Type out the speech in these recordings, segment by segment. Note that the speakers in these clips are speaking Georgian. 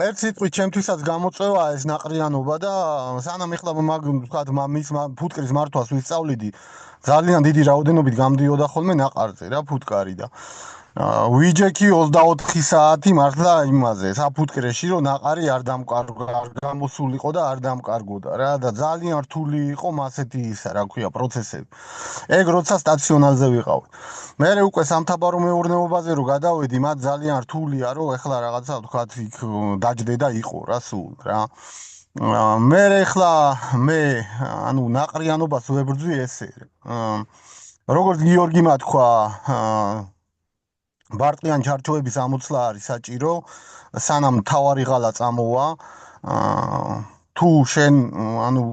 ერთ სიტყვით ჩემთვისაც გამოწვევა ეს ნაყრიანობა და სანამ ეხლა მაგ ვთქვათ მის ფუტკრის მართვას ვისწავლიდი ძალიან დიდი რაოდენობით გამდიოდა ხოლმე ნაყარზე რა ფუტკარი და ვიჯექი 24 საათი მართლა იმაზე საფუტკრეში რომ ნაყარი არ გამოსულიყო და არ დამკარგოდა რა და ძალიან რთული იყო მასეთი ისა რა ქვია პროცესები ეგ როცა სტაციონარზე ვიყავ მე უკვე სამთაბარო მეურნეობაზე რო გადავედი მათ ძალიან რთულია რომ ეხლა რაღაცა ვთქვათ იქ დაждდე და იყო რა სულ რა მე ეხლა მე ანუ ნაყრიანობას ვებრძვი ესე როგორც გიორგიმ თქვა ბარტყიან ჩარჩოების ამოცლა არის საჭირო სანამ თავარი ღალა წამოვა თუ შენ ანუ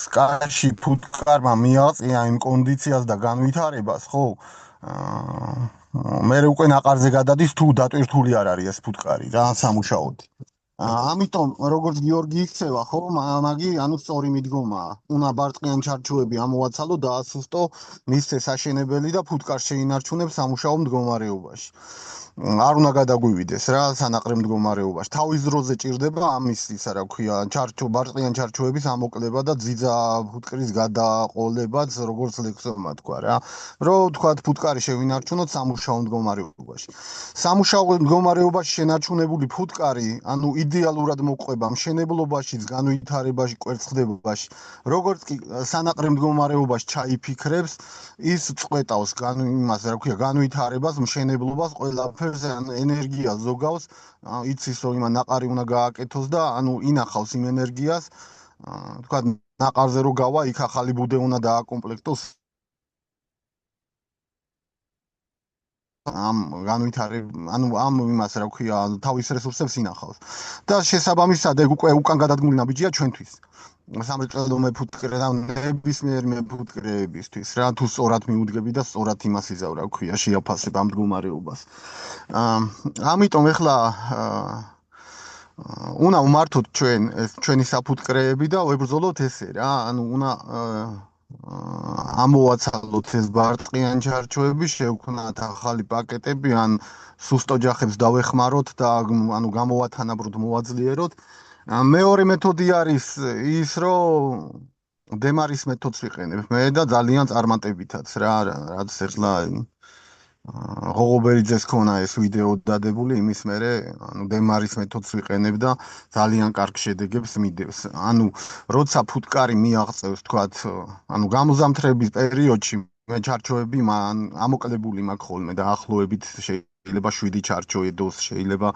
სკაში ფუტკარმა მიაღწია იმ კონდიციას და განვითარებას ხო მე უკვე ნაყარზე გადადის თუ დატვირთული არ არის ეს ფუტკარი რა სამუშაოდი ამიტომ როგორც გიორგი იქცევა ხო მაგი ანუ სწორი მიდგომაა უნდა ბარტყიან ჩარჩოები ამოვაცალო და ასუსტო მისცე საშენებელი და ფუტკარს შეინარჩუნებს სამუშაო მდგომარეობაში არ უნდა გადაგვივიდეს რა სანაყრე მდგომარეობაში თავის დროზე ჭირდება ამის ისა რა ქვია ბარტყიან ჩარჩოების ამოკლება და ძიძა ფუტკრის გადაყოლებაც როგორც ლექსომა თქვა რა რომ თქვათ ფუტკარი შევინარჩუნოთ სამუშაო მდგომარეობაში სამუშაო მდგომარეობაში შენარჩუნებული ფუტკარი ანუ იდეალურად მოყვება მშენებლობაშიც განვითარებაში კვერცხდებაში როგორც კი სანაყრე მდგომარეობაში ჩაიფიქრებს ის წყვეტავს იმას რა ქვია განვითარებას მშენებლობას ყველაფერს ენერგია ზოგავს იცის რომ იმან ნაყარი უნდა გააკეთოს და ანუ ინახავს იმ ენერგიას თქვა ნაყარზე რო გავა იქ ახალი ბუდე უნდა დააკომპლექტოს ამ ანუ ამ იმას რა ქვია თავის რესურსებს ინახავს და შესაბამისად ეგ უკვე უკან გადადგმული ნაბიჯია ჩვენთვის სამრეწველო მეფუტკრე და ნებისმიერ მეფუტკრეებისთვის რა თუ სწორად მიუდგები და სწორად იმას იზავ რა ქვია შეაფასებ ამ მდგომარეობას ამიტომ ეხლა უნდა ვმართოთ ჩვენი საფუტკრეები და ვებრძოლოთ ესე რა ანუ უნდა ამოვაცალოთ ეს ბარტყიან ჩარჩოები შევქმნათ ახალი პაკეტები ან სუსტ ოჯახებს დავეხმაროთ და ანუ გამოვათანაბროთ მოვაძლიეროთ მეორე მეთოდი არის ის რომ დემარის მეთოდს ვიყენებ მე და ძალიან წარმატებითაც რა რაც ეხლა ღოღობერიძეს ქონა ეს ვიდეო დადებული იმის მერე ანუ დემარის მეთოდს ვიყენებ და ძალიან კარგ შედეგებს მიდევს ანუ როცა ფუტკარი მიაღწევს თქვათ ანუ გამოზამთრების პერიოდში მე ჩარჩოები ამოკლებული მაქვს ხოლმე და ახლოებით შეიძლება 7 ჩარჩო ედოს შეიძლება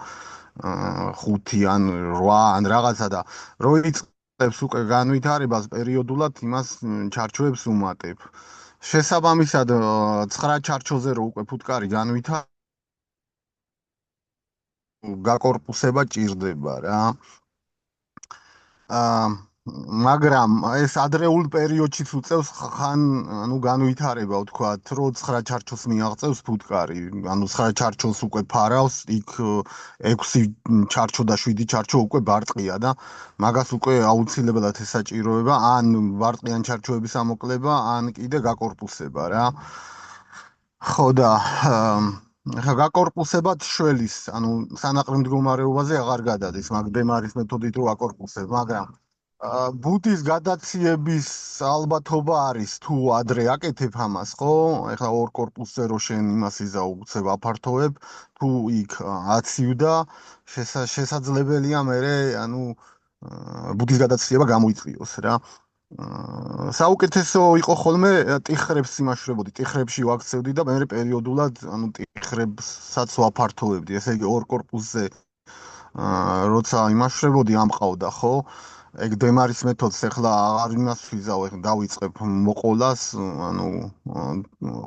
5 ან 8 ან რაღაცა და რო იწყებს უკვე განვითარებას პერიოდულად იმას ჩარჩოებს უმატებ შესაბამისად 9 ჩარჩოზე რო უკვე ფუტკარი გაკორპუსება ჭირდება რა მაგრამ ეს ადრეულ პერიოდშიც უწევს ხან ანუ განვითარება ვთქვათ რომ 9 ჩარჩოს მიაღწევს ფუტკარი ანუ 9 ჩარჩოს უკვე ფარავს იქ 6 ჩარჩო და 7 ჩარჩო უკვე ბარტყია და მაგას უკვე აუცილებლად ესაჭიროება ან ბარტყიან ჩარჩოების ამოკლება ან კიდე გაკორპუსება რა ხო და ხა გაკორპუსებად შველის ანუ სანაყრე მდგომარეობაზე აღარ გადადის მაგ დემარის მეთოდით რო აკორპუსებ მაგრამ ბუდის გადაციების ალბათობა არის თუ ადრე აკეთებ ამას ხო ეხლა ორ კორპუსზე რო შენ იმას იზავ უცებ აფართოვებ თუ იქ აცივდა შესაძლებელია მე ანუ ბუდის გადაცილება გამოიწვიოს რა საუკეთესო იყო ხოლმე ტიხრებს იმაშრებოდი ტიხრებში ვაქცევდი და მე პერიოდულად ანუ ტიხრებსაც ვაფართოვებდი ესე იგი ორ კორპუსზე როცა იმაშრებოდი ამყავდა ხო ეგ დემარის მეთოდს ეხლა აღარ იმას ვიზავ ეხლა დავიწყებ მოყოლას ანუ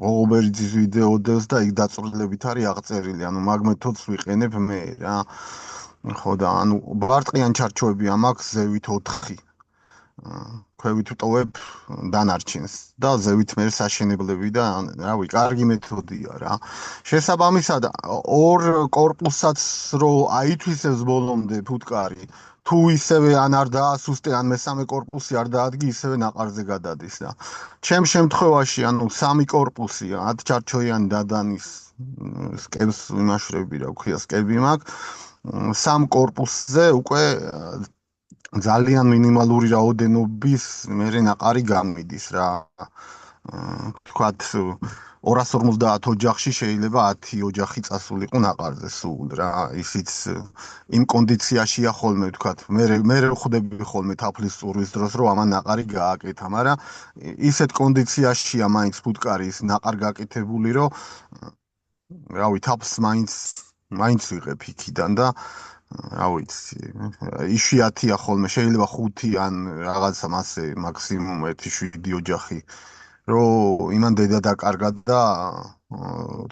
ღოღობერიძის ვიდეოდებს და იქ დაწვრილებით არის აღწერილი ანუ მაგ მეთოდს ვიყენებ მე რა ხო და ანუ ბარტყიან ჩარჩოებია მაქვს ზევით 4 ქვევით ვტოვებ დანარჩენს და ზევით მე საშენებლები და რავი კარგი მეთოდია რა შესაბამისად ორ კორპუსსაც რო აითვისებს ბოლომდე ფუტკარი თუ ისევე ან არ დაასუსტე ან მესამე კორპუსი არ დაადგი ისევე ნაყარზე გადადის და ჩემ შემთხვევაში ანუ 3 კორპუსი 10 ჩარჩოიანი დადანის სკებს ვიმაშვრები რა ქვია სკები მაქვს სამ კორპუსზე უკვე ძალიან მინიმალური რაოდენობის მერე ნაყარი გამიდის რა. თქვათ 250 ოჯახში შეიძლება 10 ოჯახი წასულიყო ნაყარზე სულ რა. ისიც იმ კონდიციაშია ხოლმე თქვათ მე ხვდები ხოლმე თაფლის წურვის დროს რომ ამან ნაყარი გააკეთა, მაგრამ ისეთ კონდიციაშია მაინც ფუტკარის ნაყარ გაკეთებული რომ რავი თაფლს მაინც ვიღებ იქიდან და რა ვიცი, იშვიათია ხოლმე, შეიძლება 5 ან რაღაცა მასე მაქსიმუმ 1-7 ოჯახი, რომ იმან დედა დაკარგა და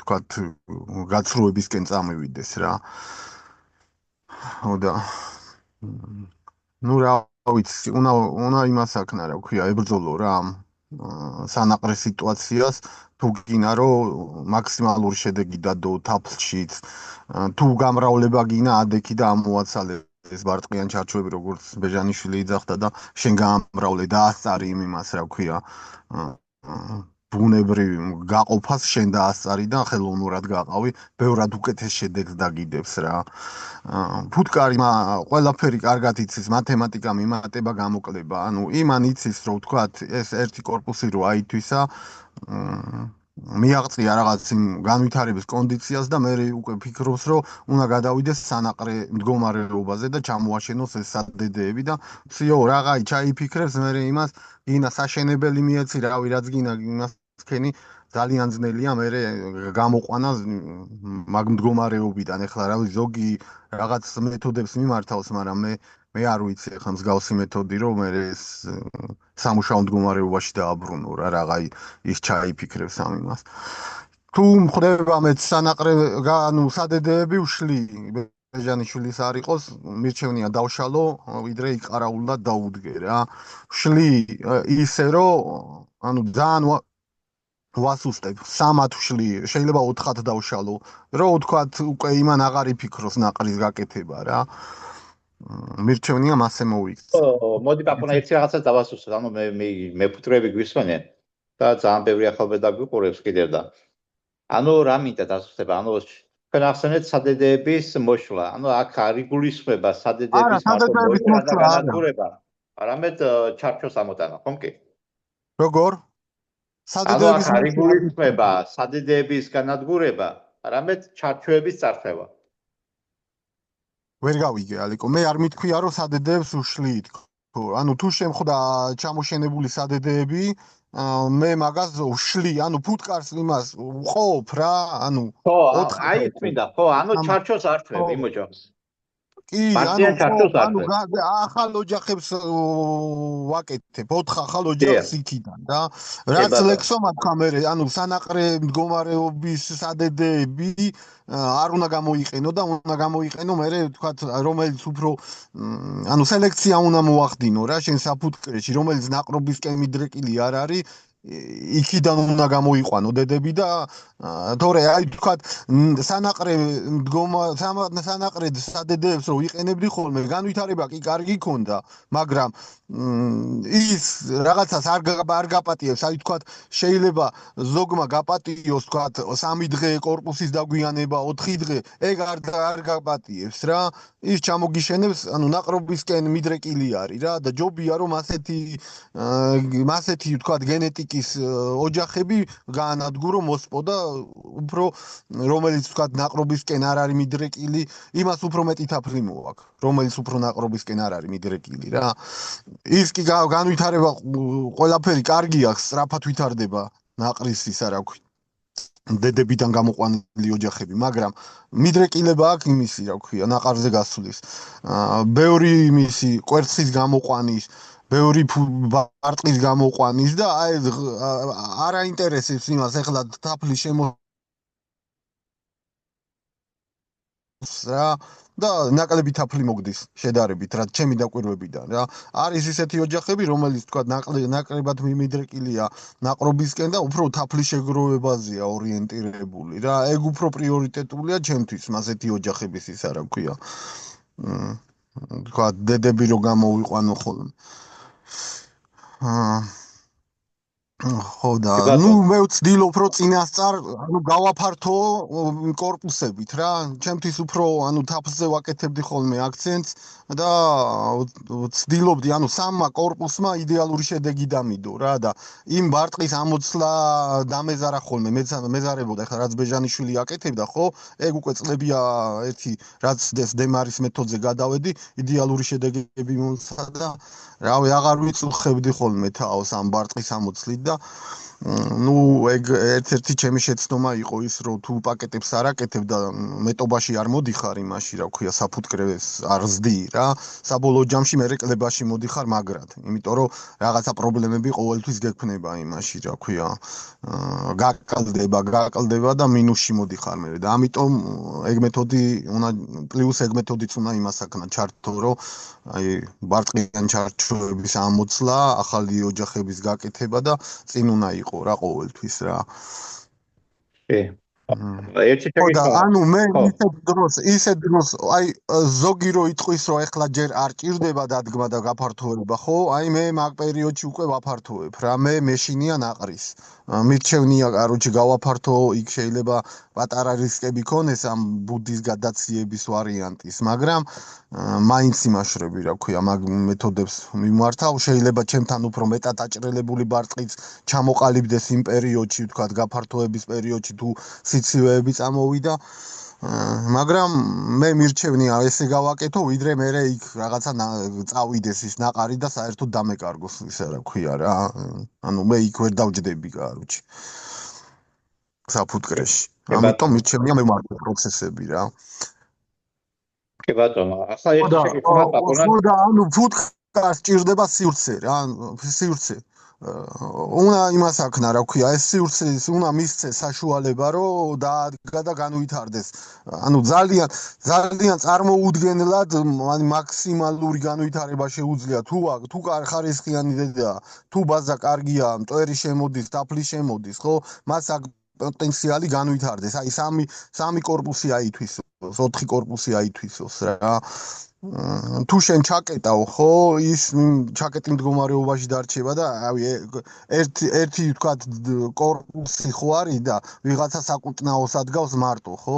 თქვათ გაცრუებისკენ წამივიდეს რა. და ნუ რა ვიცი, უნდა იმას აქნა რა ქვია, ებრძოლო რა სანაყრე სიტუაციას თუ გინა რომ მაქსიმალური შედეგი დადო თაფლშიც თუ გამრავლება გინა ადექი და ამოაცალეს ბარტყიან ჩარჩოები როგორც ბეჟანიშვილი იძახდა და შენ გაამრავლე და ასწარი იმას რა ქვია ბუნებრივ გაყოფას შენ დაასწარი და ხელოვნურად გაყავი ბევრად უკეთეს შედეგს დაგიდებს რა ფუტკარი ყველაფერი კარგად იცის მათემატიკა მიმატება გამოკლება ანუ იმან იცის რომ ვთქვათ ეს ერთი კორპუსი რო აითვისა მიაღწია რაღაც იმ განვითარების კონდიციას და მე უკვე ფიქრობს რომ უნდა გადავიდეს სანაყრე მდგომარეობაზე და ჩამოაშენოს ეს სადედეები და ციო რაღაცა ჩაიფიქრებს მე იმას გინა საშენებელი მიეცი რავი რაც გინა იმას თქვენი ძალიან ძნელია მე გამოყვანა მაგ მდგომარეობიდან ეხლა რავი ზოგი რაღაც მეთოდებს მიმართავს მაგრამ მე არ ვიცი ახლა მსგავსი მეთოდი რომ მე ეს სამუშაო მდგომარეობაში დააბრუნო რა რაღაცა ის ჩაიფიქრებს ამ იმას თუ მხდება მე სანაყრე ანუ სადედეები ვშლი ბეჟანიშვილის არ იყოს მირჩევნია დავშალო ვიდრე იყარაულა დაუდგე რა ვშლი ისე რომ ანუ ძალიან ვასუსტებ 3-ად ვშლი შეიძლება 4-ად დავშალო რომ ვთქვათ უკვე იმან აღარ იფიქროს ნაყრის გაკეთება რა მირჩევნია მასე მოვიქცე მოდი პაპუნა ერთი რაღაცა დავასუსტებ ანუ მე ფუტკრები გვისვენენ და ძალიან ბევრი ახალბე დაგვიყურებს კიდევ და ანუ რა მინდა დასუსტება ანუ თქვენ ახსენეთ სადედეების მოშლა ანუ აქ არ იგულისხმება სადედეების მოშლა და განადგურება არამედ ჩარჩოს ამოტანა ხომ კი როგორ სადედეების არ იგულისხმება სადედეების განადგურება არამედ ჩარჩოების წარსება ვერ გავიგე ალიკო მე არ მithქვია რომ სადედეებს უშლით ანუ თუ შემხვდა ჩამოშენებული სადედეები მე მაგას ვშლი ანუ ფუტკარს იმას ვყოფ რა ანუ ხო აი წმინდა ხო ანუ ჩარჩოს ართვებ იმ ოჯახს კი ანუ ახალ ოჯახებს ვაკეთებ 4 ახალ ოჯახს იქიდან და რაც ლექსომა თქვა მე ანუ სანაყრე მდგომარეობის სადედეები არ უნდა გამოიყენო და უნდა გამოიყენო მე თქვა რომელიც უფრო ანუ სელექცია უნდა მოახდინო რა შენ საფუტკრეში რომელიც ნაყრობისკენ მიდრეკილი არ არის იქიდან უნდა გამოიყვანო დედები და თორე აი თქვა სანაყრე სადედეებს რო იყენებდი ხოლმე განვითარება კი კარგი ქონდა მაგრამ ის რაღაცას არ გაპატიებს აი თქვა შეიძლება ზოგმა გაპატიოს თქვა 3 დღე კორპუსის დაგვიანება 4 დღე ეგ არ გაპატიებს რა ის ჩამოგიშენებს ანუ ნაყრობისკენ მიდრეკილი არის რა და ჯობია რომ ასეთი თქვა გენეტიკის ოჯახები გაანადგურო მოსპო და უფრო რომელიც თქვა ნაყრობისკენ არ არის მიდრეკილი იმას უფრო მეტი თაფლი მოაქვს რომელიც უფრო ნაყრობისკენ არ არის მიდრეკილი რა ის კი განვითარება ყველაფერი კარგი აქვს სწრაფად ვითარდება ნაყრის ისა რა ქვია დედებიდან გამოყვანილი ოჯახები მაგრამ მიდრეკილება აქვს იმისი რა ქვია ნაყარზე გასulis ბევრი იმისი კვერცხის გამოყვანის ბევრი ბარტყის გამოყვანის და აი არ აინტერესებს იმას ეხლა თაფლის რა და ნაკლები თაფლი მოგდის შედარებით რა ჩემი დაკვირვებიდან რა არის ისეთი ოჯახები რომელიც თქვა ნაკლებად მიმიდრეკილია ნაყრობისკენ და უფრო თაფლის შეგროვებაზეა ორიენტირებული რა ეგ უფრო პრიორიტეტულია ჩემთვის ასეთი ოჯახების ისა რა ქვია თქვა დედები რო გამოვიყვანო ხოლმე ხო და კი ნუ ბატონო. მე ვცდილობ რომ წინასწარ გავაფართო კორპუსებით რა ჩემთვის უფრო თაფლზე ვაკეთებდი ხოლმე აქცენტს და ვცდილობდი სამმა კორპუსმა იდეალური შედეგი დამიდო რა და იმ ბარტყის ამოცლა დამეზარა ხოლმე მეზარებოდა ხა რაც ბეჟანიშვილი აკეთებდა ხო ეგ უკვე წლებია ერთი რაც დემარის მეთოდზე გადავედი იდეალური შედეგები მომცა და რავი აღარ ვიწუხებდი ხოლმე თავს ამ ბარტყის ამოცლით და ნუ ეგ ერთ-ერთი ჩემი შეცდომა იყო ის რომ თუ პაკეტებს არ აკეთებ და მეტობაში არ მოდიხარ იმაში რა ქვია საფუტკრებს არ ზდი რა საბოლოო ჯამში მე რეკლებაში მოდიხარ მაგრად იმიტომ რომ რაღაცა პრობლემები ყოველთვის გექნება იმაში რა ქვია გაკლდება და მინუსში მოდიხარ მე და ამიტომ ეგ მეთოდი უნდა პლუს ეგ მეთოდიც უნდა იმას აქნა ჩართო რომ აი ბარტყიან ჩარჩოების ამოცლა ახალი ოჯახების გაკეთება და წინ უნდა იყო რა ყოველთვის რა კი. ერთი ხო და შეკითხვა. მე ხო. ისეთ დროს აი ზოგი რო იტყვის რომ ეხლა ჯერ არ ჭირდება დადგმა და გაფართოება ხო აი მე მაგ პერიოდში უკვე ვაფართოვებ რა მე მეშინია ნაყრის მირჩევნია კაროჩი გავაფართო იქ შეიძლება პატარა რისკები ქონეს ამ ბუდის გადაციების ვარიანტის მაგრამ მაინც იმაშრები რა ქვია მაგ მეთოდებს მიმართავ შეიძლება ჩემთან უფრო მეტად აჭრელებული ბარტყიც ჩამოყალიბდეს იმ პერიოდში ვთქვათ გაფართოების პერიოდში თუ სიცივეები წამოვიდა მაგრამ მე მირჩევნია ესე გავაკეთო ვიდრე მე იქ რაღაცა წავიდეს ის ნაყარი და საერთოდ დამეკარგოს ისა რა ქვია რა მე იქ ვერ დავჯდები კაროჩი საფუტკრეში ამიტომ მირჩევნია მე მარტო პროცესები რა კი ბატონო ახლა ერთი შეკითხვა მაქვს ხო და ფუტკარს ჭირდება სივრცე რა სივრცე უნდა იმას აქნა რა ქვია ეს სივრცეს უნდა მისცეს საშუალება რომ დაადგა და განვითარდეს ძალიან წარმოუდგენლად მაქსიმალური განვითარება შეუძლია თუ ხარისხიანი დედაა თუ ბაზა კარგია მტვერი შემოდის დაფლი შემოდის ხო მას აქ პოტენციალი განვითარდეს აი სამი კორპუსი აითვისოს 4 კორპუსი აითვისოს რა თუ შენ ჩაკეტავ ხო ის ჩაკეტი მდგომარეობაში დარჩება და ერთი ვთქვათ კორპუსი ხო არის და ვიღაცა საკუთნაოს ადგავს მარტო ხო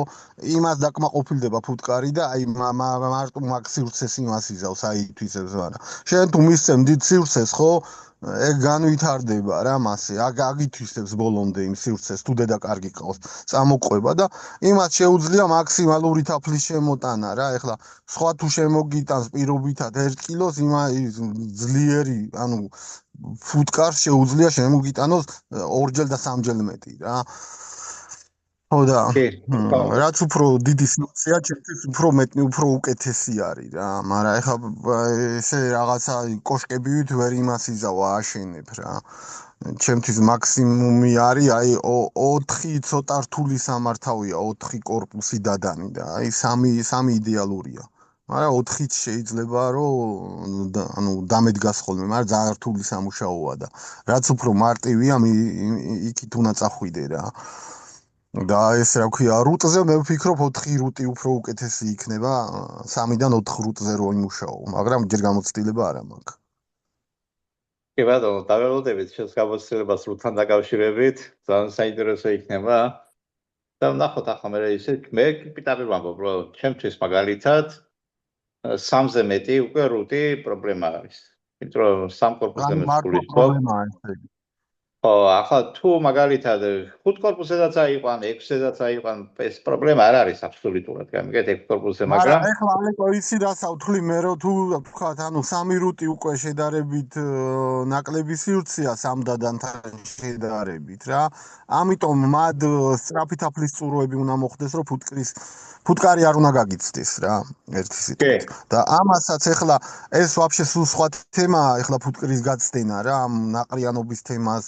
იმას დაკმაყოფილდება ფუტკარი და აი მარტო მაგ სივრცეს იმას იზავს აითვისებს მაგრამ შენ თუ მისცემ დიდ სივრცეს ხო ეგ განვითარდება რა მასე აგითვისებს ბოლომდე იმ სივრცეს თუ დედა კარგი ყავს წამოყვება და იმას შეუძლია მაქსიმალური თაფლის შემოტანა რა ეხლა სხვა თუ შემოგიტანს პირობითად 1 კილოს ძლიერი ფუტკარს შეუძლია შემოგიტანოს 2-ჯერ და 3-ჯერ მეტი რა ხო და რაც უფრო დიდი სივრცეა ჩემთვის უფრო მეტი უფრო უკეთესი არის რა მაგრამ ეხლა ესე რაღაცა კოშკებივით ვერ იმას იზავა აშენებ რა ჩემთვის მაქსიმუმი არის აი 4 ცოტა რთული სამართავია 4 კორპუსი დადანი და აი 3 იდეალურია მაგრამ 4-ით შეიძლება რომ დამედგას ხოლმე მაგრამ ძალიან რთული სამუშაოა და რაც უფრო მარტივია იქით უნდა წახვიდე რა და ეს რა ქვია რუტზე მე ვფიქრობ 4 რუტი უფრო უკეთესი იქნება 3-დან 4 რუტზე რო იმუშაო მაგრამ ჯერ გამოცდილება არ მაქვს კი ბატონო დაველოდებით შენს გამოცდილებას რუტთან დაკავშირებით ძალიან საინტერესო იქნება და ვნახოთ ახლა მე ისე მე პიტარი ვამბობ რომ ჩემთვის მაგალითად 3-ზე მეტი უკვე რუტი პრობლემა არის იმიტომ რომ 3 კორპუსზე მეტი პრობლემაა ეს ხო, ახლა თუ მაგალითად 5 კორპუსედაც აიყვან, 6-ზედაც აიყვან, ეს პრობლემა არ არის აბსოლუტურად. გამიგეთ 6 კორპუსზე, მაგრამ ეხლა ალეკო ისი რას ავთვლი მე რომ თუ ვთქვათ, 3 რუტი უკვე შედარებით ნაკლები სივრცეა 3 დადანთან შედარებით რა. ამიტომ მად სწრაფი თაფლის წურვები უნდა მოხდეს რომ ფუტკარი არ უნდა გაგიცდეს რა, ერთი სიტყვით. და ამასაც ეხლა ეს ვაფშე სულ სხვა თემაა, ეხლა ფუტკრის გაცდენა რა, ამ ნაყრიანობის თემას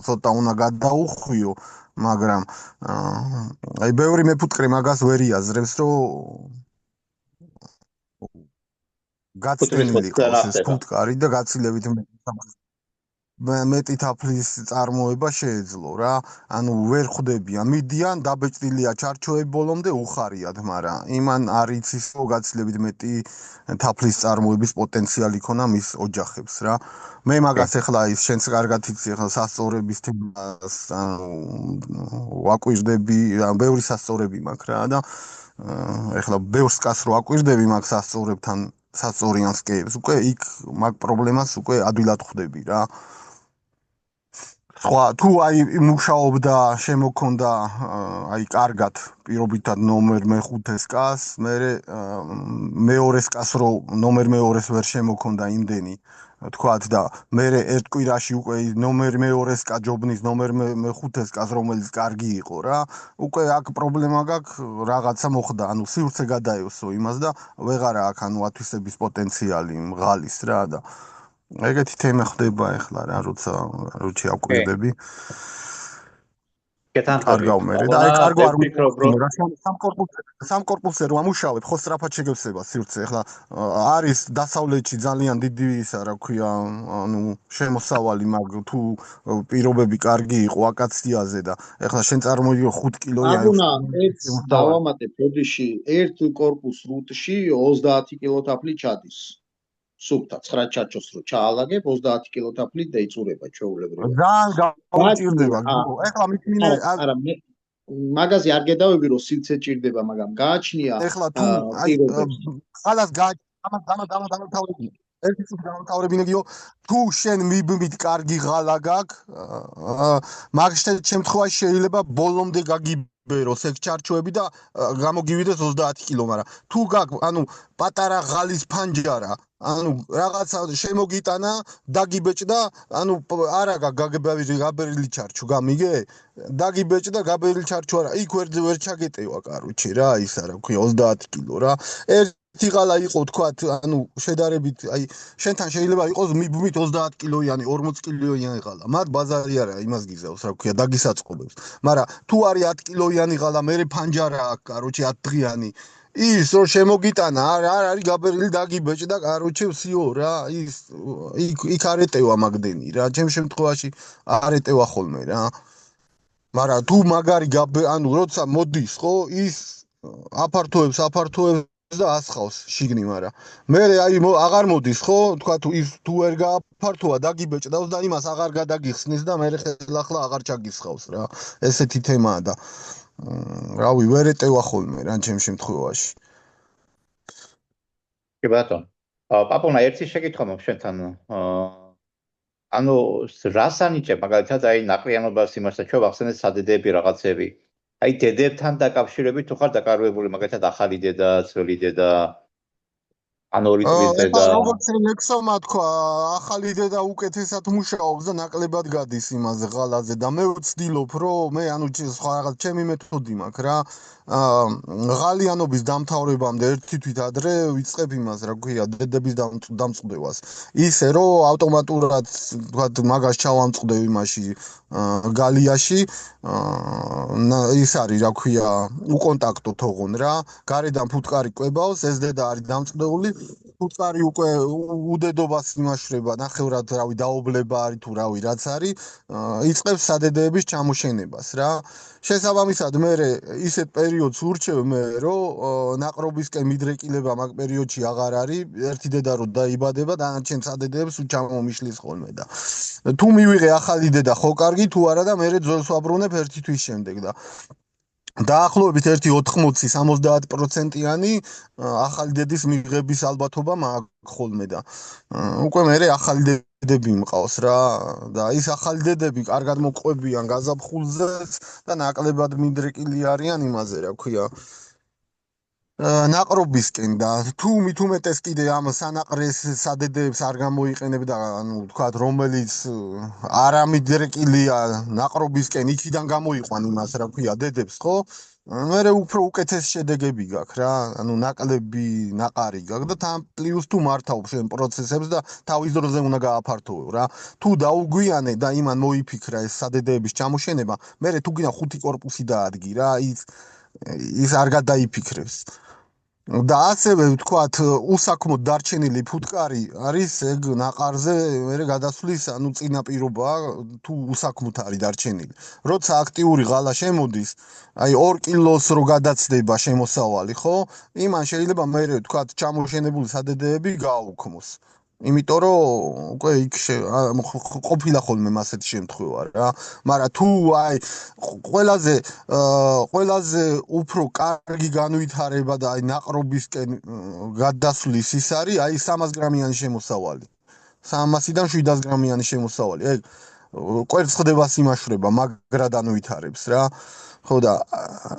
ცოტა უნდა გადაუხვიო, მაგრამ აი ბევრი მეფუტკრი მაგას ვერ იაზრებს, რომ გაცდენილი იყოს ეს ფუტკარი და გაცილებით მეტი თაფლის წარმოება შეეძლო რა. ანუ ვერ ხვდებიან, მიდიან დაბეჭდილია ჩარჩოები ბოლომდე უხარიათ, მაგრამ იმან არ იცის რომ გაცილებით მეტი თაფლის წარმოების პოტენციალი ქონა მის ოჯახებს რა. მე მაგას ეხლა ის შენც კარგად იცი ეხლა სასწორების თემას, ანუ ვაკვირდები, ბევრი სასწორები მაქვს რა და ეხლა ბევრს კაც რო აკვირდები მაგ სასწორებთან სასწორიანსკეებს, უკვე იქ მაგ პრობლემას უკვე ადვილად ხვდები რა. სხვა თუ აი მუშაობდა შემოქონდა აი კარგად პირობითად ნომერ მე-5-ეს კას, მე მეორეს კას რო ნომერ მეორეს ვერ შემოქონდა იმდენი თქვათ და მე ერთ კვირაში უკვე ნომერ მეორეს კა ჯობნის ნომერ მე-5-ეს კას რომელიც კარგი იყო რა, უკვე აქ პრობლემა გაქვს რაღაცა მოხდა, ანუ სივრცე გადაევსო იმას და ვეღარა აქ ანუ ათვისების პოტენციალი მღალის რა და ეგეთი თემა ხდება ახლა რა, როცა როჩი აკვირდები. კარგავ მე და აი კარგო არ მიფიქრო რა სამ კორპუსზე რომ ამუშავებ ხო სწრაფად შეგევსება სივრცე ახლა არის დასავლეთში ძალიან დიდი ისა რა ქვია ანუ შემოსავალი მაგ თუ პირობები კარგი იყო აკაციაზე და ახლა შენ წარმოიდგინე 5 კილოი აგუნა ეს დავამატებ ბოდიში ერთ კორპუს რუტში 30 კილო თაფლი ჩადის სუფთა 9 ჩარჩოს რო ჩაალაგებ 30 კილო თაფლი დაიწურება ჩვეულებრივად. ძალიან გავჭირდება. ეხლა მithმინე არა მე მაგაზე არ გედავები რომ სივრცე ჭირდება, მაგრამ გააჩნია ეხლა თუ აი ხალას დამთავრებინე. ერთი წუთი დამთავრებინეგიო თუ შენ მიბმით კარგი ღალა გაქვს მაგ შემთხვევაში შეიძლება ბოლომდე გაგიბეროს ეგ ჩარჩოები და გამოგივიდეს 30 კილო, მაგრამ თუ გაქვს ანუ პატარა ღალის ფანჯარა ანუ რაღაცა შემოგიტანა დაგიბეჭდა ანუ არა გაბერილი ჩარჩო გამიგე დაგიბეჭდა გაბერილი ჩარჩო არა იქ ვერ ჩაგეტევა კაროჩი რა ისა რა ქვია 30 კილო რა ერთი ღალა იყო თქვათ ანუ შედარებით აი შენთან შეიძლება იყოს მიბმით 30 კილოიანი 40 კილოიანი ღალა მათ ბაზარი არა იმას გიზავს რა ქვია დაგისაწყობებს მაგრამ თუ არის 10 კილოიანი ღალა მე ფანჯარა აქვს კაროჩი 10 დღიანი ის რო შემოგიტანა არ არის გაბერილი დაგიბეჭდა კაროჩე ვსიო რა ის იქ არ ეტევა მაგდენი რა ჩემ შემთხვევაში არ ეტევა ხოლმე რა მაგრამ თუ მაგარი ანუ როცა მოდის ხო ის აფართოებს და ასხავს შიგნი მაგრამ მე აი აღარ მოდის ხო თქვა თუ ის თუ ვერ გააფართოა დაგიბეჭდავს და იმას აღარ გადაგიხსნის და მე ხელახლა აღარ ჩაგისხავს რა ესეთი თემაა და რავი ვერ ეტევა ხოლმე რა ჩემ შემთხვევაში კი ბატონო პაპონა ერთი შეკითხვა მაქვს შენთან ანუ რას ანიჭებ მაგალითად აი ნაყრიანობას იმასთან ჩვენ ვახსენეთ სადედები რაღაცები აი დედებთან დაკავშირებით თუ ხარ დაკარგვებული მაგალითად ახალი დედა ძველი დედა ანუ ორი წლის დედა როგორც ლექსომა თქვა ახალი დედა უკეთესად მუშაობს და ნაკლებად გადის იმაზე ღალაზე და მე ვცდილობ რომ მე ანუ სხვა რაღაც ჩემი მეთოდი მაქვს რა ღალიანობის დამთავრებამდე ერთი თვით ადრე ვიწყებ იმას რა ქვია დედების დამწყდევას ისე რომ ავტომატურად თქვა მაგას ჩავამწყდევ იმაში გალიაში ის არის რა ქვია უკონტაქტო თოღონ რა გარედან ფუტკარი კვებავს ეს დედა არის დამწყდეული ფუტკარი უკვე უდედობას იმაშრება ნახევრად რავი დაობლება არის თუ რავი რაც არის იწყებს სადედების ჩამოშენებას რა შესაბამისად მე ისეთ პერიოდს ურჩევ მე რომ ნაყრობისკენ მიდრეკილება მაგ პერიოდში აღარ არის ერთი დედა რო დაიბადება დანარჩენ სადედებს ჩამომიშლის ხოლმე და თუ მივიღე ახალი დედა ხო კარგი თუ არა და მე ძველს ვაბრუნებ ერთი თვის შემდეგ და დაახლოებით 1.80-70%-იანი ახალი დედის მიღების ალბათობა მაქვს ხოლმე და უკვე მე ახალი დედები მყავს რა და ის ახალი დედები კარგად მოყვებიან გაზაფხულზეც და ნაკლებად მიდრეკილი არიან იმაზე რა ქვია ნაყრობისკენ და თუ მით უმეტეს კიდე ამ სანაყრეს სადედებს არ გამოიყენებ და ანუ ვთქვათ რომელიც არ ამიდრეკილია ნაყრობისკენ იქიდან გამოიყვან იმას რა ქვია დედებს ხო მე უფრო უკეთეს შედეგები გაქვს რა ანუ ნაკლები ნაყარი გაქვს და თან პლუს თუ მართავ შენ პროცესებს და თავის დროზე უნდა გააფართოვებ რა თუ დაუგვიანე და იმან მოიფიქრა ეს სადედების ჩამოშენება მე თუ გინდა 5 კორპუსი დაადგი რა ის არ გადაიფიქრებს და ასევე ვთქვათ უსაქმოდ დარჩენილი ფუტკარი არის ეგ ნაყარზე მერე გადასვლის ანუ წინაპირობაა თუ უსაქმოდ არის დარჩენილი. როცა აქტიური ღალა შემოდის, აი 2 კილოს რო გადაცდება შემოსავალი, ხო? იმან შეიძლება მერე ვთქვათ ჩამოშენებული სადედეები გააუქმოს. იმიტომ რომ უკვე იქ ყოფილა ხოლმე მასეთი შემთხვევა რა. მაგრამ თუ აი ყველაზე უფრო კარგი განვითარება და აი ნაყრობისკენ გადასვლის ის არის აი 300 გრამიანი შემოსავალი. 300-დან 700 გრამიანი შემოსავალი. ეგ კვერცხდებას იმაშვრება, მაგრად ანვითარებს რა. ხო და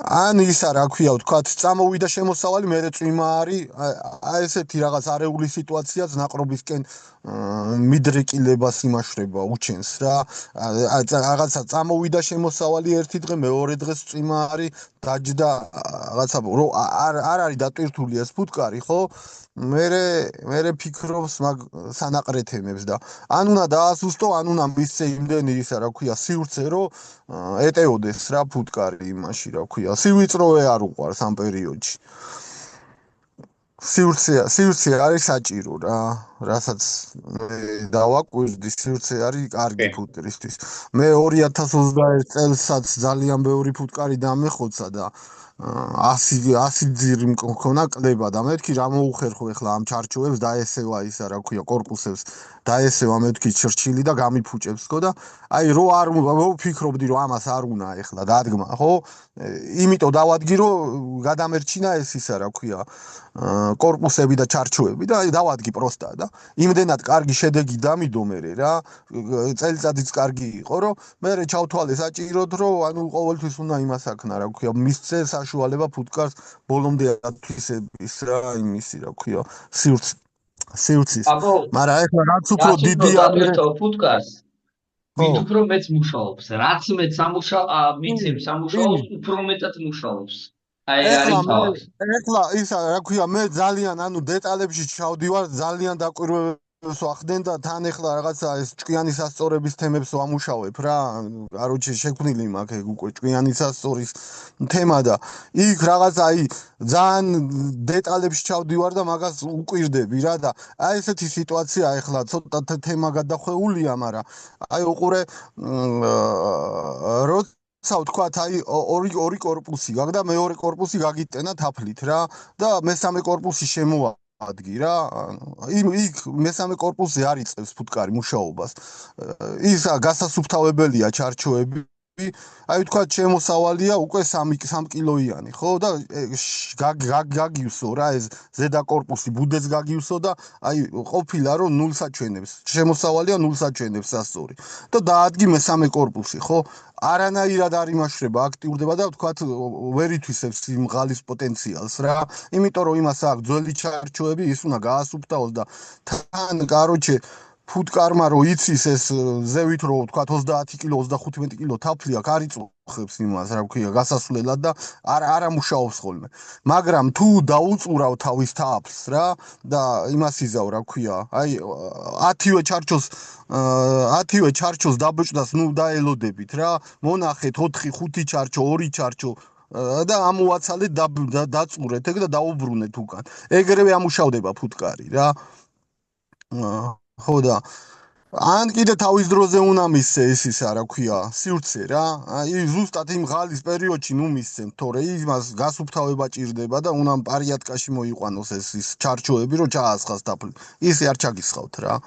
ან ისა რა ქვია ვთქვათ წამოვიდა შემოსავალი მერე წვიმა არის აი ესეთი რაღაც არეული სიტუაციაც ნაყრობისკენ მიდრეკილებას იმაშვრება უჩენს რა რაღაცა წამოვიდა შემოსავალი ერთი დღე მეორე დღეს წვიმა არის დაჯდა რაღაცა რო არ არის დატვირთული ეს ფუტკარი ხო მერე ფიქრობს მაგ სანაყრეთემებს და ან უნდა დაასუსტო ან უნდა მისცე იმდენი ისა რა ქვია სივრცე რო ეტეოდეს რა ფუტკარი იმაში რა ქვია სივიწროვე არ უყვარს ამ პერიოდში სივრცე არის საჭირო რა რასაც დავაკვირდი სივრცე არის კარგი ფუტკრისთვის მე 2021 წელსაც ძალიან ბევრი ფუტკარი დამეხოცა და 100 ძირი მქონა კლება და მეთქი რა მოუხერხო ახლა ამ ჩარჩოებს დაესევა ისა რა ქვია კორპუსებს დაესევა მეთქი ჩრჩილი და გამიფუჭებს ხო და აი რო არ ვფიქრობდი რომ ამას არ უნდა ახლა დადგმა ხო იმიტომ დავადგი რომ გადამერჩინა ეს ისა რა ქვია კორპუსები და ჩარჩოები და დავადგი პროსტა და იმდენად კარგი შედეგი დამიდო მე რა წელიწადიც კარგი იყო რომ მე ჩავთვალე საჭიროდ რომ ანუ ყოველთვის უნდა იმას აქნა რა ქვია მისცე საშუალება ფუტკარს ბოლომდე ათვისების რა იმისი რა ქვია სივრცის მაგრამ ეხლა რაც უფრო დიდი არის ფუტკარს ვით უფრო მეც მუშაობს რაც მეც მიცემ სამუშაოს უფრო მეტად მუშაობს ეხლა ისა რა ქვია მე ძალიან ანუ დეტალებში ჩავდივარ ძალიან დაკვირვებებს ვახდენ და თან ეხლა რაღაცა ეს ჭკვიანი სასწორების თემებს ვამუშავებ რა კაროჩე შექმნილი მაქვს ეგ უკვე ჭკვიანი სასწორის თემა და იქ რაღაცა აი ძალიან დეტალებში ჩავდივარ და მაგას უკვირდები რა და აი ესეთი სიტუაცია ეხლა ცოტა თემა გადახვეულია მაგრამ აი უყურე ვთქვათ აი ორი კორპუსი გაქვს და მეორე კორპუსი გაგიტენა თაფლით რა და მესამე კორპუსი შემოადგი რა იქ მესამე კორპუსზე არ იწევს ფუტკარი მუშაობას ისა გასასუფთავებელია ჩარჩოები აი თქვა შემოსავალია უკვე 3 კილოიანი ხო და გაგივსო რა ეს ზედა კორპუსი ბუდეს გაგივსო და აი ყოფილა რომ 0-ს აჩვენებს შემოსავალია 0-ს აჩვენებს სასწორი და დაადგი მესამე კორპუსი ხო არანაირად არ იმაშრება აქტიურდება და თქვა ვერ ითვისებს იმ ღალის პოტენციალს რა იმიტომ რომ იმას აქვს ძველი ჩარჩოები ის უნდა გაასუფთავოს და თან კაროჩე ფუტკარმა რო იცის ეს ზევით რო თქვა 30 კილო 35 კილო თაფლი აქვს არ იწუხებს იმას რა ვქია გასასვლელად და არ ამუშაობს ხოლმე მაგრამ თუ დაუწურავ თავის თაფლს რა და იმას იზავ რა ვქია აი 10-ვე ჩარჩოს დაბჭდას ნუ დაელოდებით რა მონახეთ 4-5 ჩარჩო 2 ჩარჩო და ამოვაცალეთ დაწურეთ ეგ და დაუბრუნეთ უკან ეგრევე ამუშავდება ფუტკარი რა ხო და ან კიდე თავის დროზე უნდა მისცე ეს ისა რა ქვია სივრცე რა აი ზუსტად იმ ღალის პერიოდში ნუ მისცემ თორე იმას გასუფთავება ჭირდება და უნდა პარიატკაში მოიყვანოს ეს ჩარჩოები რომ ჩაასხას თაფლი ისე არ ჩაგისხავთ რა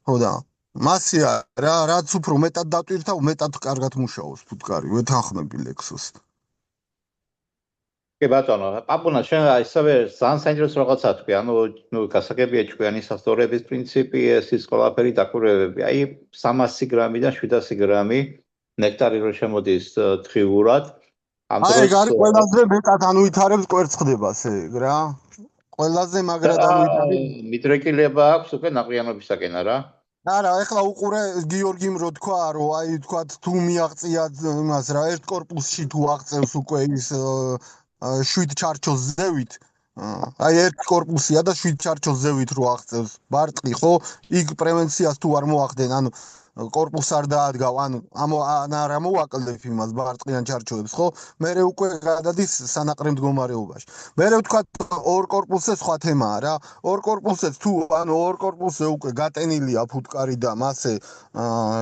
ხო და მასია რა რაც უფრო მეტად დატვირთავ მეტად კარგად მუშაობს ფუტკარი ვეთანხმები ლექსოს კი ბატონო, პაპუნა, შენ ისევე ძალიან საინტერესო რაღაცა თქვი, ანუ გასაგებია ჭკვიანი სასწორების პრინციპი, ეს ყველაფერი დაკვირვებები. აი 300 გრამიდან 700 გრამი ნექტარი რო შემოდის თხიურად, ამ დროს აი არის ყველაზე მეტად ანვითარებს კვერცხდებას ეგ რა. ყველაზე მაგრად ანვითარებს. მიდრეკილება აქვს უკვე ნაყრიანობისაკენ არა? არა, ეხლა უყურე გიორგიმ რო თქვა, რომ აი თქვა თუ მიაღწია იმას რა, ერთ კორპუსში თუ აღწევს უკვე ის 7 ჩარჩოს ზევით აი ერთ კორპუსია და 7 ჩარჩოს ზევით რო აღწევს ბარტყი ხო იქ პრევენციას თუ არ მოახდენ ანუ კორპუსს არ დაადგავ, არ ამოვაკლებ იმას ბარტყიან ჩარჩოებს, ხო? მერე უკვე გადადის სანაყრე მდგომარეობაში. მერე ვთქვა ორ კორპუსზე სხვა თემაა რა. ორ კორპუსზე თუ ორ კორპუსზე უკვე გატენილია ფუტკარი და მასე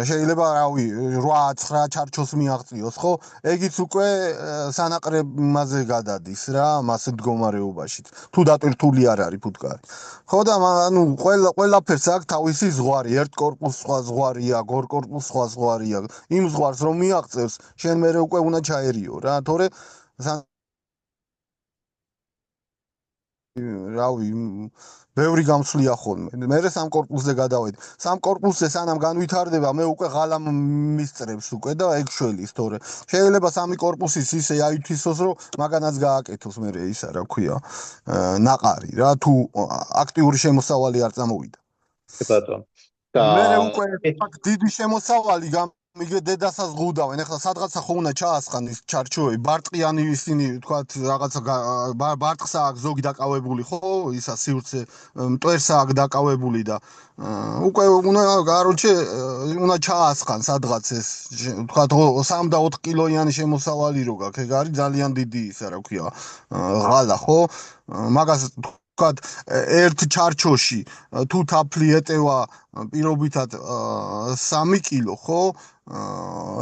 შეიძლება რავი 8-9 ჩარჩოს მიაღწიოს, ხო? ეგიც უკვე სანაყრემაზე გადადის რა, მასე მდგომარეობაში. თუ დატვირთული არ არის ფუტკარი. ხო და ყველაფერს აქვს თავისი ზღვარი, ერთ კორპუსს სხვა ზღვარი აქვს, ორ კორპუსს სხვა ზღვარი აქვს. იმ ზღვარს რომ მიაღწევს, შენ მერე უკვე უნდა ჩაერიო რა, თორე რავი ბევრი გამსვლია ხოლმე. მერე სამ კორპუსზე გადავედი. სამ კორპუსზე სანამ განვითარდება, მე უკვე ღალა მისწრებს უკვე და ეგ შველის, თორე შეიძლება სამი კორპუსის ისე აითვისოს, რომ მაგანაც გააკეთოს მერე ისა, რა ქვია, ნაყარი რა, თუ აქტიური შემოსავალი არ წამოვიდა. ბატონო. მერე უკვე დიდი შემოსავალი მიგე დედასაც ღუდავენ. ეხლა სადღაცა ხო უნდა ჩაასხან ის ჩარჩოები, ბარტყიანი ისინი თქვათ რაღაცა ბარტყსა აქვს ზოგი დაკავებული, ხო? ისა სივრცე მტვერსა აქვს დაკავებული და უკვე უნდა კაროჩე უნდა ჩაასხან სადღაც ეს თქვათ 3 და 4 კილოიანი შემოსავალი რო გაქვს, ეგ არის ძალიან დიდი ისა, რა ქვია, ღალა, ხო? მაგას თქვათ ერთ ჩარჩოში თუ თაფლი ეტევა პირობითად 3 კილო, ხო?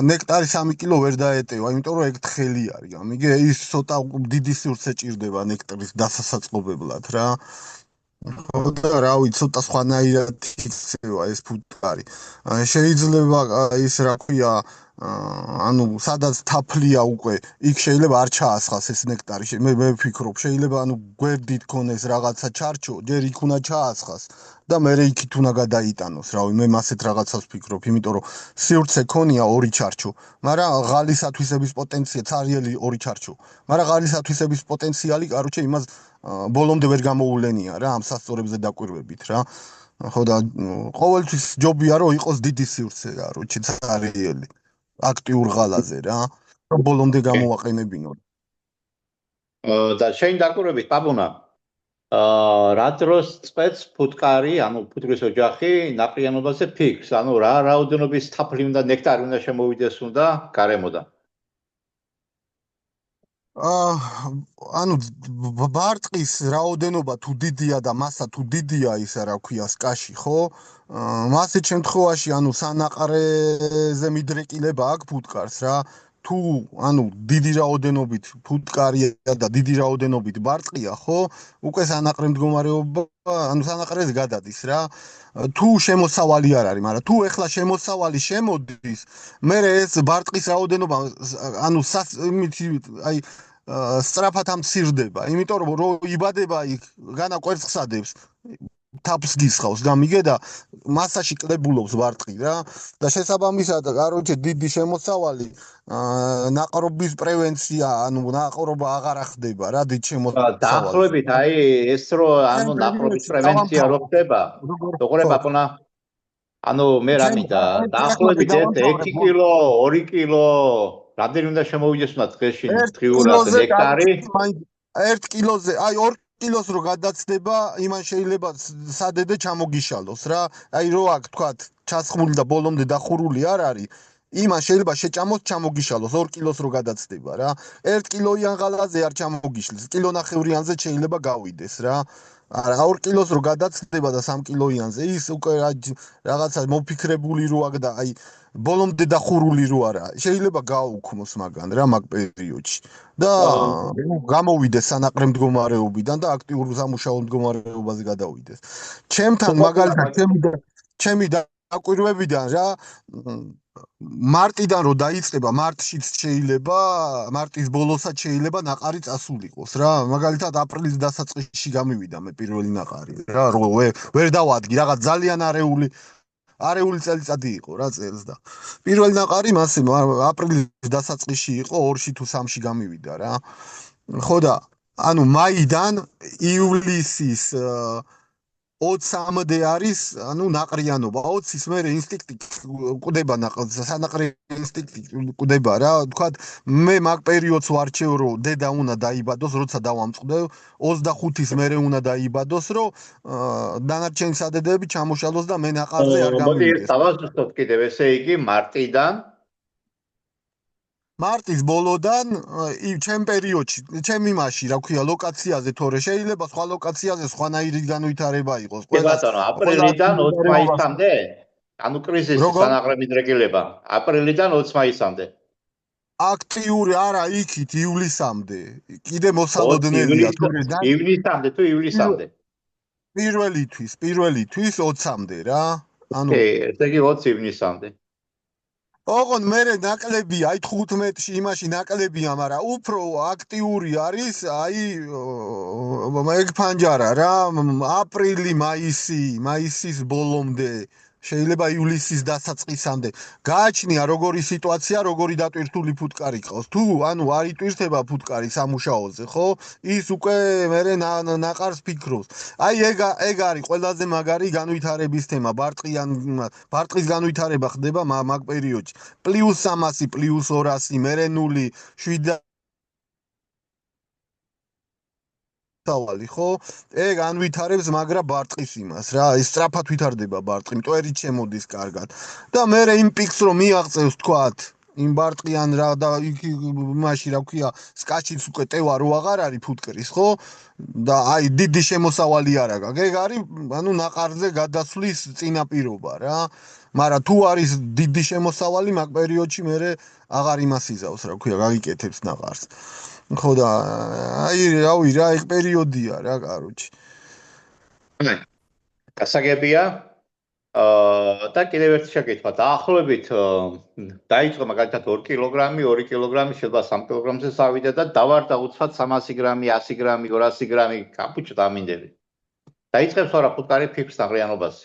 ნექტარი 3 კილო ვერ დაეტევა, იმიტომ რომ ეგ თხელი არის. ამიგე ის ცოტა დიდი სივრცე ჭირდება ნექტარის დასასაწყობებლად რა. ხო და რავი, ცოტა სხვანაირად იქცევა ეს ფუტკარი. შეიძლება ის რა ქვია, სადაც თაფლია უკვე, იქ შეიძლება არ ჩაასხას ეს ნექტარი. მე ვფიქრობ, შეიძლება გვერდით ქონეს რაღაცა ჩარჩო, ჯერ იქ უნდა ჩაასხას და მე იქით უნდა გადაიტანოს, რავი, მე მასეთ რაღაცას ვფიქრობ, იმიტომ რომ სივრცე ქონია 2 ჩარჩო, მაგრამ ღალის ათვისების პოტენციალი ცარიელი 2 ჩარჩო, მაგრამ ღალის ათვისების პოტენციალი, კაროჩე, იმას ბოლომდე ვერ გამოულენია რა, ამ სასწორებზე დაკვირვებით რა. ხო და ყოველთვის ჯობია რომ იყოს დიდი სივრცე, კაროჩე, ცარიელი აქტიურ ღალაზე რა, რომ ბოლომდე გამოვაყენებინო. და შენ დაკვირვებით, პაპუნა, რა დროს წვეთს ფუტკარი, ფუტკრის ოჯახი ნაყრიანობაზე ფიქს, რა რაოდენობის თაფლი უნდა ნექტარი უნდა შემოვიდეს უნდა გარემოდან. ბარტყის რაოდენობა თუ დიდია და მასა თუ დიდია ისა, რა ქვია, სკაში, ხო? მასეთ შემთხვევაში, სანაყრეზე მიდრეკილება აქვს ფუტკარს რა. თუ დიდი რაოდენობით ფუტკარია და დიდი რაოდენობით ბარტყია, ხო? უკვე სანაყრე მდგომარეობა, სანაყრეზე გადადის რა. თუ შემოსავალი არ არის, მაგრამ თუ ეხლა შემოსავალი შემოდის, მერე ეს ბარტყის რაოდენობა, აი სწრაფად ამცირდება, იმიტომ რომ იბადება იქ, განა კვერცხსადებს, თაფლს გისხავს და მიგე და მასაში კლებულობს ბარტყი რა და შესაბამისად, კაროჩე, დიდი შემოსავალი ნაყრობის პრევენცია, ნაყრობა აღარ ახდება რა, დიდ შემოსავალი. დაახლოებით, აი ეს რომ ნაყრობის პრევენცია რო ხდება, როგორ პაპუნა? მე რა მინდა, დაახლოებით 1 კილო, 2 კილო, რამდენი უნდა შემოვიდეს უნდა დღეში დღიურად ნექტარი? 1 კილოზე, აი 2 კილოს რო გადაცდება, იმან შეიძლება სადედე ჩამოგიშალოს რა. აი რო აქ თქვათ, ჩასხმული და ბოლომდე დახურული არ არის, იმან შეიძლება შეჭამოს, ჩამოგიშალოს 2 კილოს რო გადაცდება რა. 1 კილოიან ღალაზე არ ჩამოგიშლის, კილონახევრიანზე შეიძლება გავიდეს რა. არა 2 კილოს რო გადაცდება და 3 კილოიანზე ის უკვე რაღაცა მოფიქრებული რო აქ და აი ბოლომდე დახურული რო არა, შეიძლება გააუქმოს მაგან რა მაგ პერიოდში და გამოვიდეს სანაყრე მდგომარეობიდან და აქტიურ სამუშაო მდგომარეობაზე გადავიდეს. ჩემთან მაგალითად ჩემი დაკვირვებიდან რა მარტიდან რო დაიწყება, მარტშიც შეიძლება, მარტის ბოლოსაც შეიძლება ნაყარი წასულიყოს რა. მაგალითად აპრილის დასაწყისში გამივიდა მე პირველი ნაყარი რა, ვერ დავადგი, რაღაც ძალიან არეული წელიწადი იყო რა წელს და პირველი ნაყარი მასე აპრილის დასაწყისში იყო, 2-ში თუ 3-ში გამივიდა რა. ხო და მაიდან ივლისის 23-მდე არის, ანუ ნაყრიანობა. 20-ის მერე ინსტინქტი კვდება სანაყრე ინსტინქტი კვდება რა. თქვათ, მე მაგ პერიოდს ვარჩევ, რომ დედა უნდა დაიბადოს, როცა დავამწყდევ, 25-ის მერე უნდა დაიბადოს, რომ დანარჩენი სადედეები ჩამოშალოს და მე ნაყარზე არ მოდი გამივიდეს. დავასრულოთ კიდევ, ესე იგი მარტიდან მარტის ბოლოდან ჩემ პერიოდში, ჩემ იმაში, რა ქვია, ლოკაციაზე თორე შეიძლება სხვა ლოკაციაზე სხვანაირი განვითარება იყოს. ბატონო, აპრილიდან 20 მაისამდე? ანუ კრიზისი სანაყრები დრეკილება. აპრილიდან 20 მაისამდე. აქტიური არა, იქით ივლისამდე. კიდე მოსალოდნელია თურმე ივნისამდე თუ ივლისამდე? პირველი თვის 20-მდე რა. ანუ ესე იგი 20 ივნისამდე. ოღონ მე ნაკლები, აი 15-ში იმაში ნაკლებია, მაგრამ უფრო აქტიური არის, აი ეგ ფანჯარა რა, აპრილი, მაისის ბოლომდე, შეიძლება ივლისის დასაწყისამდე. გააჩნია როგორი სიტუაცია, როგორი დატვირთული ფუტკარი ყავს. თუ ანუ არ იტვირთება ფუტკარი სამუშაოზე, ხო? ის უკვე მე ნაყარს ფიქრობს. აი ეგ არის ყველაზე მაგარი განვითარების თემა, ბარტყის განვითარება ხდება მაგ პერიოდში. +300, +200, მერე 0, 7 თავალი, ხო? ეგ ანვითარებს, მაგრამ ბარტყის იმას რა, ის სწრაფად ვითარდება ბარტყი, მტვერი შემოდის კარგად. და მე იმ პიკს რომ მიაღწევს, თქვათ, იმ ბარტყიან რა და იმაში რა ქვია, სკაჩიც უკვე ტევა რო აღარ არის ფუტკრის, ხო? და აი დიდი შემოსავალი არ აქვს. ეგ არის, ანუ ნაყარზე გადასვლის წინაპირობა რა. მაგრამ თუ არის დიდი შემოსავალი, მაგ პერიოდში მე აღარ იმას იზავს, რა ქვია, გაგიკეთებს ნაყარს. ხო და აი რავი რა ეგ პერიოდია რა კაროჩი. გასაგებია. და კიდევ ერთი შეკითხვა. დაახლოებით დაიწყო მაგალითად 2 კილოგრამი, 2 კილოგრამი შეიძლება 3 კილოგრამზე წავიდა და დავარდა უცბად 300 გრამი, 100 გრამი, 200 გრამი კაპუჩო დამინდები. დაიწყებს რა ფუტკარი ფიქრს ნაყრიანობაზე.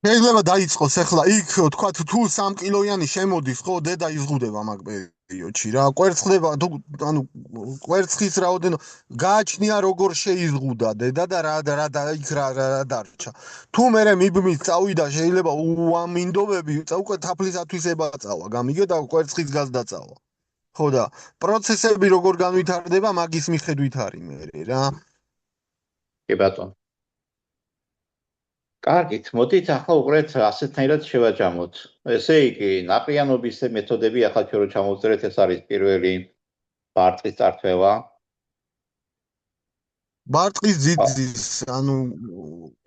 შეიძლება დაიწყოს ახლა იქ თქვა თუ 3 კილოიანი შემოდის ხო დედა იზღუდება მაგ პერიოდში რა კვერცხდება ანუ კვერცხის რაოდენობა გააჩნია როგორ შეიზღუდა დედა და რა იქ რა დარჩა თუ მე მიბმის წავიდა შეიძლება უამინდობები უკვე თაფლისათვის ებაწავა გამიგე და კვერცხის გაზდაწავა ხო და პროცესები როგორ განვითარდება მაგის მიხედვით არის მე რა კი ბატონო კარგით, მოდით ახლა უყურეთ ასეთნაირად შევაჯამოთ. ესე იგი, ნაყრიანობის მეთოდები ახლა ჩვენ რო ჩამოვწერეთ, ეს არის პირველი ბარტყის წართვევა. ბარტყის ძიძის, ანუ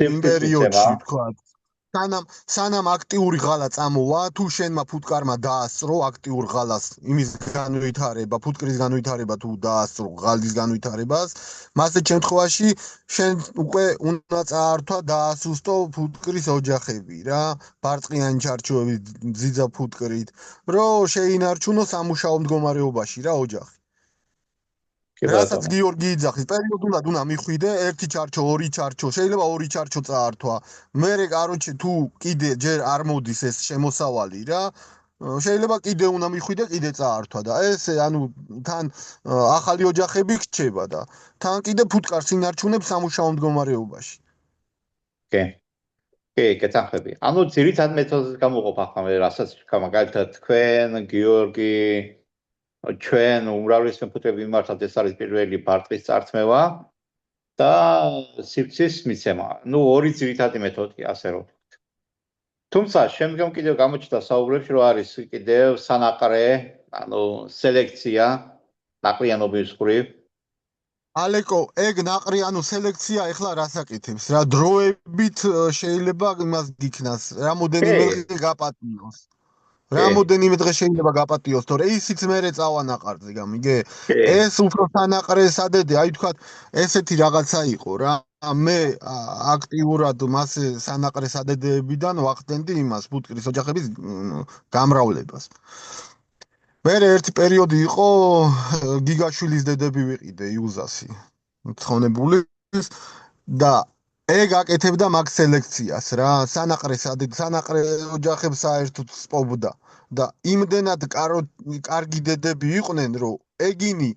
იმ პერიოდში თქვა, სანამ აქტიური ღალა წამოვა, თუ შენმა ფუტკარმა დაასწრო აქტიურ ღალას, იმის განვითარება, ფუტკრის განვითარება თუ დაასწრო ღალის განვითარებას, მასეთ შემთხვევაში შენ უკვე უნდა წაართვა დაასუსტო ფუტკრის ოჯახები რა, ბარტყიანი ჩარჩოებით ძიძა ფუტკრით, რომ შეინარჩუნო სამუშაო მდგომარეობაში რა ოჯახი. რასაც გიორგი იძახის პერიოდულად უნდა მიხვიდე ერთი ჩარჩო, ორი ჩარჩო, შეიძლება ორი ჩარჩო წაართვა. მე კაროჩე თუ კიდე ჯერ არ მოდის ეს შემოსავალი რა, შეიძლება კიდე უნდა მიხვიდე, კიდე წაართვა და ეს ანუ თან ახალი ოჯახები გრჩება და თან კიდე ფუტკარს ინარჩუნებს სამუშაო მდგომარეობაში. კი, კეთახები. ანუ ძირითად მეთოდს გამოყოფ ახლა მე რასაც მაგალითად თქვენ, გიორგი ჩვენ უმრავლეს მეფუტები მიმართად ეს არის პირველი ბარტყის წართმევა და სიფცის მიცემა. ნუ ორი ძირითადი მეთოდია, ასე რომ ვთქვით. თუმცა შემდგომ კიდევ გამოჩნდა საუბრებში, რომ არის კიდევ სანაყრე, ანუ სელექცია ნაყრიანობის მხრივ. ალეკო, ეგ ნაყრიანო სელექცია ეხლა რას აკეთებს? რა დროებით შეიძლება იმას გიქნას, რამოდენიმე გაპატიოს. რამოდენიმე დღე შეიძლება გაპატიოს, თორე ისიც მერე წავა ნაყარზე, გამიგე? ეს უფრო სანაყრე სადედე, აი თქვა, ესეთი რაღაცა იყო რა. მე აქტიურად მასე სანაყრე სადედეებიდან ვახდენდი იმას, ფუტკრის ოჯახების გამრავლებას. მე ერთი პერიოდი იყო გიგაშვილის დედები ვიყიდე იუზასი. ცხონებული და ეგ აკეთებდა მაგ სელექციას რა, სანაყრე ოჯახებს საერთოდ სპობდა და იმდენად კარგი დედები იყვნენ, რომ ეგინი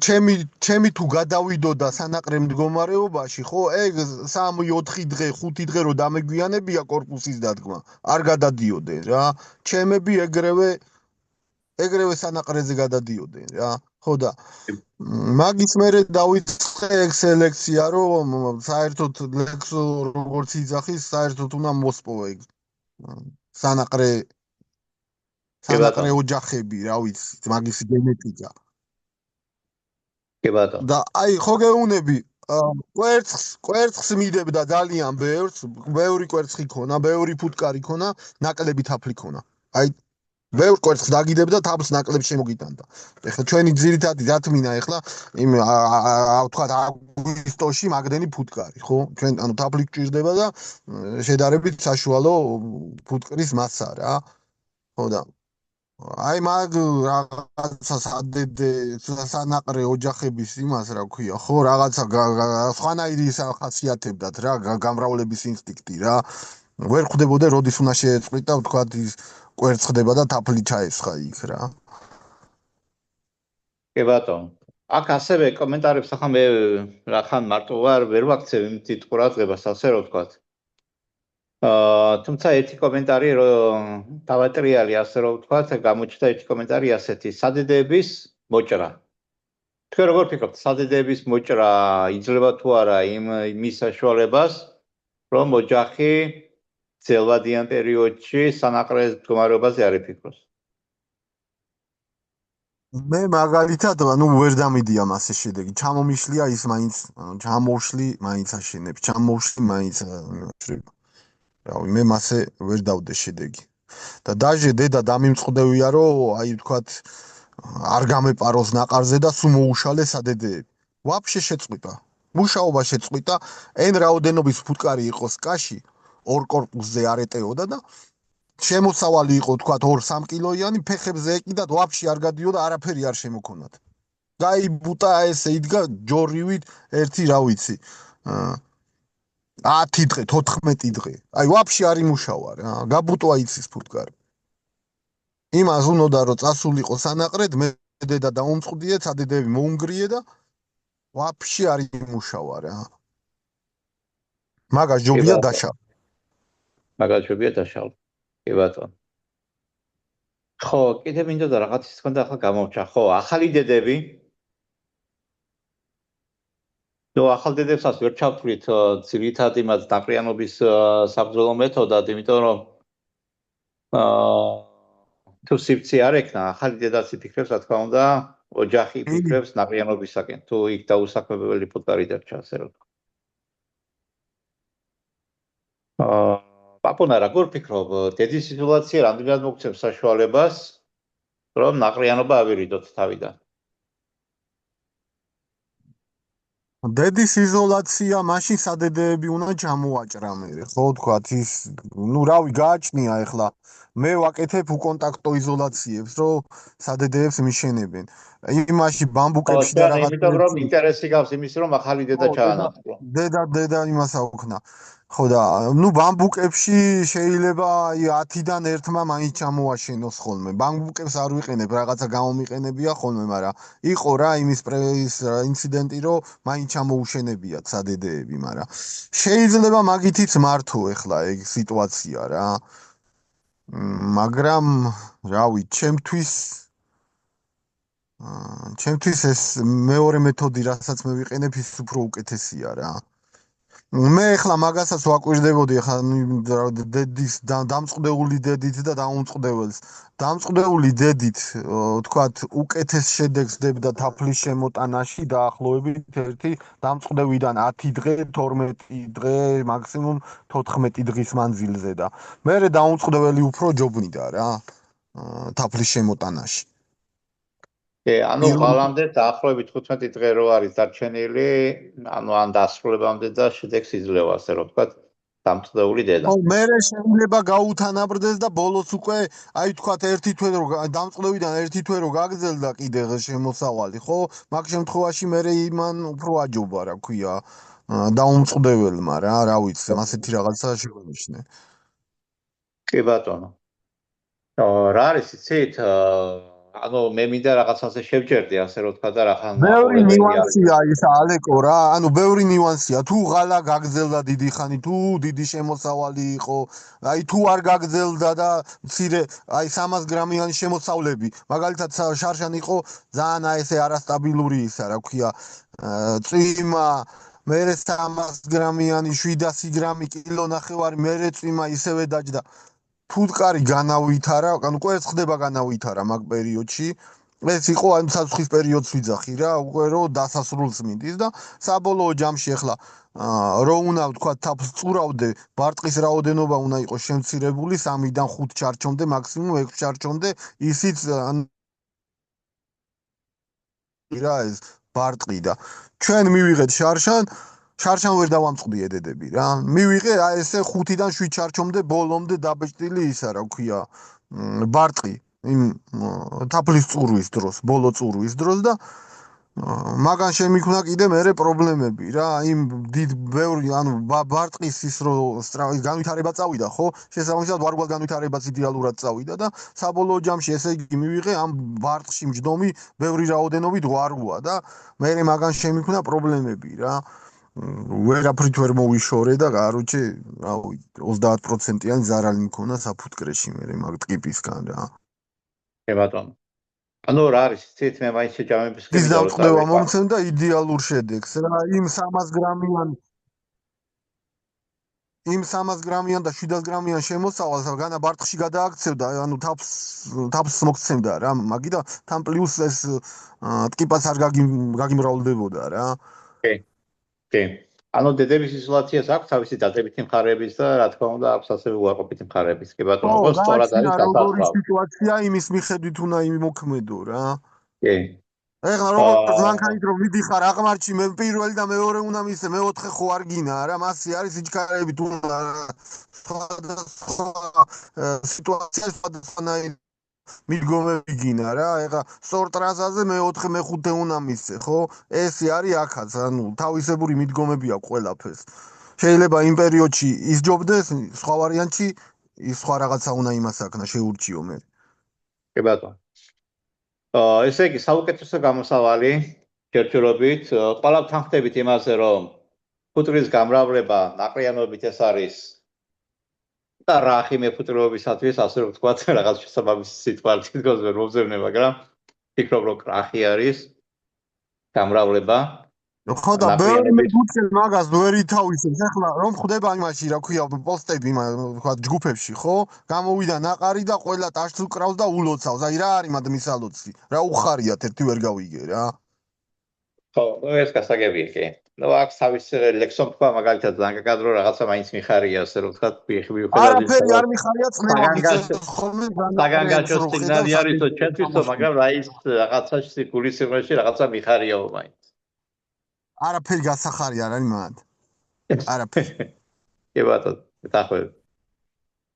ჩემი თუ გადავიდოდა სანაყრე მდგომარეობაში, ხო, ეგ 3-4 დღე, 5 დღე რო დამეგვიანებია კორპუსის დადგმა, არ გადადიოდნენ რა. ჩემები ეგრევე სანაყრეზე გადადიოდნენ რა. ხო და მაგის მერე დავიწყე ეგ სელექცია, რომ საერთოდ ლექსო როგორც იძახის, საერთოდ უნდა მოსპოვე ეგ სანაყრე ოჯახები, რა ვიცი, მაგის გენეტიკა. კი ბატონო. და აი ხო გეუნები, კვერცხს მიდებდა ძალიან ბევრს, ბევრი კვერცხი ქონა, ბევრი ფუტკარი ქონა, ნაკლები თაფლი ქონა. აი ბევრ კვერცხს დაგიდებდა, თაფლს ნაკლებს შემოგიტანდა. ეხლა ჩვენი ძირითადი დათმინა ეხლა იმ თქვა აგვისტოში მაგდენი ფუტკარი, ხო? ჩვენ ანუ თაფლი გჭირდება და შედარებით საშუალო ფუტკრის მასა რა. ხო და აი მაგ რაღაცა სანაყრე ოჯახების იმას რა ქვია, ხო, რაღაცა სხვანაირი ხასიათებდათ რა, გამრავლების ინსტინქტი რა. ვერ ხვდებოდე როდის უნდა შეეწყვიტა, თქვა ის კვერცხდება და თაფლი ჩაესხა იქ რა. კი ბატონო. აქ ასევე კომენტარებს ახლა მე რახან მარტო ვერ ვაქცევ იმ თით ყურადღებას, ასე რომ ვთქვათ. თუმცა ერთი კომენტარი რომ დავატრიალი, ასე რომ ვთქვათ, გამოჩნდა ერთი კომენტარი ასეთი: სადედეების მოჭრა. თქვენ როგორ ფიქრობთ, სადედეების მოჭრა იძლევა თუ არა იმის საშუალებას, რომ ოჯახი ძელვადიან პერიოდში სანაყრე მდგომარეობაზე არ იფიქროს? მე მაგალითად, ვერ დამიდია მასე შედეგი. ჩამომიშლია ის მაინც, ჩამოვშლი მაინც აშენებს, ჩამოვშლი მაინც შრება. რავი, მე მასე ვერ დავდე შედეგი. და დაჟე დედა დამიმწყდევია, რომ აი ვთქვათ, არ გამეპაროს ნაყარზე და სულ მოუშალე სადედეები. ვაფშე შეწყვიტა. მუშაობა შეწყვიტა, ენ რაოდენობის ფუტკარი იყოს კაში, 2 კორპუსზე არ ეტეოდა და შემოსავალი იყო თქვა 2-3 კილოიანი, ფეხებზე ეკიდათ, ვაფშე არ გადიოდა, არაფერი არ შემოქონათ. გაიბუტა ესე იდგა ჯორივით ერთი, რა ვიცი, 10 დღე, 14 დღე. აი ვაფშე არ იმუშავა რა, გაბუტვა იცის ფუტკარი. იმას უნდა რომ წასულიყო სანაყრედ, მე დედა დაუმწყდიე, სადედები მოუნგრიე და ვაფშე არ იმუშავა რა. მაგას ჯობია დაშალ. მაგას ჯობია დაშალ. კი ბატონო. ხო, კიდე მინდოდა რაღაც ის თქონდა ახლა გამოვჭა. ხო, ახალი დედები. ნუ ახალ დედებსაც ვერ ჩავთვლით ძირითადად იმას დაყრიანობის საბრძოლო მეთოდად, იმიტომ რომ თუ სიფცი არ ექნა, ახალი დედაც იფიქრებს, რა თქმა უნდა, ოჯახი იფიქრებს ნაყრიანობისაკენ, თუ იქ დაუსაქმებელი ფუტკარი დარჩა, ასე რომ ვთქვა. პაპონა, როგორ ფიქრობ, დედის იზოლაცია რამდენად მოგცემს საშუალებას, რომ ნაყრიანობა ავირიდოთ თავიდან? დედის იზოლაცია, მაშინ სადედეები უნდა ჩამოაჭრა მე, ხო ვთქვათ, ის, ნუ რავი, გააჩნია ახლა. მე ვაკეთებ უკონტაქტო იზოლაციებს, რომ სადედეებს მიშენებენ. იმაში ბამბუკებში და რაღაც. იმიტომ რომ ინტერესი გავს იმის, რომ ახალი დედა ჩაანაცვლო. დედა იმას აუქნა. ხო და ნუ ბამბუკებში შეიძლება აი 10-დან 1-მა მაინც ჩამოაშენოს ხოლმე. ბამბუკებს არ ვიყენებ, რაღაცა გამომიყენებია ხოლმე, მაგრამ იყო რა იმის ინციდენტი, რომ მაინც ჩამოუშენებიათ სადედეები, მაგრამ შეიძლება მაგითიც მართო ეხლა ეგ სიტუაცია რა. მაგრამ რავი, ჩემთვის ეს მეორე მეთოდი, რასაც მე ვიყენებ, ის უფრო უკეთესია რა. მე ახლა მაგასაც ვაკვირდებოდი ახლა დედის დამწყდეული დედით და დაუმწყდეველს. დამწყდეული დედით, თქვათ, უკეთეს შედეგს დებდა თაფლის შემოტანაში დაახლოებით ერთი დამწყდევიდან 10 დღე, 12 დღე, მაქსიმუმ 14 დღის მანძილზე და მე დაუმწყდეველი უფრო ჯობნიდა რა თაფლის შემოტანაში. ანუ ღალამდე დაახლოებით 15 დღე რო არის დარჩენილი, ანუ ან დასრულებამდე და შედეგს იძლევა, ასე რომ ვთქვათ, დამწყდეული დედა. ხო, მე შეიძლება გაუთანაბრდეს და ბოლოს უკვე, აი ვთქვათ, ერთი თვე რო დამწყდევიდან ერთი თვე რო გაგრძელდა კიდე შემოსავალი, ხო? მაგ შემთხვევაში მე იმან უფრო აჯობა, რა ქვია, დაუმწყდეველმა რა ვიცი, ასეთი რაღაცა შეგვენიშნე. კი ბატონო. რა არის იცით? ანუ მე მინდა რაღაცაზე შევჯერდი, ასე რომ თქვა და რახან ბევრი ნიუანსია ის ალეკო რა, ანუ ბევრი ნიუანსია. თუ ღალა გაგზელდა დიდი ხანი, თუ დიდი შემოსავალი იყო, აი თუ არ გაგზელდა და მცირე, აი 300 გრამიანი შემოსავლები, მაგალითად შარშან იყო ძალიან აი ესე არასტაბილური ისა, რა ქვია, წვიმა, მერე 300 გრამიანი 700 გრამი კილო ნახევარი, მერე წვიმა ისევე დაჯდა. ფუტკარი განავითარა, ანუ ყველს ხდება განავითარა მაგ პერიოდში. ეს იყო აი საცხის პერიოდს ვიძახი რა, უკვე რომ დასასრულს მიდის და საბოლოო ჯამში ახლა რო უნდა ვთქვა თავს წურავდე, ბარტყის რაოდენობა უნდა იყოს შემცირებული 3-დან 5 ჩარჩომდე, მაქსიმუმ 6 ჩარჩომდე, ისიც რა ეს ბარტყი და ჩვენ მივიღეთ შარშან ვერ დავამწყდი ედედები რა. მივიღე აი ესე 5-დან 7 ჩარჩომდე ბოლომდე დაბეჭდილი ისა რა ქვია, ბარტყი იმ თაფლის წურვის დროს, ბოლო წურვის დროს და მაგან შემიქმნა კიდე მერე პრობლემები რა, იმ დიდ ბევრი ანუ ბარტყის ის რო განვითარება წავიდა, ხო? შესაბამისად ვარგვალ განვითარებაც იდეალურად წავიდა და საბოლოო ჯამში ესე იგი მივიღე ამ ბარტყში მჯდომი ბევრი რაოდენობით ვარგვა და მერე მაგან შემიქმნა პრობლემები რა. ვერაფრით ვერ მოვიშორე და კაროჩე, რავი, 30%-იანი ზარალი მქონა საფუტკრეში მერე მაგ ტკიპისგან რა. ბატონო. ანუ რა არის, ცით მე მაინც შეჯამების ის დავწყდება მომცემ და იდეალურ შედეგს რა, იმ 300 გრამიან და 700 გრამიან შემოსავალს განა ბარტყში გადააქცევდა, ანუ თავს მოგცემდა რა, მაგი და თან პლუს ეს ტკიპაც არ გაგიმრავლდებოდა რა. კი. ანუ დედების იზოლაციას აქვს თავისი დადებითი მხარეებიც და რა თქმა უნდა აქვს ასევე უარყოფითი მხარეებიც. კი ბატონო, ხო, სწორად არის როგორი სიტუაცია იმის მიხედვით უნდა იმოქმედო რა. კი. ეხლა როგორც მანქანით რომ მიდიხარ აღმართში, მე პირველი და მეორე უნდა მისცე, მეოთხე ხო არ გინა რა, მასე არის სიჩქარეებით უნდა სიტუაცია სხვადასხვანაირი მიდგომები გინა რა, ეხლა სწორ ტრასაზე მეოთხე მეხუთე უნდა მისცე, ხო? ესე არის აქაც, ანუ თავისებური მიდგომები აქვს ყველაფერს. შეიძლება იმ პერიოდში ისჯობდეს, სხვა ვარიანტში ის სხვა რაღაცა უნდა იმასაკნა შეურჩიო მე. კი ბატონო. ესე იგი საუკეთესო გამოსავალი ჯერჯერობით, ყველა თანხდებით იმაზე, რომ ფუტკრის გამრავლება ნაყრიანობით ეს არის და რახი მეფუტკრეობისათვის, ასე რომ ვთქვათ, რაღაც შესაბამისი სიტყვა თითქოს ვერ მომძებნე, მაგრამ ფიქრობ, რომ კრახი არის გამრავლება. ხო და ბევრი მეფუტკრე მაგას ვერ ითავისებს. ახლა რომ ხდება იმაში, რა ქვია, პოსტები, ვთქვათ, ჯგუფებში, ხო? გამოვიდა ნაყარი და ყველა ტაშს უკრავს და ულოცავს. აი რა არის მად მისალოცი? რა უხარიათ ერთი ვერ გავიგე რა. ხო, ეს გასაგებია კი. ნუ აქ თავის ლექსონ თქვა მაგალითად ზანგაკადრო რაღაცა მაინც მიხარია, ასე რომ ვთქვათ, მიუხედავად არაფერი არ მიხარია წნევა ხოლმე საგანგაშო სიგნალი არის ჩვენთვისო, მაგრამ რა ის რაღაცაში გულისხმობაში რაღაცა მიხარიაო მაინც. არაფერი გასახარი არ არის მანდ. არაფერი. კი ბატონო, დაახლოებით.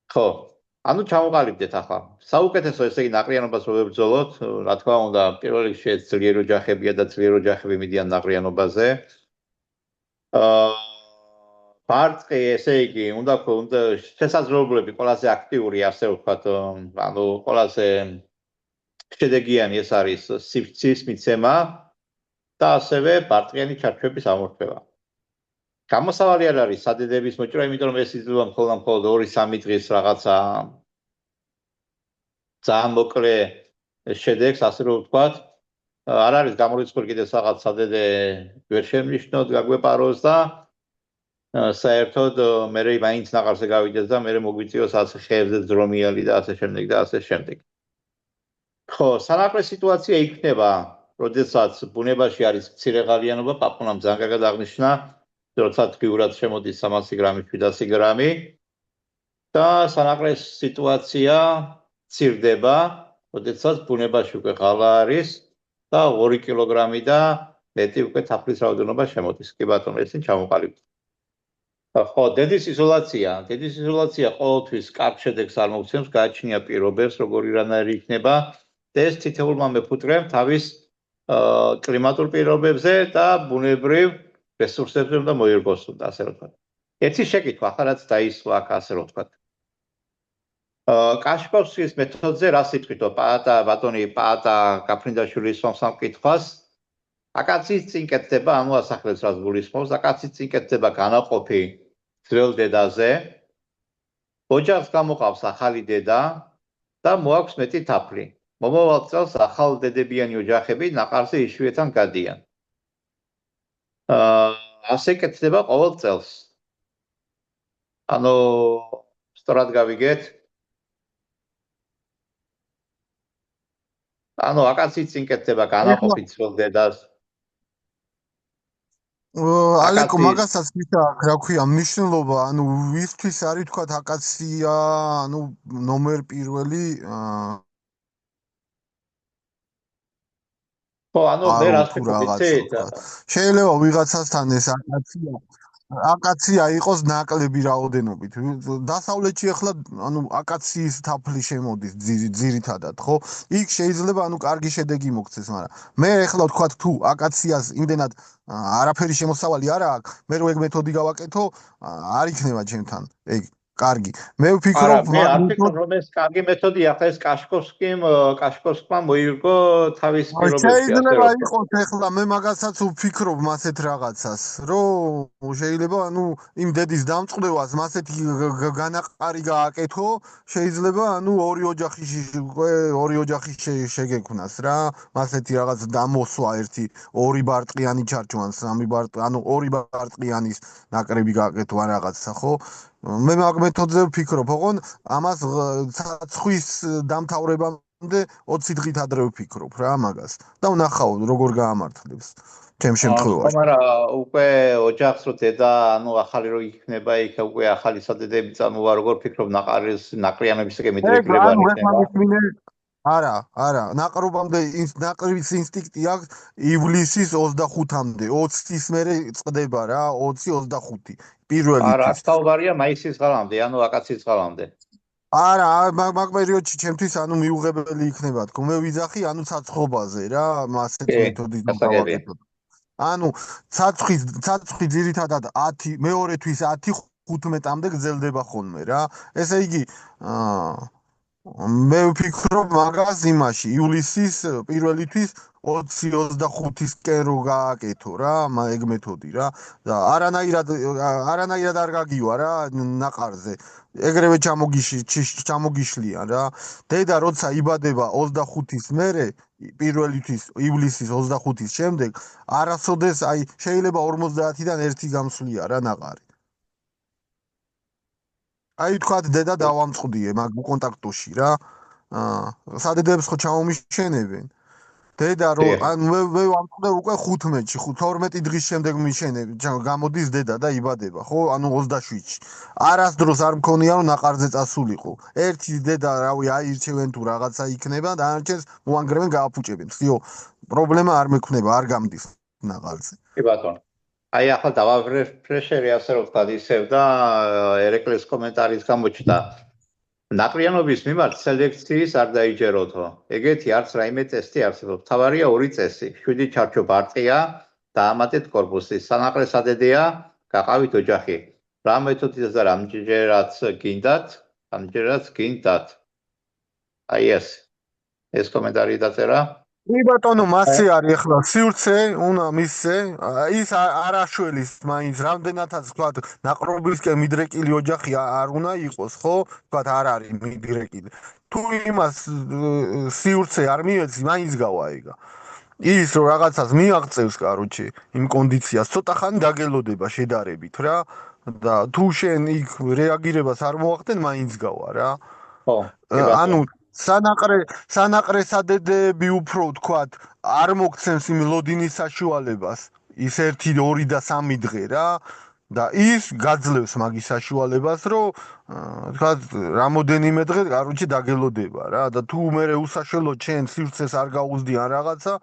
ხო, ანუ ჩამოყალიბდეთ ახლა. საუკეთესო ესე იგი ნაყრიანობას რო ვებრძოლოთ, რა თქმა უნდა, პირველ რიგში ძლიერ ოჯახებია და ძლიერ ოჯახები მიდიან ნაყრიანობაზე. ბარტყი ესე იგი უნდა შესაძლებლობები ყველაზე აქტიური, ასე ვთქვათ, ანუ ყველაზე შედეგიანი ეს არის სივრცის მიცემა და ასევე ბარტყიანი ჩარჩოების ამორთმევა. გამოსავალი არ არის სადედების მოჭრა, იმიტომ რომ ეს იძლევა მხოლოდ 2-3 დღის რაღაცა ძალიან მოკლე შედეგს, ასე რომ ვთქვათ, არ არის გამორიცხული კიდევ რაღაც სადედე ვერ შემნიშნოთ, გაგვეპაროს და საერთოდ მე მაინც ნაყარზე გავიდეს და მე მოგვიწიოს ასე ხეებზე ძრომიალი და ასე შემდეგ და ასე შემდეგ. ხო, სანაკლე სიტუაცია იქნება, როდესაც ბუნებაში არის მცირე ღალიანობა, პაპონამ ძალიან კარგად აღნიშნა, როცა დღიურად შემოდის 300 გრამი, 700 გრამი და სანაკლე სიტუაცია მცირდება, როდესაც ბუნებაში უკვე ღალა არის და 2 კილოგრამი და მეტი უკვე თაფლის რაოდენობა შემოდის. კი ბატონო, ესენი ჩამოყალიბდა. ხო, დედის იზოლაცია ყოველთვის კარგ შედეგს არ მოგცემს, გააჩნია პირობებს, როგორი რანაირი იქნება და ეს თითოეულმა მეფუტკრემ თავის კლიმატურ პირობებზე და ბუნებრივ რესურსებზე უნდა მოირგოს, ასე რომ ვთქვათ. ერთი შეკითხვა ახლა რაც დაისვა აქ, ასე რომ ვთქვათ. კაშკოვსკის მეთოდზე რა სიტყვითო ბატონი პაატა გაფრინდაშვილის სამკითხვას აკაცის წინ კეთდება, ანუ ასახლებს რაც გულისხმობს, აკაცის წინ კეთდება განაყოფი ძველ დედაზე. ოჯახს გამოყავს ახალი დედა და მოაქვს მეტი თაფლი. მომავალ წელს ახალ დედებიანი ოჯახები ნაყარზე იშვიათად გადიან. ასე კეთდება ყოველ წელს. ანუ სწორად გავიგეთ. ანუ აკაცის წინ კეთდება განაყოფი ძველ დედას. ალეკო მაგასაც ისა რა ქვია მნიშვნელობა, ანუ ვისთვის არის თქვა აკაცია, ანუ ნომერ პირველი ხო, ანუ მე რას ვფიქრობ, შეიძლება ვიღაცასთან ეს აკაცია იყოს ნაკლები რაოდენობით. დასავლეთში ახლა ანუ აკაციის თაფლი შემოდის ძირითადად, ხო? იქ შეიძლება ანუ კარგი შედეგი მოგცეს, მაგრამ მე ახლა ვთქვა თუ აკაციას იმდენად არაფერი შემოსავალი არ აქვს, მე რო ეგ მეთოდი გავაკეთო, არ იქნება ჩემთან. ეგ კარგი. მე ვფიქრობ, რომ ეს კარგი მეთოდია, ახლა ეს კაშკოვსკმა მოიგო თავის პირობებში. შეიძლება იყოს ახლა მე მაგასაც ვფიქრობ მასეთ რაღაცას, რომ შეიძლება ანუ იმ დედის დამწყდევას მასეთი განაყარი გააკეთო, შეიძლება ანუ ორი ოჯახი შეგექმნას რა, მასეთი რაღაც დამოსვა ერთი ორი ბარტყიანი ჩარჩო ან სამი ანუ ორი ბარტყიანის ნაკრები გააკეთო ან რაღაცა, ხო? მე მაგ მეთოდზე ვფიქრობ, ოღონ ამას ცაცხვის დამთავრებამდე 20 დღით ადრე ვფიქრობ რა მაგას. და ვნახავ როგორ გაამართლებს ჩემ შემთხვევაში. მაგრამ უკვე ოჯახს რო დედა, ანუ ახალი რო იქნება, იქ უკვე ახალი სადედები წამოვა, როგორ ფიქრობ ნაყრიანებისაკენ მიდრეკილება იქნება. არა, ნაყრობამდე ნაყრების ინსტინქტი აქვს ივლისის 25-მდე, 20-ის მერე წყდება რა, 20-25 პირველი. არა, ასთავარია მაისის ღამამდე, ანუ აკაცის ღამამდე. არა, მაგ პერიოდში ჩემთვის ანუ მიუღებელი იქნება თქო, მე ვიძახი ანუ ცაცხობაზე რა, ასეთ მეთოდით დავაკეთოთ. ანუ ცაცხი ძირითადად 10, მეორე თვის 10-15-მდე გრძელდება ხოლმე რა. ესე იგი, მე ვფიქრობ მაგას იმაში, ივლისის პირველი თვის 20-25-ისკენ რო გააკეთო რა, ეგ მეთოდი რა. და არანაირად არ გაგივა რა ნაყარზე. ეგრევე ჩამოგიშლიან რა. დედა როცა იბადება 25-ის მერე, პირველი თვის ივლისის 25-ის შემდეგ, არასოდეს აი შეიძლება 50-დან 1 გამსვლია რა ნაყარი. აი თქვათ დედა დავამწყდიე მაგ კონტაქტოში რა. სადედებს ხო ჩამომიშენებენ. დედა რო ან მე ვამწყდე უკვე 15-ში, 12 დღის შემდეგ მიშენები, გამოდის დედა და იბადება, ხო? ანუ 27-ში. არასდროს არ მქონია რომ ნაყარზე წასულიყო. ერთი დედა რავი აირჩევენ თუ რაღაცა იქნება, დანარჩენს მოანგრევენ გააფუჭებენ. всё, პრობლემა არ მექნება, არ გამდის ნაყარზე. კი ბატონო. აი ახლა დავაფრეშერი ასე რომ ვთქვათ ისევ და ერეკლეს კომენტარის გამოჩნდა. ნაყრიანობის მიმართ სელექციის არ დაიჯეროთო. ეგეთი არც რაიმე ტესტი არსებობს. თავარია ორი წესი. 7 ჩარჩო ბარტყია და ამატეთ კორპუსი. სანაყრე სადედია, გაყავით ოჯახი. რა მეთოდით და რამდენჯერაც გინდათ. აი ეს კომენტარი დაწერა. კი ბატონო, მასე არის ახლა სივრცე, უნდა მისცე, ის არ აშველის მაინც რამდენადაც თქვა ნაყრობისკენ მიდრეკილი ოჯახი არ უნდა იყოს, ხო? თქვა არ არის მიდრეკილი. თუ იმას სივრცე არ მიეცი, მაინც გავაიგა. ის რომ რაღაცას მიაღწევს, კაროჩე, იმ კონდიციას ცოტა ხანი დაგელოდება შედარებით რა და თუ შენ იქ რეაგირებას არ მოახდენ, მაინც გავა რა. ხო. ანუ სანაყრე სადედები უფრო ვთქვათ არ მოგცემს იმ ლოდინის საშუალებას ის 1, 2 და 3 დღე რა და ის გაძლევს მაგის საშუალებას რომ ვთქვათ რამოდენიმე დღე კაროჩე დაგელოდება რა და თუ მე უსაშველო ჩემ სივრცეს არ გაუზდიან რაღაცა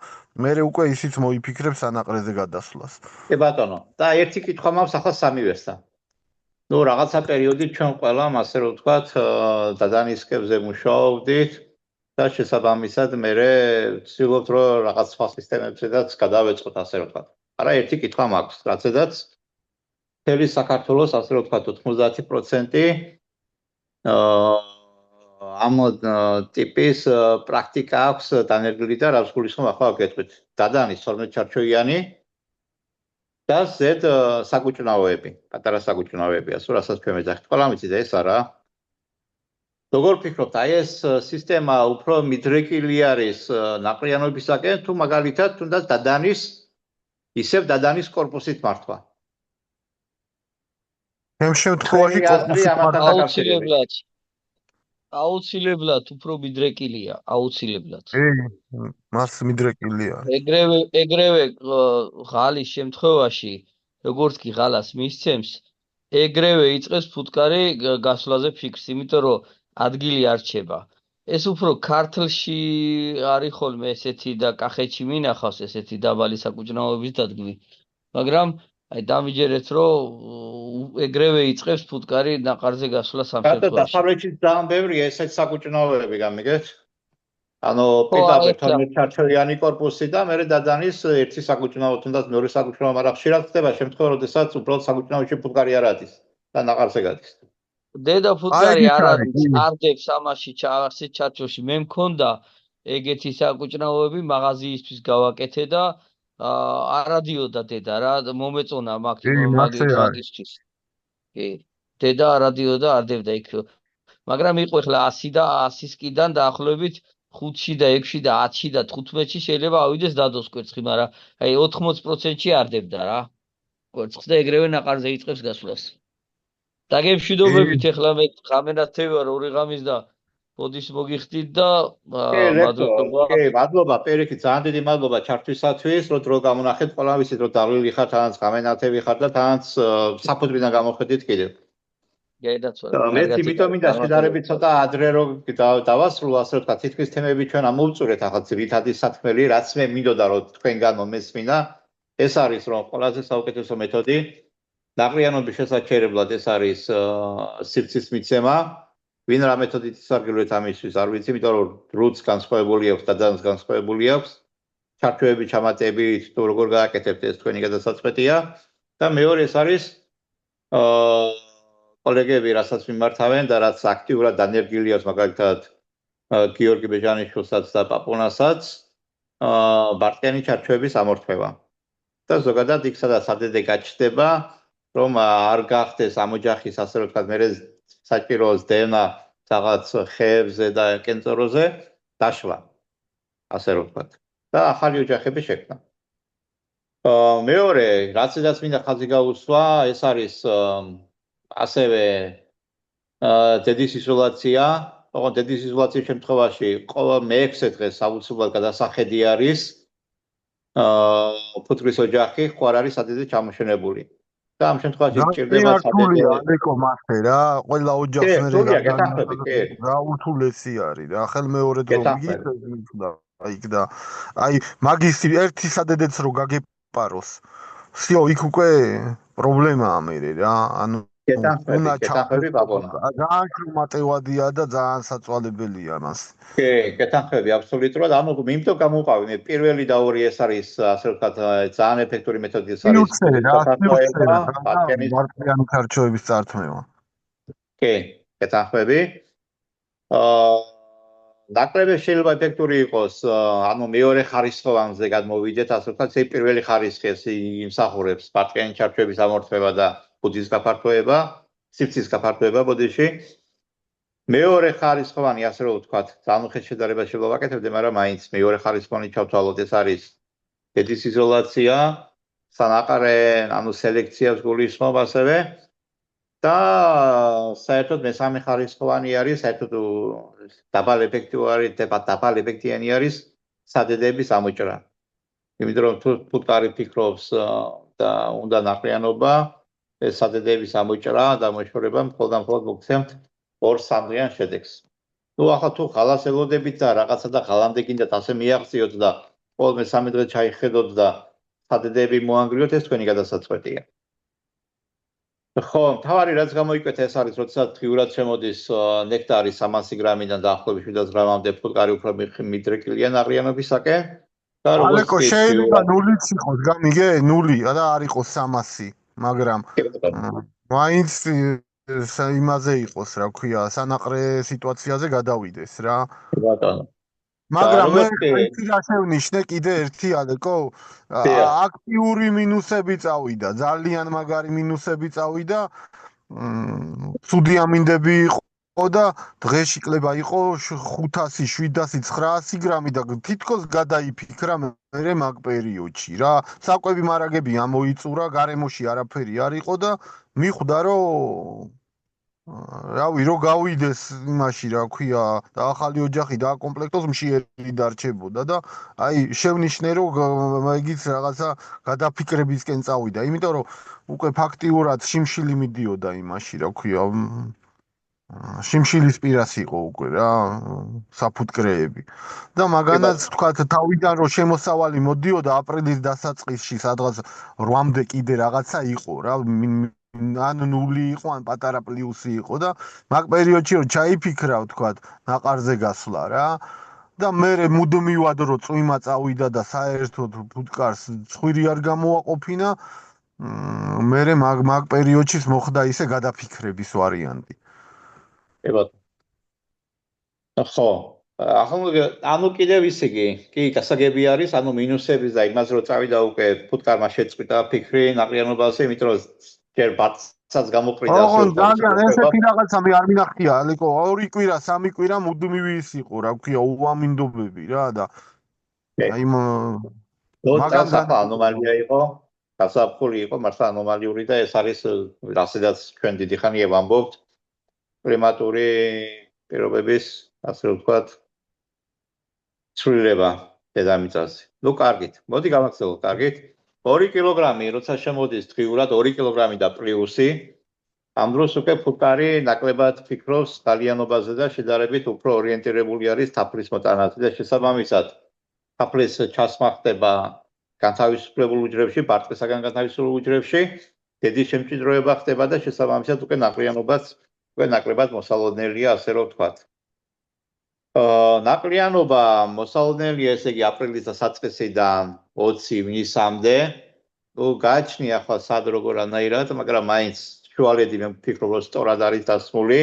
მე უკვე ისიც მოიფიქრებს სანაყრეზე გადასვლას. კი ბატონო და ერთი კითხვა მაქვს ახლა სამივესთან. ნუ რაღაცა პერიოდი ჩვენ ყველამ ასე რომ ვთქვათ დადანისკებზე მუშაობდით და შესაბამისად მე ვცდილობთ რომ რაღაც სხვა სისტემებზედაც გადავეწყოთ ასე რომ ვთქვათ. არა ერთი კითხვა მაქვს, რაცედაც მთელი საქართველოს ასე რომ ვთქვათ 90% ამ ტიპის პრაქტიკა აქვს დანერგილი და რაც გულისხმობ ახლა გეტყვით. დადანის 12 ჩარჩოიანი და ზედ საკუჭნაოები, პატარა საკუჭნაოები, ასე რასაც ჩვენ მეძახით. ყველა მიცით ეს არა. როგორ ფიქრობთ, აი ეს სისტემა უფრო მიდრეკილი არის ნაყრიანობისაკენ თუ მაგალითად თუნდაც დადანის ისევ დადანის корпуსით მართვა? ამ შემთხვევაში აუცილებლად უფრო მიდრეკილია, აუცილებლად. მას მიდრეკილია. ეგრევე ღალის შემთხვევაში, როგორც კი ღალას მისცემს, ეგრევე იწყებს ფუტკარი გასვლაზე ფიქრს, იმიტომ რომ ადგილი არ რჩება. ეს უფრო ქართლში არის ხოლმე ესეთი და კახეთში მინახავს ესეთი დაბალი საკუჭნაოების დადგმი. მაგრამ აი დამიჯერეთ რომ ეგრევე იწყებს ფუტკარი ნაყარზე გასვლა სამ შემთხვევაში. დასავლეთში ძალიან ბევრია ესეთი საკუჭნაოები, გამიგეთ? ანუ პირდაპირ 12 ჩარჩოიანი корпуსი და მერე დადანის ერთი საკუჭნაო თუნდაც მეორე საკუჭნაო, მაგრამ ხშირად ხდება შემთხვევა, როდესაც უბრალოდ საკუჭნაოში ფუტკარი არ არის და ნაყარზე გადის. დედა ფუტკარი არ არის, არდებს ამაში ასეთ ჩარჩოში. მე მქონდა ეგეთი საკუჭნაოები მაღაზიისთვის გავაკეთე და არადიოდა დედა რა, მომეწონა მაგისთვის. კი, დედა არადიოდა, არდებდა იქ. მაგრამ იყო ახლა 100 და 100-ისკიდან დაახლოებით 5-ში და 6-ში და 10-ში და 15-ში შეიძლება ავიდეს დადოს კვერცხი, მაგრამ აი 80%-ში არდებდა რა. კვერცხს და ეგრევე ნაყარზე იწყებს გასვლას. დაგემშვიდობებით ახლა მე ღამენათევი ვარ 2 ღამის და ბოდის მოგიხდით და მადლობა. კი, მადლობა, პერიკი, ძალიან დიდი მადლობა ჩართვისათვის, რომ დრო გამონახეთ, ყველა ვიცით რომ დაღლილი ხარ, თანაც ღამენათევი ხარ და თანაც საფუძვლიდან გამოხედით კიდევ. გაიდაცვალა. მე იმიტომ მინდა შედარებით ცოტა ადრე რომ დავასრულო, ასე ვთქვათ, თითქმის თემები ჩვენ ამოვწურეთ ახლა ძირითადი სათქმელი, რაც მე მინდოდა რომ თქვენგან მომესმინა, ეს არის რომ ყველაზე საუკეთესო მეთოდი ნაყრიანობის შესაჩერებლად ეს არის სივრცის მიცემა. ვინ რა მეთოდით ისარგებლეთ ამისთვის, არ ვიცი, იმიტომ რომ დრუც განსხვავებული აქვს, დადანს განსხვავებული აქვს. ჩარჩოები ჩამატებით, თუ როგორ გააკეთებთ ეს თქვენი გადასაწყვეტია და მეორე ეს არის კოლეგები, რასაც მიმართავენ და რაც აქტიურად დანერგილი აქვს, მაგალითად გიორგი ბეჟანიშვილსაც და პაპონასაც, ბარტიანი ჩარჩოების ამორთმევა. და ზოგადად იქ სადაც ADD გაჩნდება, რომ არ გახდეს ამოჯახის, ასე რომ ვთქვათ, მერე საჭირო ზდენა რაღაც ხეებზე და კენწოროზე დაშლა, ასე რომ ვთქვათ. და ახალი ოჯახები შექმნა. მეორე, რაცაც მინდა ხაზი გაუსვა, ეს არის ასევე დედის იზოლაცია. ოღონდ დედის იზოლაციის შემთხვევაში ყოველ მე-6 დღეს აუცილებლად გადასახედი არის ფუტკრის ოჯახი, ხო არ არის ADD ჩამოშენებული. და ამ შემთხვევაში ჭირდება ADD ალეკო მასე რა, ყველა ოჯახს რა უთულესი არის რა, ხელმეორე დრო მიგიწევდა იქ და აი მაგის ერთი ADD-ც რო გაგეპაროს. всё, იქ უკვე პრობლემაა მე რა, ანუ კეთახები ბაბონა. ძალიან შრომატევადია და ძალიან საწვალებელია მას. კი, კეთახები აბსოლუტურად. ანუ იმიტომ გამოვყავი მე პირველი და ორი ეს არის, ასე ვთქვათ, ძალიან ეფექტური მეთოდი ეს არის. ბარტიანი ჩარჩოების წართმევა. კი, კეთახები. ნაკლები შეიძლება ეფექტური იყოს, ანუ მეორე ხარისხოვანზე გადმოვიდეთ, ასე ვთქვათ, ეს პირველი ხარისხი ეს იმსახურებს ბარტიანი ჩარჩოების ამორთმევა და ბუდის გაფართოება, სივრცის გაფართოება ბოდიში. მეორე ხარისხოვანი, ასე რომ ვთქვათ, ძალიან უხეშ შედარებას შეიძლება ვაკეთებდე, მაგრამ მაინც მეორე ხარისხოვანი ჩავთვალოთ, ეს არის დედის იზოლაცია, სანაყარე, ანუ სელექციას გულისხმობ ასევე. და საერთოდ მესამე ხარისხოვანი არის, საერთოდ დაბალ ეფექტიანი არის ADD-ების ამოჭრა. იმიტომ რომ თუ ფუტკარი ფიქრობს და უნდა ნაყრიანობა, ეს ADD-ების ამოჭრა და მოშორება მხოლოდ მოგცემთ 2-3 დღიან შედეგს. ნუ ახლა თუ ღალას ელოდებით და რაღაცა და ღალამდე გინდათ ასე მიაღწიოთ და ხოლმე 3 დღე ჩაიხედოთ და ADD-ები მოანგრიოთ, ეს თქვენი გადასაწყვეტია. ხო, თავარი რაც გამოიკვეთა ეს არის, როდესაც ღიურად შემოდის ნექტარი 300 გრამიდან დაახლოებით 700 გრამამდე ფუტკარი უფრო მიდრეკილია ნაყრიანობისაკენ. ალეკო შეიძლება 0-იც იყოს, გამიგე 0 და არ იყოს 300, მაგრამ მაინც იმაზე იყოს, რა ქვია, სანაყრე სიტუაციაზე გადავიდეს რა. ბატონო. მაგრამ მე რომელი იცი რა შევნიშნე კიდე ერთი ალეკო დიახ. აქტიური მინუსები წავიდა, ძალიან მაგარი მინუსები წავიდა. ცუდი ამინდები იყო და დღეში კლება იყო 500, 700, 900 გრამი და თითქოს გადაიფიქრა მე მაგ პერიოდში რა. საკვები მარაგები ამოიწურა, გარემოში არაფერი არ იყო და მიხვდა რომ რავი რო გავიდეს იმაში რა ქვია და ახალი ოჯახი დააკომპლექტოს მშიერი დარჩებოდა და აი შევნიშნე რომ მაგის რაღაცა გადაფიქრებისკენ წავიდა, იმიტომ რომ უკვე ფაქტიურად შიმშილი მიდიოდა იმაში რა ქვია შიმშილის პირას იყო უკვე რა საფუტკრეები და მაგანაც თქვა თავიდან რომ შემოსავალი მოდიოდა აპრილის დასაწყისში სადღაც 8-მდე კიდე რაღაცა იყო რა ან 0 იყო ან პატარა პლუსი იყო და მაგ პერიოდში რომ ჩაიფიქრა თქვა ნაყარზე გასვლა რა და მე მუდმივად რომ წვიმა წავიდა და საერთოდ ფუტკარს ცხვირი არ გამოაყოფინა მე მაგ პერიოდში მოხდა ისე გადაფიქრების ვარიანტი ხო ანუ კიდევ ისე კი გასაგები არის ანუ მინუსების და იმას რომ წავიდა უკვე ფუტკარმა შეწყვიტა ფიქრი ნაყრიანობაზე იმიტომ რომ ჯერ ბაცაც გამოფრინდა ხო ძალიან ესეთი რაღაცა მე არ მინახია ალეკო 2 კვირა 3 კვირა მუდმივი ის იყო რა ქვია უამინდობები რა და აი მაგალითად ანომალია იყო გასაფხული იყო მართლა ანომალიური და ეს არის რასაც ჩვენ დიდი ხანია ვამბობთ კლიმატური პირობების ასე ვთქვათ ცვლილება დედამიწაზე ნუ კარგით მოდი გავახსენოთ კარგით 2 კილოგრამი როცა შემოდის დღიურად 2 კილოგრამი და პლუსი ამ დროს უკვე ფუტკარი ნაკლებად ფიქრობს ძალიანობაზე და შედარებით უფრო ორიენტირებული არის თაფლის მოტანაზე და შესაბამისად თაფლის ჩასმა ხდება განთავისუფლებულ უჯრედებში ბარტყისაგან განთავისუფლებულ უჯრედებში დედის შემჭიდროება ხდება და შესაბამისად უკვე ნაყრიანობაც უკვე ნაკლებად მოსალოდნელია ასე რომ ვთქვათ ნაყრიანობა მოსალოდნელია ესე იგი აპრილის დასაწყისიდან 20 ივნისამდე ნუ გააჩნია ახლა სად როგორანაირად მაგრამ მაინც შუალედი მე ვფიქრობ რომ სწორად არის დასმული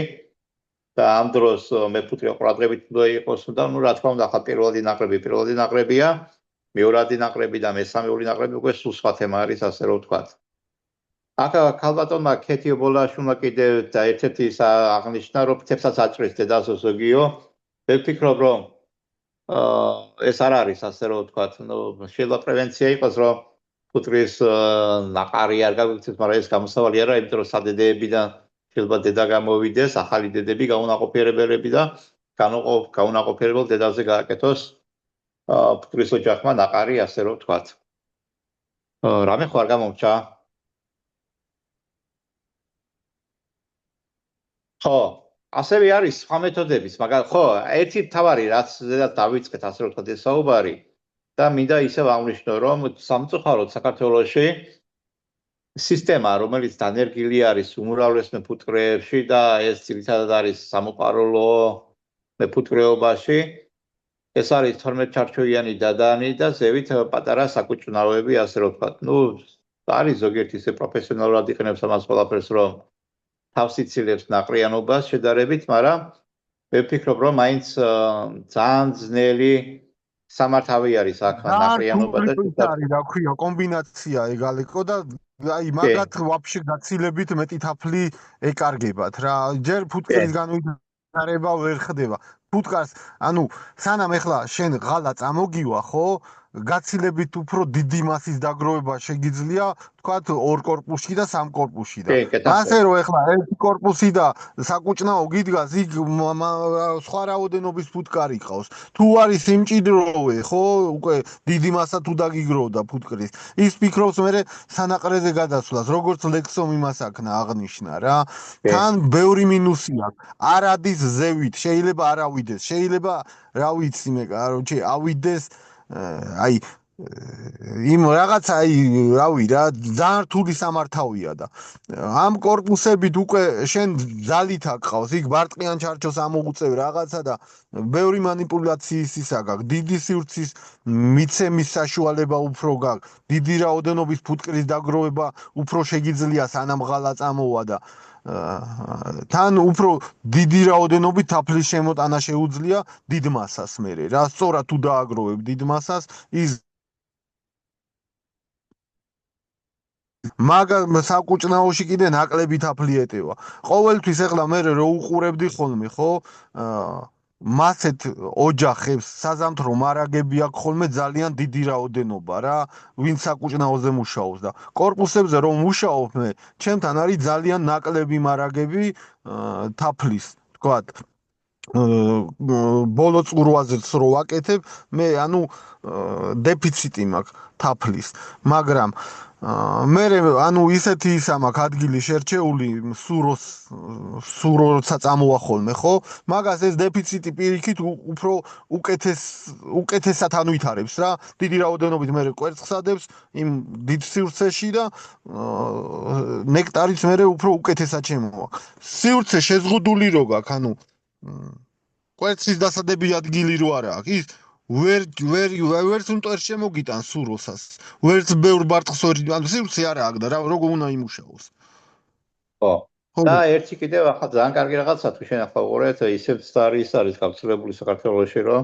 და ამ დროს მეფუტკრე ყურადღებით უნდა იყოს და ნუ რა თქმა უნდა ახლა პირველადი ნაკრებია მეორადი ნაკრები და მესამეული ნაკრები უკვე სულ სხვა თემა არის ასე რომ ვთქვათ აქ ქალბატონმა ქეთი ობოლაშვილმა კიდევ და ერთ-ერთი ის აღნიშნა რომ ფთებსაც აჭრის დედას ზოგიო მე ვფიქრობ რომ ეს არ არის ასე რომ ვთქვათ ნუ შეიძლება პრევენცია იყოს რომ ფუტკრის ნაყარი არ გაგვიქცეს მაგრამ ეს გამოსავალი არა იმიტომ რომ სადედეებიდან შეიძლება დედა გამოვიდეს ახალი დედები გაუნაყოფიერებელები და გაუნაყოფიერებელ დედაზე გააკეთოს ფუტკრის ოჯახმა ნაყარი ასე რომ ვთქვათ რამე ხო არ გამომჩა ხო ასევე არის სხვა მეთოდებიც მაგრამ ხო ერთი თავარი რაც ზედაც დავიწყეთ ასე რომ ვთქვათ ეს საუბარი და მინდა ისევ აღნიშნო რომ სამწუხაროდ საქართველოში სისტემა რომელიც დანერგილი არის უმრავლეს მეფუტკრეებში და ეს ძირითადად არის სამოყვარულო მეფუტკრეობაში ეს არის 12 ჩარჩოიანი დადანი და ზევით პატარა საკუჭნაოები ასე რომ ვთქვათ ნუ არის ზოგიერთი ისე პროფესიონალურად იყენებს ამას ყველაფერს რომ თავს იცილებს ნაყრიანობას შედარებით მაგრამ მე ვფიქრობ რომ მაინც ძალიან ძნელი სამართავი არის აქ ნაყრიანობა და არის რა ქვია კომბინაცია ეგალეკო და აი მაგათ ვაფშე გაცილებით მეტი თაფლი ეკარგებათ რა ჯერ ფუტკრის განვითარება ვერ ხდება ფუტკარს ანუ სანამ ეხლა შენ ღალა წამოგივა ხო გაცილებით უფრო დიდი მასის დაგროვება შეგიძლია თქვათ 2 კორპუსში და 3 კორპუსში და ასე რომ ეხლა 1 კორპუსი და საკუჭნაო გიდგას იქ სხვა რაოდენობის ფუტკარი ყავს თუ არის სიმჭიდროვე ხო უკვე დიდი მასა თუ დაგიგროვდა ფუტკრის ის ფიქრობს მე სანაყრეზე გადასვლას როგორც ლექსომ იმას აქნა აღნიშნა რა თან ბევრი მინუსი აქვს არ ადის ზევით შეიძლება არ ავიდეს შეიძლება რა ვიცი მე კაროჩე ავიდეს აი იმ რაღაცა აი რავი რა ძალიან რთული სამართავია და ამ კორპუსებით უკვე შენ ძალით აკყავს იქ ბარტყიან ჩარჩოს ამოუწევ რაღაცა და ბევრი манипуляციის ისა გაქვს დიდი სივრცის მიცემის საშუალება უფრო გაქვს დიდი რაოდენობის ფუტკრის დაგროვება უფრო შეგიძლია სანამ ღალა წამოვა და თან უფრო დიდი რაოდენობით თაფლის შემოტანა შეუძლია დიდ მასას მერე რა სწორად თუ დააგროვებ დიდ მასას ის მაგ საკუჭნაოში კიდე ნაკლები თაფლი ეტევა ყოველთვის ეხლა მე რო უყურებდი ხოლმე ხო მასეთ ოჯახებს საზამთრო მარაგები აქვს ხოლმე ძალიან დიდი რაოდენობა რა ვინც საკუჭნაოზე მუშაობს და კორპუსებზე რომ მუშაობ მე ჩემთან არის ძალიან ნაკლები მარაგები თაფლის თქვათ ბოლო წურვაზეც რო ვაკეთებ მე ანუ დეფიციტი მაქვს თაფლის მაგრამ მე ანუ ისეთი ისა მაქვს ადგილი შერჩეული სუროცა წამოახოლმე ხო მაგას ეს დეფიციტი პირიქით უფრო უკეთესად ანვითარებს რა დიდი რაოდენობით მე კვერცხსადებს იმ დიდ სივრცეში და ნექტარიც მე უფრო უკეთესად შემოაქვს სივრცე შეზღუდული რო გაქვს ანუ კვერცხის დასადები ადგილი რო არა აქვს ის ვერც უნტერს შემოგიტანს სუროსას ვერც ბევრ ბარტყს ანუ სივრცე არა აქვს და როგორ უნდა იმუშაოს ხო და ერთი კიდევ ახლა ძალიან კარგი რაღაცა თუ შენ ახლა უყურეთ ისევ არის გავრცელებული საქართველოში რომ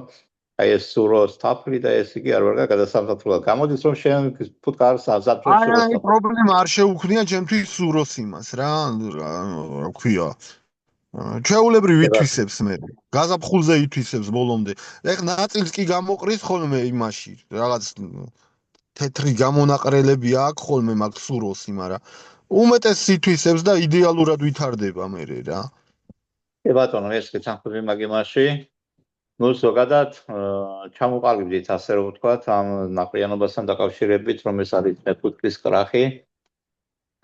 აი ეს სუროს თაფლი და ეს იგი არ ვარ გადასამსათვრად გამოდის რომ შენ ფუტკარს აზაფრებს აი პრობლემა არ შეუქმნია ჩემთვის სუროს იმას რა ქვია ჩვეულებრივ ვითვისებს მე გაზაფხულზე ითვისებს ბოლომდე ეხლა ნაწილს კი გამოყრის ხოლმე იმაში რაღაც თეთრი გამონაყრელები აქვს ხოლმე მაგ სუროსი მაგრამ უმეტეს ითვისებს და იდეალურად ვითარდება მე რა ბატონო ეს კეთახები მაგ იმაში ნუ ზოგადად ჩამოყალიბდით ასე რომ ვთქვათ ამ ნაყრიანობასთან დაკავშირებით რომ ეს არის მეფუტკრის კრახი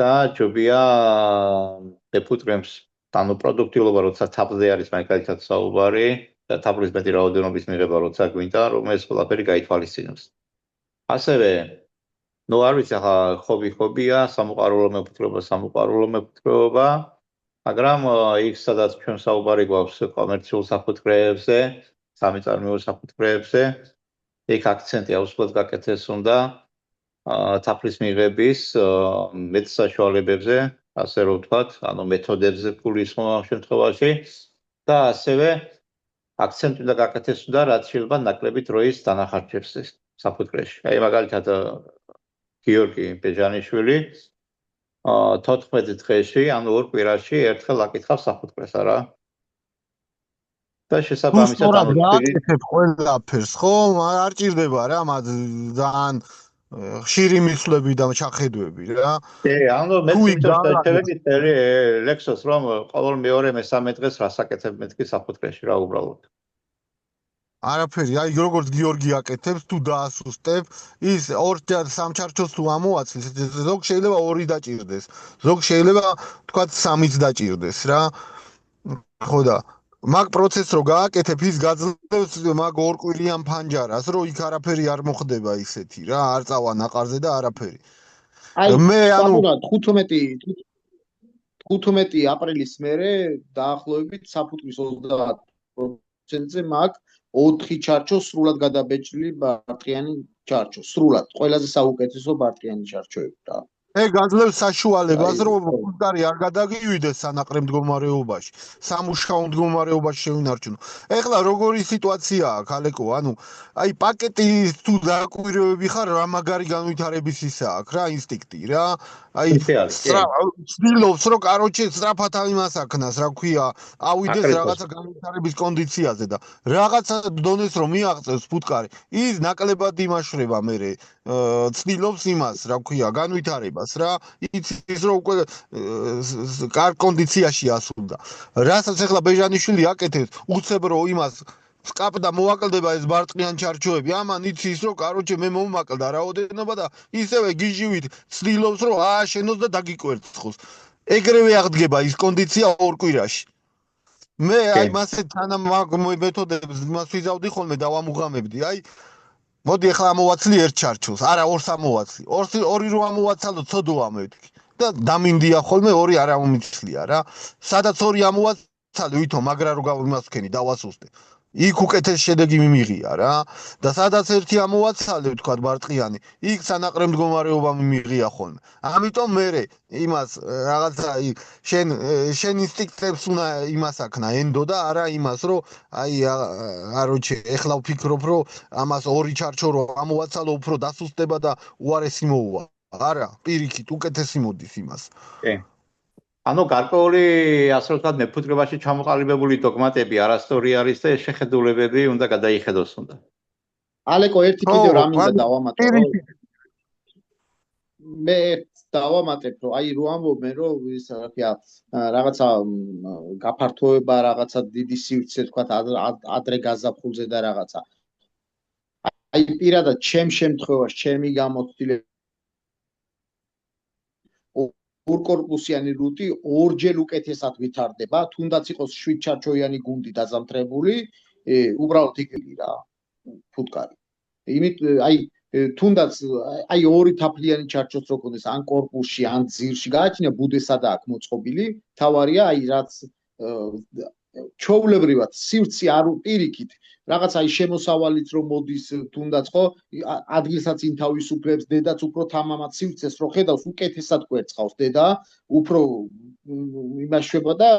და ჯობია მეფუტკრებს ანუ პროდუქტიულობა როცა თაფლზე არის მაგალითად საუბარი და თაფლის მეტი რაოდენობის მიღება როცა გვინდა რომ ეს ყველაფერი გაითვალისწინოს. ასევე ნუ არ ვიცი ახლა ხობია სამოყვარულო მეფუტკრეობა მაგრამ იქ სადაც ჩვენ საუბარი გვაქვს კომერციულ საფუტკრეებზე სამიწარმოო საფუტკრეებზე იქ აქცენტი აუცილებლად გაკეთდეს უნდა თაფლის მიღების მეტსაშუალებებზე ასე რომ ვთქვათ, ანუ მეთოდებზე ფულის შემთხვევაში და ასევე აქცენტი უნდა გაკეთდეს უნდა რაც შეიძლება ნაკლები დროის დანახარჯებს საფუტკრეში. აი მაგალითად გიორგი ბეჟანიშვილი 14 დღეში, ანუ ორ კვირაში ერთხელ აკითხავს საფუტკრეს არა? და შესაბამისად ანუ ყველაფერს ხო? არ ჭირდება რა, მათ ძალიან ხშირი მიცვლები და ჩახედვები რა. ანუ მე შევეკითხე ლექსოს რომ ყოველ მეორე მესამე დღეს რას აკეთებ მეთქი საფუტკრეში რა უბრალოდ. არაფერი, აი როგორც გიორგი აკეთებს თუ დაასუსტებ, ის ორ-ჯერ სამჩარჩოს თუ ამოაცილს, ზოგ შეიძლება 2 დაჭირდეს. ზოგ შეიძლება თქვათ 3-იც დაჭირდეს რა. ხო და მაგ პროცესს რო გააკეთებ, ის გაძლევს მაგ ორკვირიან ფანჯარას, რომ იქ არაფერი არ მოხდება ისეთი რა, არ წავა ნაყარზე და არაფერი. მე ანუ 15 აპრილის მერე დაახლოებით საფუტკრის 30%-ზე მაგ 4 ჩარჩო სრულად გადაბეჭდილი ბარტყიანი ჩარჩო, სრულად ყველაზე საუკეთესო ბარტყიანი ჩარჩოები რა. გაძლევს საშუალებას, რომ ფუტკარი არ გადაგივიდეს სანაყრე მდგომარეობაში, სამუშაო მდგომარეობაში შევინარჩუნო. ეხლა როგორი სიტუაციაა, ქალეკო, ანუ აი პაკეტი თუ დაკვირვები ხარ, რა მაგარი განვითარების ისა აქვს რა, ინსტინქტი რა. აი ცდილობს, რომ კაროჩე სწრაფად იმას აქნას, რა ქვია, ავიდეს რაღაცა განვითარების კონდიციაზე და რაღაცა დონეს რომ მიაღწევს ფუტკარი, ის ნაკლებად იმაშრება მერე ცდილობს იმას, რა ქვია, განვითარებას რა, იცის რომ უკვე კარგ კონდიციაში ასულდა. რასაც ახლა ბეჟანიშვილი აკეთებს, უცებ რომ იმას სკაპდა მოაკლდება ეს ბარტყიან ჩარჩოები, ამან იცის რომ კაროჩე მე მომაკლდა რაოდენობა და ისევე გიჟივით ცდილობს რომ ააშენოს და დაგიკვერცხოს. ეგრევე აღდგება ის კონდიცია ორ კვირაში. მე აი მასე თანამ მეთოდებს მას ვიზავდი ხოლმე და ვამუღამებდი. აი მოდი ახლა ამოვაცლი ერთ ჩარჩოს, არა ორს ამოვაცლი. ორი რო ამოვაცალო ცოდოა მეთქი. და დამინდია ხოლმე ორი არ ამომიცლია რა. სადაც ორი ამოვაცალე ვითომ მაგრა რო იმას ვქენი დავასუსტე. იქ უკეთეს შედეგი მიმიღია რა და სადაც ერთი ამოვაცალე თქვა ბარტყიანი იქ სანაყრე მდგომარეობა მიმიღია ხოლმე ამიტომ მე იმას რაღაცა შენ ინსტინქტებს უნდა იმას აქნა ენდო და არა იმას რომ აი აროჩე ეხლა ვფიქრობ რომ ამას ორი ჩარჩო რომ ამოვაცალო უფრო დასუსტდება და უარესი მოუვა არა პირიქით უკეთესი მოდის იმას კი ანუ გარკვეული ასე ვთქვათ მეფუტკრებაში ჩამოყალიბებული დოგმატები არასწორი არის და შეხედულებები უნდა გადაიხედოს უნდა. ალეკო ერთი კიდევ რა მინდა დავამატო რომ მე დავამატებ რომ აი რო ამბობენ რომ ის რაღაცა გაფართოება რაღაცა დიდი სივრცე ვთქვათ ადრე გაზაფხულზე და რაღაცა აი პირადად ჩემ შემთხვევაში ჩემი გამოცდილება ორკორპუსიანი რუტი ორჯერ უკეთესად ვითარდება, თუნდაც იყოს 7 ჩარჩოიანი გუნდი დაზამთრებული, უბრალოდ იქნება რა, ფუტკარი. იმით აი თუნდაც აი ორი თაფლიანი ჩარჩოც რო ქონდეს ან კორპუსში, ან ძირში, გააჩნია ბუდესადა აქ მოწყობილი, თავარია აი რაც ჩაულებრივად სივრცე არ პირიქით რაღაც აი შემოსავალიც რომ მოდის თუნდაც ხო ადგილსაც ინთავისუფლებს დედაც უფრო თამამად სივრცეს რო ხედავს უკეთესად კვერცხავს დედა უფრო იმაშვება და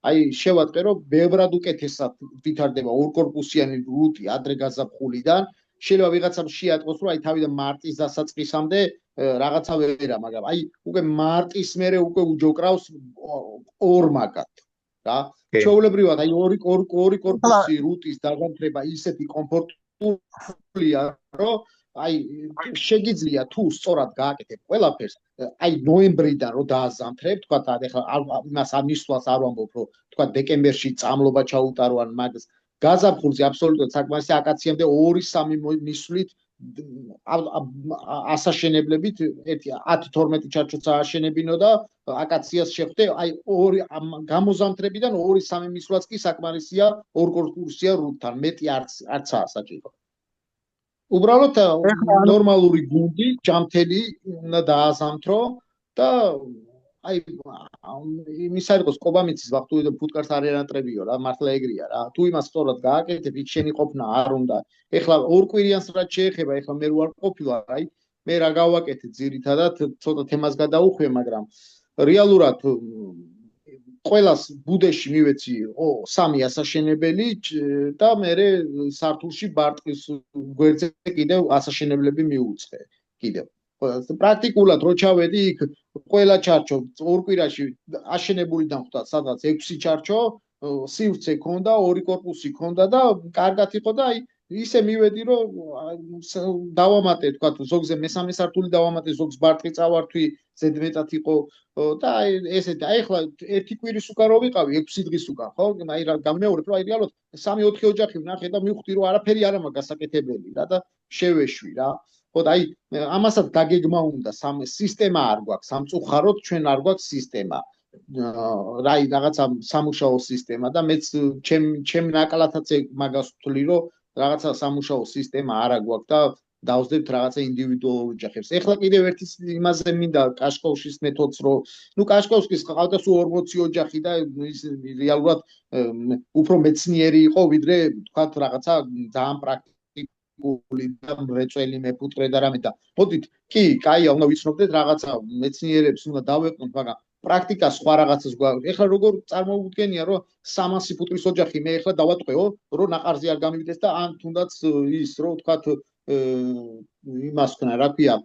აი შევატყე რომ ბევრად უკეთესად ვითარდება ორკორპუსიანი რუტი ადრე გაზაფხულიდან შეიძლება ვიღაცამ შეატყოს რომ აი თავიდან მარტის დასაწყისამდე რაღაცა ვერა მაგრამ აი უკვე მარტის მერე უკვე უჯოკრავს ორმაგად რა ჩაულებრივად აი ორი კორპუსი რუტის დაზამთრება ისეთი კომფორტულია რომ აი შეგიძლია თუ სწორად გააკეთებ ყველაფერს აი ნოემბრიდან რომ დააზამთრებ თქვა ეხლა იმას ამისვლას არ ვამბობ რომ თქვა დეკემბერში წამლობა ჩაუტარო ან მაგას გაზაფხულზე აბსოლუტურად საკმარისი აკაციამდე 2-3 მისვლით ასაშენებლებით 10-12 ჩარჩოც ააშენებინო და აკაციას შეხვდე აი ორი გამოზამთრებიდან 2-3 მისვლაც კი საკმარისია ორკორპუსია რუტთან მეტი არცაა საჭირო უბრალოდ ნორმალური გუნდი ჯამთელი უნდა დააზამთრო და აი იმის არ იყოს კობამიცის ვახტუიდან ფუტკარს არ ერანტრებიო რა მართლა ეგრეა რა თუ იმას სწორად გააკეთებ იქ შენი ყოფნა არ უნდა ეხლა ორ კვირიანს რაც შეეხება ეხლა მე რო არ ყოფილა აი მე რა გავაკეთე ძირითადად ცოტა თემას გადაუხვე მაგრამ რეალურად ყველას ბუდეში მივეცი 3 ასაშენებელი და მე სართულში ბარტყის გვერდზე კიდევ ასაშენებლები მიუწყე კიდევ პრაქტიკულად რო ჩავედი იქ ყველა ჩარჩო ორ კვირაში აშენებულიდან ხვდა სადღაც 6 ჩარჩო სივრცე ქონდა 2 კორპუსი ქონდა და კარგად იყო და აი ისე მივედი რომ დავამატე თქვა ზოგზე მესამე სართული დავამატე ზოგს ბარტყი წავართვი ზედმეტად იყო და აი ესეთი აი ახლა ერთი კვირის უკან რო ვიყავი 6 დღის უკან ხო აი რა გამეორებ რომ აი რეალურად 3-4 ოჯახი ვნახე და მივხვდი რომ არაფერი არ მაქვს გასაკეთებელი რა და შევეშვი რა ხო და აი ამასაც დაგეგმა უნდა სისტემა არ გვაქვს სამწუხაროდ ჩვენ არ გვაქვს სისტემა რაი რაღაცა სამუშაო სისტემა და მეც ჩემ ნაკალათაც მაგას ვთვლი რომ რაღაცა სამუშაო სისტემა არ გვაქვს და დავსდებთ რაღაცა ინდივიდუალურ ოჯახებს. ეხლა კიდევ ერთი იმაზე მინდა კაშკოვსკის მეთოდს რომ ნუ კაშკოვსკის ყავდა სულ 40 ოჯახი და ის რეალურად უფრო მეცნიერი იყო ვიდრე თქვათ რაღაცა ძალიან პრაქტიკული და მრეწველი მეფუტკრე და რამე და მოდით კი კაია უნდა ვიცნობდეთ რაღაცა მეცნიერებს უნდა დავეყნოთ მაგრამ პრაქტიკა სხვა რაღაცას გვაქვს. ეხლა როგორ წარმოვუდგენია რომ 300 ფუტკრის ოჯახი მე ეხლა დავატყვეო რომ ნაყარზე არ გამივიდეს და ან თუნდაც ის რომ თქვათ იმას ქნა რა ქვია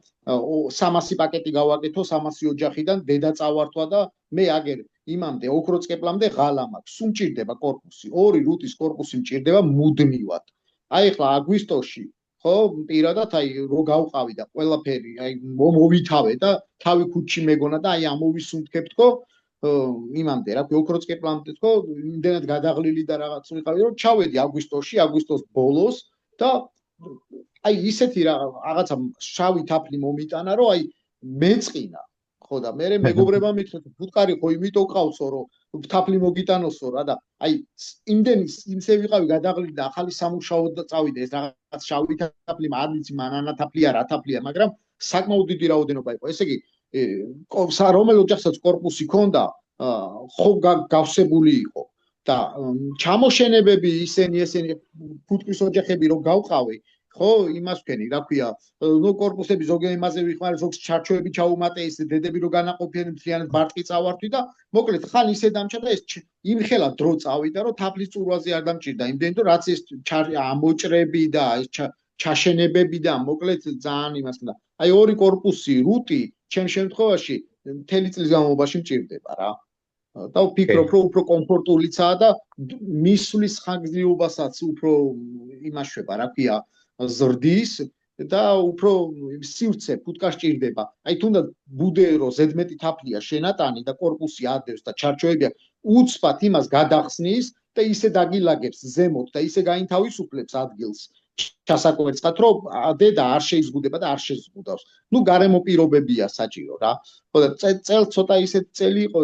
300 პაკეტი გავაკეთო 300 ოჯახიდან დედა წავართვა და მე აგერ იმამდე ოქროწყეპლამდე ღალა მაქვს სულ მჭირდება კორპუსი 2 რუტის კორპუსი მჭირდება მუდმივად აი ახლა აგვისტოში ხო პირადად აი რო გავყავი და ყველაფერი აი მოვითავე და თავი ქუჩში მეგონა და აი ამოვისუნთქებ თქო იმამდე რა ქვია ოქროწყეპლამდე თქო იმდენად გადაღლილი და რაღაც ვიყავი რომ ჩავედი აგვისტოს ბოლოს და აი ისეთი რაღაცა შავი თაფლი მომიტანა რომ აი მეწყინა ხო და მე მეგობრებმა მითხრა ფუტკარი ხო იმიტომ ყავსო რომ თაფლი მოგიტანოსო რა და აი იმდენი იმსე ვიყავი გადაღლილი და ახალი სამუშაო და წავიდე ეს რაღაც შავი თაფლი არ ვიცი მანანა თაფლია რა თაფლია მაგრამ საკმაოდ დიდი რაოდენობა იყო ესე იგი რომელ ოჯახსაც კორპუსი ქონდა ხო გავსებული იყო და ჩამოშენებები ისინი ფუტკრის ოჯახები რომ გავყავი ხო იმას ვქენი რა ქვია ნუ კორპუსები ზოგი იმაზე ვიხმარე ზოგს ჩარჩოები ჩაუმატე ის დედები რო განაყოფიან მთლიანად ბარტყი წავართვი და მოკლედ ხან ისე დამჭა და ეს იმხელა დრო წავიდა რომ თაფლის წურვაზე არ დამჭირდა იმდენი რომ რაც ეს ამოჭრები და ეს ჩაშენებები და მოკლედ ძალიან იმას და აი ორი კორპუსი რუტი ჩემ შემთხვევაში მთელი წლის განმავლობაში მჭირდება რა და ვფიქრობ რომ უფრო კომფორტულიცაა და მისვლის ხანგრძლივობასაც უფრო იმაშვება რა ქვია ზრდის და უფრო სივრცე ფუტკას ჭირდება. აი თუნდაც ბუდერო ზედმეტი თაფლია შენატანი და კორპუსი ადევს და ჩარჩოები უცბად იმას გადახსნის და ისე დაგილაგებს ზემოთ და ისე გაინთავისუფლებს ადგილს ჩასაკვერცხად რომ დედა არ შეიზღუდება და არ შეზღუდავს. ნუ გარემო პირობებია საჭირო რა. ხო და წელს ცოტა ისეთ წელი იყო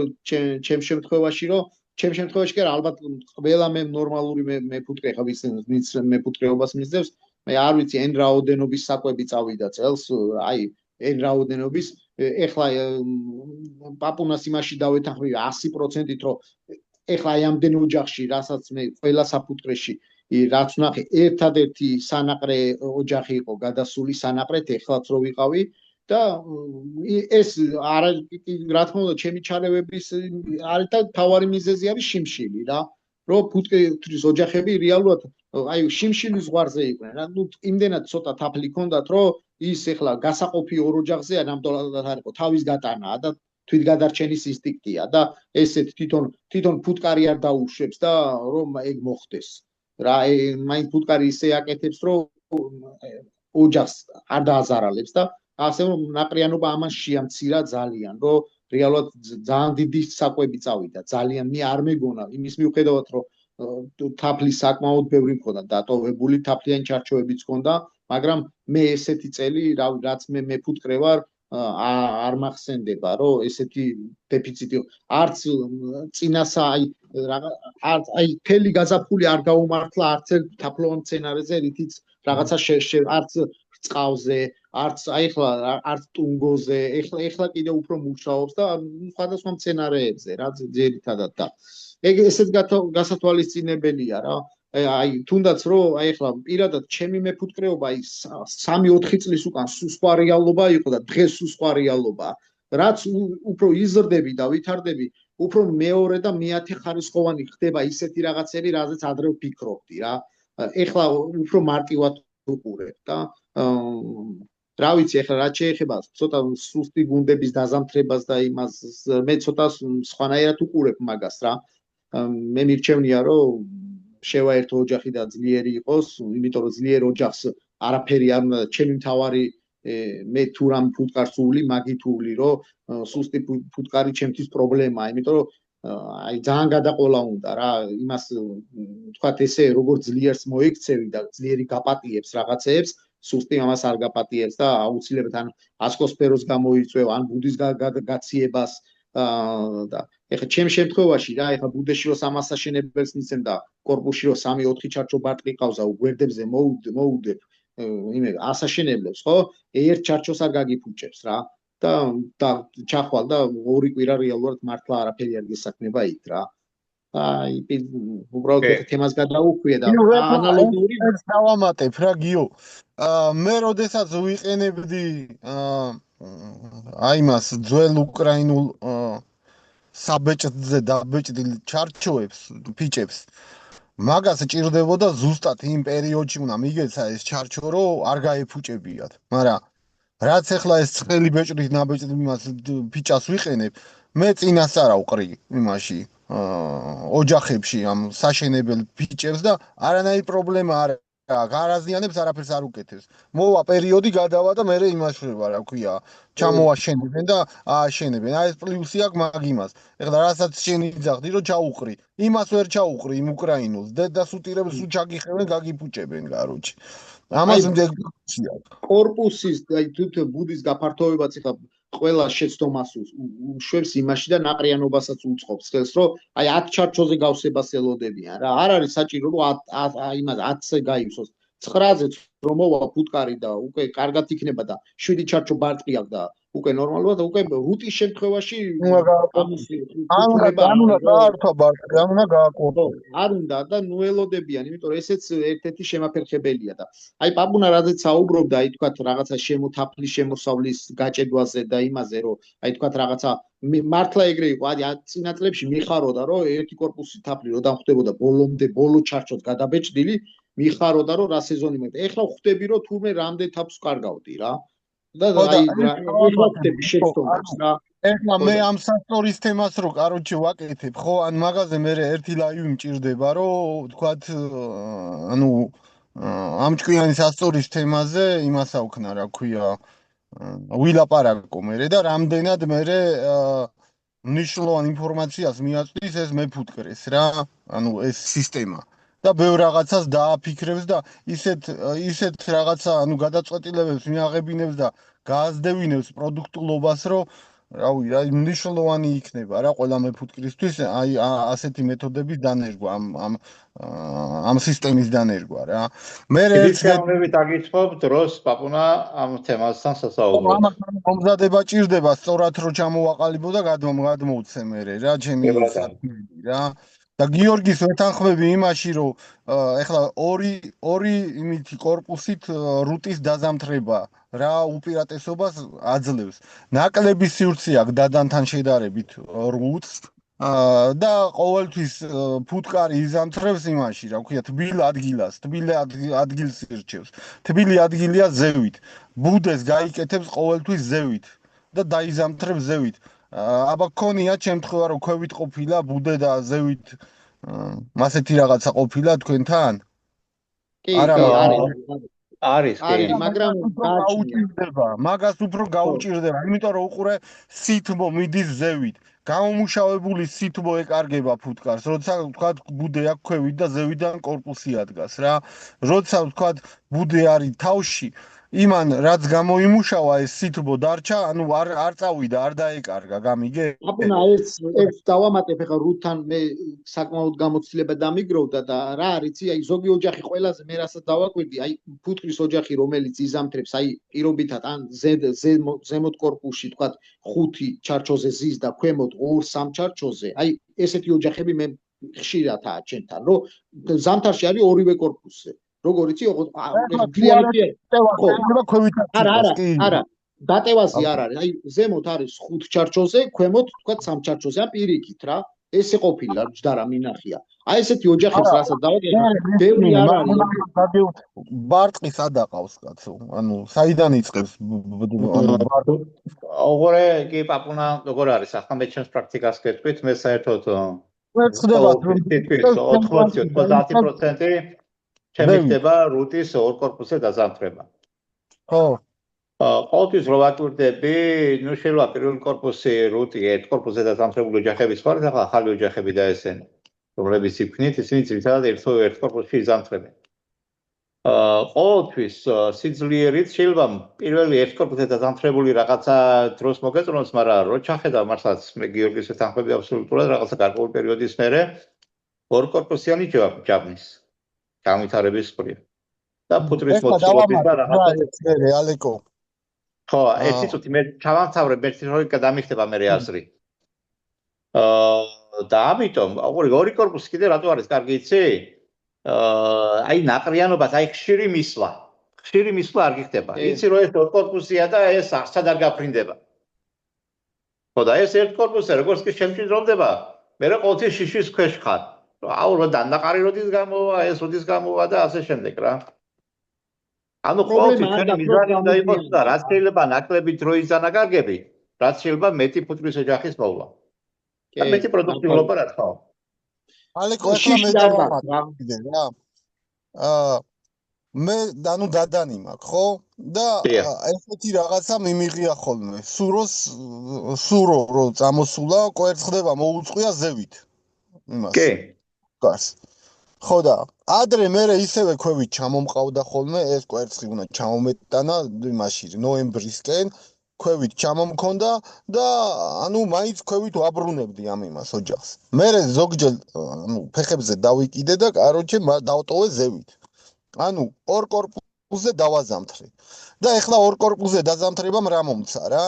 ჩემ შემთხვევაში რომ ჩემ შემთხვევაში კი ალბათ ყველა მე ნორმალური მეფუტკრე ხა ვის მეფუტკრეობას მისდევს მე არ ვიცი εν რაოდენობის საკვები წავიდა წელს აი εν რაოდენობის ეხლა პაპუნას იმაში დავეთანხმები 100%-ით რომ ეხლა აი ამდენ ოჯახში რასაც მე ყველა საფუტკრეში რაც ვნახე ერთადერთი სანაყრე ოჯახი იყო გადასული სანაყრეთ ეხლაც რო ვიყავი და ეს არა რა თქმა უნდა ჩემი ჩარევების არის და თავარი მიზეზი არის შიმშილი რა რომ ფუტკრის ოჯახები რეალურად აი შიმშილის ზღვარზე იყვნენ რა ნუ იმდენად ცოტა თაფლი ქონდათ რომ ის ეხლა გასაყოფი ორ ოჯახზეა ნამდვილად არ იყო თავის გატანაა და თვითგადარჩენის ინსტინქტია და ესეთ თვითონ ფუტკარი არ დაუშვებს და რომ ეგ მოხდეს რა მაინც ფუტკარი ისე აკეთებს რომ ოჯახს არ დააზარალებს და ასე რომ ნაყრიანობა ამან შეამცირა ძალიან რომ რეალურად ძალიან დიდი საკვები წავიდა ძალიან მე არ მეგონა იმის მიუხედავად რომ თაფლის საკმაოდ ბევრი მქონდა დატოვებული თაფლიანი ჩარჩოებიც მქონდა მაგრამ მე ესეთი წელი რაც მე მეფუტკრე ვარ არ მახსენდება რომ ესეთი დეფიციტი არც წინასა აი თელი გაზაფხული არ გაუმართლა არც ერთ თაფლოვან სცენარეზე რითიც რაღაცა არც წყავზე არც აი ახლა არც ტუნგოზე ეხლა კიდე უფრო მუშაობს და სხვადასხვა სცენარეებზე რა ძირითადად და ეგ ესეც გასათვალისწინებელია რა აი თუნდაც რომ აი ახლა პირადად ჩემი მეფუტკრეობა აი 3-4 წლის უკან სხვა რეალობა იყო და დღეს სხვა რეალობაა რაც უფრო იზრდები და ვითარდები უფრო მეორე და მეათე ხარისხოვანი ხდება ისეთი რაღაცები რაზეც ადრე ვფიქრობდი რა ეხლა უფრო მარტივად უყურებ და რა ვიცი ეხლა რაც შეეხება ცოტა სუსტი გუნდების დაზამთრებას და იმას მე ცოტა სხვანაირად უყურებ მაგას რა მე მირჩევნია რომ შევაერთო ოჯახი და ძლიერი იყოს იმიტომ რომ ძლიერ ოჯახს არაფერი არ უნდა ჩემი მთავარი მე თუ რამ ფუტკარს უვლი მაგით უვლი რომ სუსტი ფუტკარი ჩემთვის პრობლემაა იმიტომ რომ აი ძალიან გადაყოლა უნდა რა იმას თქვათ ესე როგორ ძლიერს მოიქცევი და ძლიერი გაპატიებს რაღაცეებს სუსტი ამას არ გაპატიებს და აუცილებლად ან ასკოსფეროს გამოიწვევ ან ბუდის გაციებას და ეხლა ჩემ შემთხვევაში რა ეხლა ბუდეში რო 300 აშენებელს მიცემ და კორპუსში რო 3-4 ჩარჩო ბარტყი ყავსა გვერდებზე მოუდებ იმე ასაშენებლებს ხო ერთ ჩარჩოს არ გაგიფუჭებს რა და ჩახვალ და ორი კვირა რეალურად მართლა არაფერი არ გესაქმება იქ რა აი უბრალოდ თემას გადაუხვიე და ანალოგიური დავამატებ რა გიო მე როდესაც ვიყენებდი აი მას ძველ უკრაინულ საბეჭდზე დაბეჭდილ ჩარჩოებს ფიჭებს მაგას ჭირდებოდა ზუსტად იმ პერიოდში უნდა მიგეცა ეს ჩარჩო რომ არ გაეფუჭებიათ მაგრამ რაც ახლა ეს ცხელი ბეჭდით ნაბეჭდი იმას ფიჭას ვიყენებ მე წინას არა ვყრი იმაში ოჯახებში ამ საშენებელ ფიჭებს და არანაირი პრობლემა არ გარაზიანებს არაფერს არ უკეთებს. მოვა პერიოდი გადავა და მე იმაშვება რა ქვია, ჩამოაშენებენ და ააშენებენ. აი ეს პლუსი აქვს მაგ იმას. ეხლა რასაც შენ იძახდი რომ ჩაუყრი, იმას ვერ ჩაუყრი იმ უკრაინულს. დედას უტირებს უ ჩაგიხევენ, გაგიფუჭებენ გაროჩი. ამას მდეგია. კორპუსის აი თვით ბუდის გაფართოვებაც ეხლა ყველა შეცდომას უშვებს იმაში და ნაყრიანობასაც უწყობს ხელს რომ აი 10 ჩარჩოზე გავსებას ელოდებიან რა არ არის საჭირო რომ იმას 10-ზე გაივსოს 9-ზეც რომ მოვა ფუტკარი და უკვე კარგად იქნება და 7 ჩარჩო ბარტყი აქვს და უკვე ნორმალურად და უკვე რუტის შემთხვევაში არ უნდა და ნუ ელოდებიან, იმიტომ რომ ესეც ერთ-ერთი შემაფერხებელია და აი პაპუნა რაზეც საუბრობდა, აი თქვათ რაღაცა შემოთაფლის შემოსავლის გაჭედვაზე და იმაზე, რომ აი თქვათ რაღაცა მართლა ეგრე იყო, აი წინა წლებში მიხაროდა, რომ ერთი კორპუსი თაფლი რო დამხვდებოდა ბოლომდე, ბოლო ჩარჩოდ გადაბეჭდილი, მიხაროდა, რომ რა სეზონი მეკ. ეხლა ხვდები, რომ თურმე რამდენ თაფლს კარგავდი რა. და აი ეხლა ხვდები შეცდომებს რა. ეხლა მე ამ სასტორის თემას რო კაროჩე ვაკეთებ, ხო, ან მაღაზე მე ერთი ლაივი მჭირდება, რომ თქვათ ანუ ამ ჭკვიანი სასტორის თემაზე იმას აუქნა, რა ქვია, ვილაპარაკო მე და რამდენად მე მნიშვნელოვან ინფორმაციას მიაწვდის ეს მეფუტკრეს რა, ანუ ეს სისტემა. და ბევრ რაღაცას დააფიქრებს და ისეთ რაღაცა, ანუ გადაწყვეტილებებს მიაღებინებს და გააზრდევინებს პროდუქტულობას, რომ რავი, აი მნიშვნელოვანი იქნება რა ყველა მეფუტკრისთვის, აი ასეთი მეთოდების დანერგვა, ამ სისტემის დანერგვა რა. მე ერთ დაგიწყობ დროს პაპუნა ამ თემასთან სასაუბროს. მომზადება ჭირდება სწორად რომ ჩამოვაყალიბო და გადმოვცე მე რა, ჩემი საქმეები რა. და გიორგის ვეთანხმები იმაში, რომ ეხლა ორი იმითი კორპუსით რუტის დაზამთრება რა უპირატესობას აძლევს. ნაკლები სივრცე აქვს დადანთან შედარებით რუტს და ყოველთვის ფუტკარი იზამთრებს იმაში, რა ქვია, თბილ ადგილას, თბილ ადგილს ირჩევს. თბილი ადგილია ზევით. ბუდეს გაიკეთებს ყოველთვის ზევით და დაიზამთრებს ზევით. აბა გქონია შემთხვევა რომ ქვევით ყოფილა ბუდე და ზევით მასეთი რაღაცა ყოფილა თქვენთან? კი, არის, მაგრამ გაუჭირდება, მაგას უფრო გაუჭირდება, იმიტომ რომ უყურე სითბო მიდის ზევით. გამომუშავებული სითბო ეკარგება ფუტკარს, როცა თქვა ბუდე აქვს ქვევით და ზევიდან კორპუსი ადგას რა. როცა თქვა ბუდე არის თავში, იმან რაც გამოიმუშავა ეს სითბო დარჩა, ანუ არ წავიდა, არ დაეკარგა, გამიგე? აბუნა ეს დავამატებ ახლა რუთთან მე საკმაოდ გამოცდილება დამიგროვდა და რა არის, აი ზოგი ოჯახი ყველაზე მე რასაც დავაკვირდი, აი ფუტკრის ოჯახი რომელიც იზამთრებს, აი პირობითად ან ზემოთ კორპუსში თქვა 5 ჩარჩოზე ზის და ქვემოთ 2-3 ჩარჩოზე, აი ესეთი ოჯახები მე ხშირადაა ჩემთან, რომ ზამთარში არის ორივე კორპუსზე. როგორ იცი, არა, დატევასი არ არის. აი ზემოთ არის 5 ჩარჩოზე, ქვემოთ თქვა 3 ჩარჩოზე, ან პირიქით რა. ესე ყოფილა ჯდარა მინახია. აი ესეთი ოჯახებს რასაც დავაკეთე, ბევრი არ არის. ბარტყის ადაყავს კაცო. ანუ საიდან იწყებს? ოღონდ კი პაპუნა როგორ არის? ახლა მე ჩემს პრაქტიკას გეტყვით, მე საერთოდ ვეცდებ 80% ჩემი ხდება რუტის ორ კორპუსზე დაზამთრება. ხო. ყოველთვის რო ვაკვირდები, ნუ შეიძლება პირველი კორპუსი რუტი ერთ კორპუსზე დაზამთრებული ოჯახების ხარ, ახლა ახალი ოჯახები და ესენი, რომლებიც იქნით, ისინი ძირითადად ერთ კორპუსში იზამთრებენ. ყოველთვის სიძლიერით შეიძლება პირველი ერთ კორპუსზე დაზამთრებული რაღაცა დროს მოგეწონოს, მაგრამ რო ჩახედავ მართლაც მე გიორგის ვეთანხმები აბსოლუტურად რაღაცა გარკვეული პერიოდის მერე ორ კორპუსიანი ჯაბნის გამვითარების მხრივ. და ფუტრის მოცულობის და რაღაცა ალეკო. ხო, ერთი წუთი მე ჩავამთავრებ, ერთი როი გადამიხდება მე აზრი. და ამიტომ, ორი კორპუსი კიდე რატო არის კარგი იცი? აი ნაყრიანობას, აი ხშირი მისვლა. ხშირი მისვლა არ გიხდება. იცი რომ ეს ორ კორპუსია და ეს არცად არ გაფრინდება. ხო და ეს ერთ კორპუსზე როგორც კი შემჭიდროვდება, მე ყოველთვის შიშის ქვეშ ხარ. აუ რა დანაყარი როდის გამოვა, ეს როდის გამოვა და ასე შემდეგ რა. ანუ ყოველთვის ჩვენი მიზანი უნდა იყოს და რაც შეიძლება ნაკლები დრო იზანაგარგები, რაც შეიძლება მეტი ფუტკრის ოჯახის მოვლა. და მეტი პროდუქტიულობა რა თქმა უნდა. ალეკო ახლა მე დავამატე რა. მე ანუ დადანი მაქვს, ხო? და ესეთი რაღაცა მიმიღია ხოლმე. სურო რო წამოსულა, კვერცხდება მოუწყვია ზევით. იმას. კი. გარს. ხო და ადრე მე ისევე ქვევით ჩამომყავდა ხოლმე ეს კვერცხი უნდა ჩამომეტანა იმაში ნოემბრისკენ ქვევით ჩამომქონდა და ანუ მაინც ქვევით ვაბრუნებდი ამ იმას ოჯახს. მე ზოგჯერ ანუ ფეხებზე დავიკიდე და კაროჩე დავტოვე ზევით. ანუ ორ კორპუსზე დავაზამთრე. და ეხლა ორ კორპუსზე დაზამთრებამ რა მომცა რა?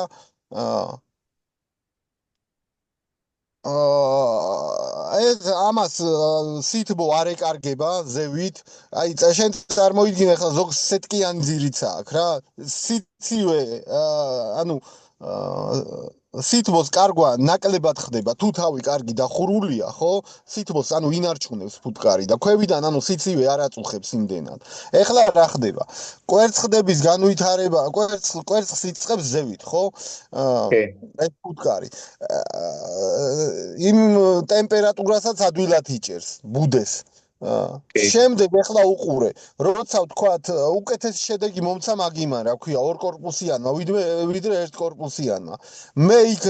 ეს ამას სითბო არ ეკარგება ზევით. აი შენ წარმოიდგინე ხა ზოგ სეტკიანი ძირიცა აქვს რა. სიცივე ანუ სითბოს კარგვა ნაკლებად ხდება თუ თავი კარგი და ხურულია ხო სითბოს ანუ ინარჩუნებს ფუტკარი და ქვევიდან ანუ სიცივე არ აწუხებს იმდენად. ეხლა რა ხდება? კვერცხდების განვითარება კვერცხს იწყებს ზევით ხო? ეს ფუტკარი იმ ტემპერატურასაც ადვილად იჭერს ბუდეს. შემდეგ ეხლა უყურე, როცა ვთქვათ, უკეთესი შედეგი მომცა მაგიმან, რა ქვია, ორ კორპუსიანმა, ვიდრე ერთ კორპუსიანმა. მე იქ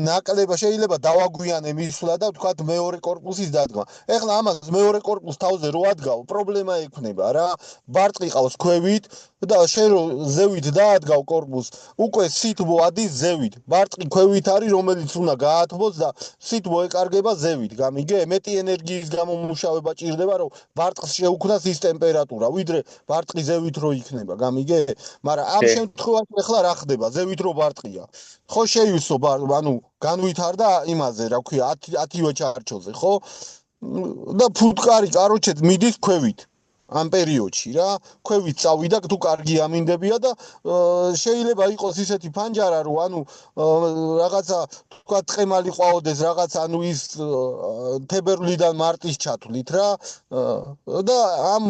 ნაკლება შეიძლება დავაგვიანე მისვლა და ვთქვათ მეორე კორპუსის დადგმა. ეხლა ამას მეორე კორპუს თავზე რო ადგავ, პრობლემა ექნება რა. ბარტყი ყავს ქვევით და შენ რო ზევით დაადგავ კორპუსს, უკვე სითბო ადის ზევით. ბარტყი ქვევით არის, რომელიც უნდა გაათბოს და სითბო ეკარგება ზევით. გამიგე? მეტი ენერგიის გამომუშავება ჭირდება რომ ბარტყს შეუქმნას ის ტემპერატურა, ვიდრე ბარტყი ზევით რო იქნება, გამიგე? მაგრამ ამ შემთხვევაში ახლა რა ხდება? ზევით რო ბარტყია. ხო შეივსო, ანუ განვითარდა იმაზე, რა ქვია, 10-ივე ჩარჩოზე, ხო? და ფუტკარი, კაროჩე, მიდის ქვევით. ამ პერიოდში რა, ქვევით წავიდა, თუ კარგი ამინდებია და შეიძლება იყოს ისეთი ფანჯარა, რომ ანუ რაღაცა თქვა ტყემალი ყვაოდეს, რაღაცა ანუ ის თებერვლიდან მარტის ჩათვლით რა და ამ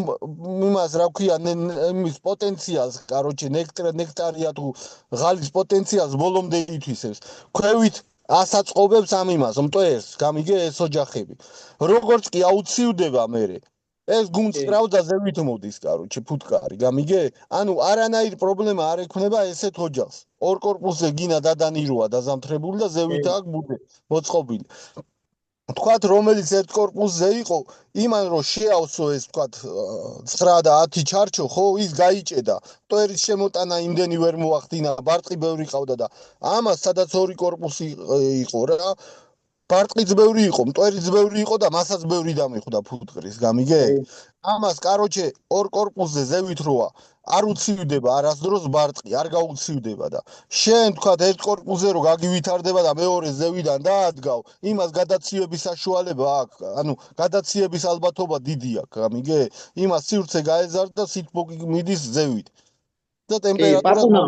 იმას რა ქვია, იმის პოტენციალს, კაროჩე, ნექტარია თუ ღალის პოტენციალს ბოლომდე ითვისებს. ქვევით ასაწყობებს ამ იმას, მტვერს, გამიგე ეს ოჯახები. როგორც კი აუცივდება მერე ეს გუნწკრავ და ზევით მოდის, კაროჩე, ფუტკარი, გამიგე? ანუ არანაირ პრობლემა არ ექნება ესეთ ოჯახს. ორ კორპუსზე გინა დადანიროა დაზამთრებული და ზევით აქვს ბუდე მოწყობილი. თქვათ, რომელიც ერთ კორპუსზე იყო, იმან რომ შეავსო ეს, თქვათ, 9 და 10 ჩარჩო, ხო, ის გაიჭედა. მტვერის შემოტანა იმდენი ვერ მოახდინა, ბარტყი ბევრი ყავდა და ამას სადაც ორი კორპუსი იყო რა. ბარტყიც ბევრი იყო, მტვერიც ბევრი იყო და მასაც ბევრი დამიხვდა ფუტკრის, გამიგე? ამას, კაროჩე, ორ კორპუსზე ზევით როა, არ უცივდება არასდროს ბარტყი, არ გაუცივდება და შენ თქვათ ერთ კორპუსზე რო გაგივითარდება და მეორე ზევიდან დაადგავ, იმას გადაცივების საშუალება აქვს, ანუ გადაცივების ალბათობა დიდი აქვს, გამიგე? იმას სივრცე გაეზარდა, სითბო მიდის ზევით. და ტემპერატურა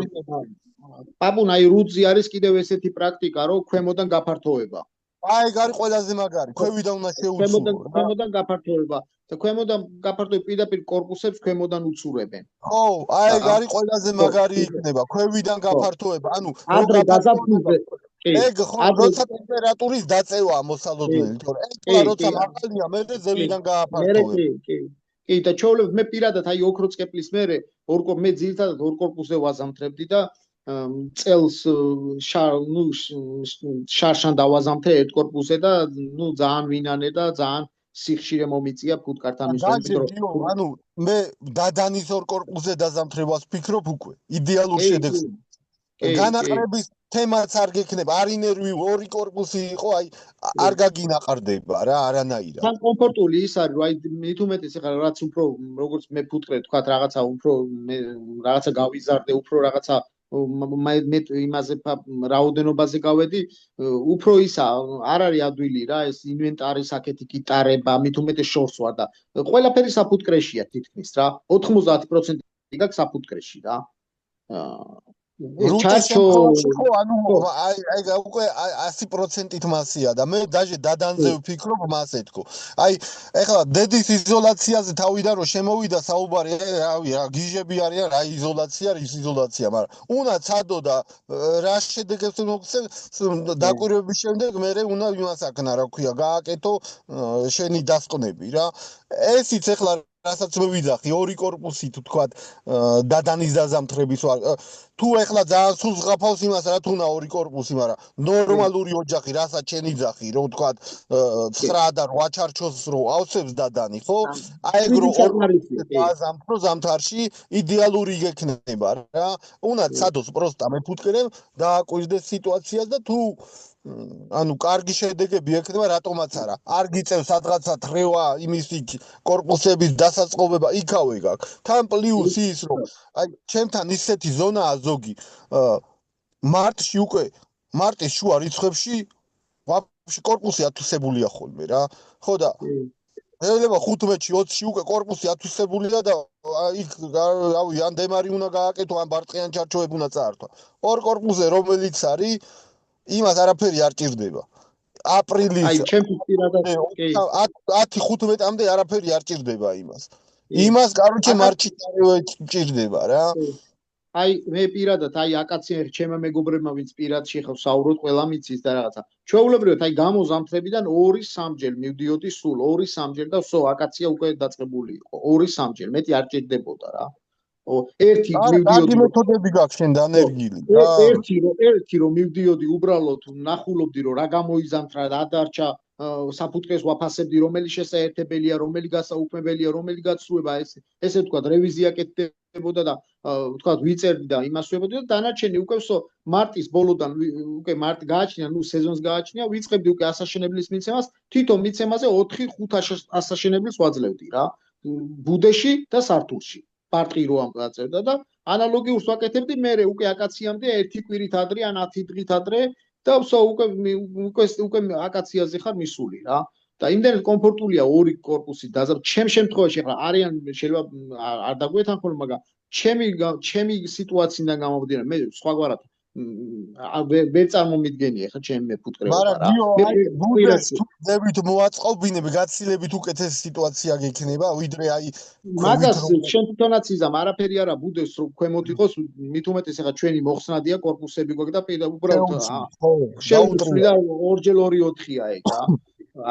პაპუნა, აი რუძი არის კიდევ ესეთი პრაქტიკა, რომ ქვემოდან გაფართოება. აი, გარი ყველაზე მაგარი, ქვევიდან უნდა შეუცურო. ქვემოდან გაფართოება და ქვემოდან გაფართოება პირდაპირ კორპუსებს ქვემოდან უცურებენ. ხო, აი, გარი ყველაზე მაგარი იქნება, ქვევიდან გაფართოება, ანუ ადრე გაზაფხულზე. ეგ ხო, როცა ტემპერატურის დაწევა მოსალოდნელი, თორე ეს როცა მაღალია, მე ზევიდან გააფართოება. კი, და ჩაოლებთ მე პირადად აი ოქროწყეპლის მერე მე ძირითადად ორ კორპუსზე ვაზამთრებდი და წელს შარშან დავაზამთრე ერთ კორპუსზე და ნუ ძალიან ვინანე და ძალიან სიხშირე მომიწია ფუტკართან მისვენებით რომ ანუ მე დადანის ორ კორპუსზე დაზამთრებას ვფიქრობ უკვე იდეალურ შედეგს. განაყრების თემაც არ გექნება, არ ინერვიო, ორი კორპუსი იყო, აი არ გაგინაყრდება რა, არანაირად. თან კომფორტული ის არის, რომ აი მით უმეტეს ახლა რაც უფრო როგორც მე ფუტკრე თქვა რაღაცა უფრო რაღაცა გავიზარდე, უფრო რაღაცა მე იმაზე რაოდენობაზე გავედი, უფრო ისა არ არის ადვილი რა, ეს ინვენტარი საკეთი გიტარება, მით უმეტეს შორს ვარ და ყველაფერი საფუტკრეშია თითქმის რა, 90% გაქვს საფუტკრეში რა. ჩარჩო ხო ანუ აი უკვე 100%-ით მასია და მე დაჟე დადანზე ვფიქრობ მასე თქო. აი ეხლა დედის იზოლაციაზე თავიდან რომ შემოვიდა საუბარი, რავი რა გიჟები არიან, რა იზოლაცია, რის იზოლაცია, მაგრამ უნდა ცადო და რა შედეგებს მოგცემ დაკვირვების შემდეგ მე უნდა იმას აქნა, რა ქვია, გააკეთო შენი დასკვნები რა. ესიც ეხლა რასაც მე ვიძახი, ორი კორპუსი თუ თქვა დადანის დაზამთრების თუ ეხლა ძალიან სულ ზღაფავს იმას რა თუ უნდა ორი კორპუსი, მაგრამ ნორმალური ოჯახი, რასაც შენ იძახი, რომ თქვა 9 და 8 ჩარჩოს რო ავსებს დადანი, ხო? აი ეგ რო დაზამთრო ზამთარში იდეალური გექნება რა. უნდა ცადოს პროსტა მე ფუტკრემ დააკვირდეს სიტუაციას და თუ ანუ კარგი შედეგები ექნება, რატომაც არა. არ გიწევს სადღაცა თრევა იმისი კორპუსების დასაწყობება, იქავე გაქვს. თან პლუს ის რომ აი ჩემთან ისეთი ზონაა ზოგი მარტში უკვე მარტის შუა რიცხვებში ვაფშე კორპუსი ათვისებულია ხოლმე რა. ხო და შეიძლება 15-ში 20-ში უკვე კორპუსი ათვისებულია და იქ რავი ან დემარი უნდა გააკეთო ან ბარტყიან ჩარჩოები უნდა წაართვა. ორ კორპუსზე რომელიც არის იმას არაფერი არ ჭირდება. აპრილის აი ჩემთვის პირადად კი 10-15-მდე არაფერი არ ჭირდება იმას. იმას კაროჩე მარტში ჭირდება რა. აი მე პირადად აი აკაცია ჩემმა მეგობრებმა ვინც პირად შეხავ საუბრობ ყველა მიცის და რაღაცა ჩვეულებრივად აი გამოზამთრებიდან 2-3 ჯერ მივდიოდი სულ 2-3 ჯერ და ვსო აკაცია უკვე დაწყებული იყო 2-3 ჯერ მეტი არ ჭირდებოდა რა ერთი მივდიოდი მეთოდები გაქვს შენ დანერგილი ერთი რომ მივდიოდი უბრალოდ ნახულობდი რომ რა გამოიზამთრა რა დარჩა საფუტკრეს ვაფასებდი რომელი შესაერთებელია რომელი გასაუქმებელია რომელი გაცვლება ესე ვთქვათ რევიზია კეთდებოდა და ვთქვათ ვიწერდი და იმას ვებოდი და დანარჩენი უკვე ვსო მარტის ბოლოდან უკვე მარტი გააჩნია ნუ სეზონს გააჩნია ვიწყებდი უკვე ასაშენებლის მიცემას თვითონ მიცემაზე 4-5 ასაშენებლის ვაძლევდი რა ბუდეში და სართულში პარტი რო ამწევდა და ანალოგიურს ვაკეთებდი მე უკვე აკაციამდე ერთი კვირით ადრე ან 10 დღით ადრე და ვსო უკვე აკაციაზე ხარ მისული რა და იმდენად კომფორტულია ორი კორპუსი და ჩემ შემთხვევაში ახლა არიან შეიძლება არ დაგვეთან ხოლმე მაგრამ ჩემი სიტუაციიდან გამომდინარე მე სხვაგვარად ვერ წარმომიდგენია ხა ჩემი მეფუტკრეობა რა მაგრამ ბუდეს დებით მოაწყობინები გაცილებით უკეთესი სიტუაცია გექნება ვიდრე აი მაგას შენ თვითონაც იზამ არაფერი არა ბუდეს რომ ქვემოთ იყოს მით უმეტეს ახლა ჩვენი მოხსნადია კორპუსები გვაქვს და პირდა უბრალოდ შეუძლია 2x2-4-ია ეგ რა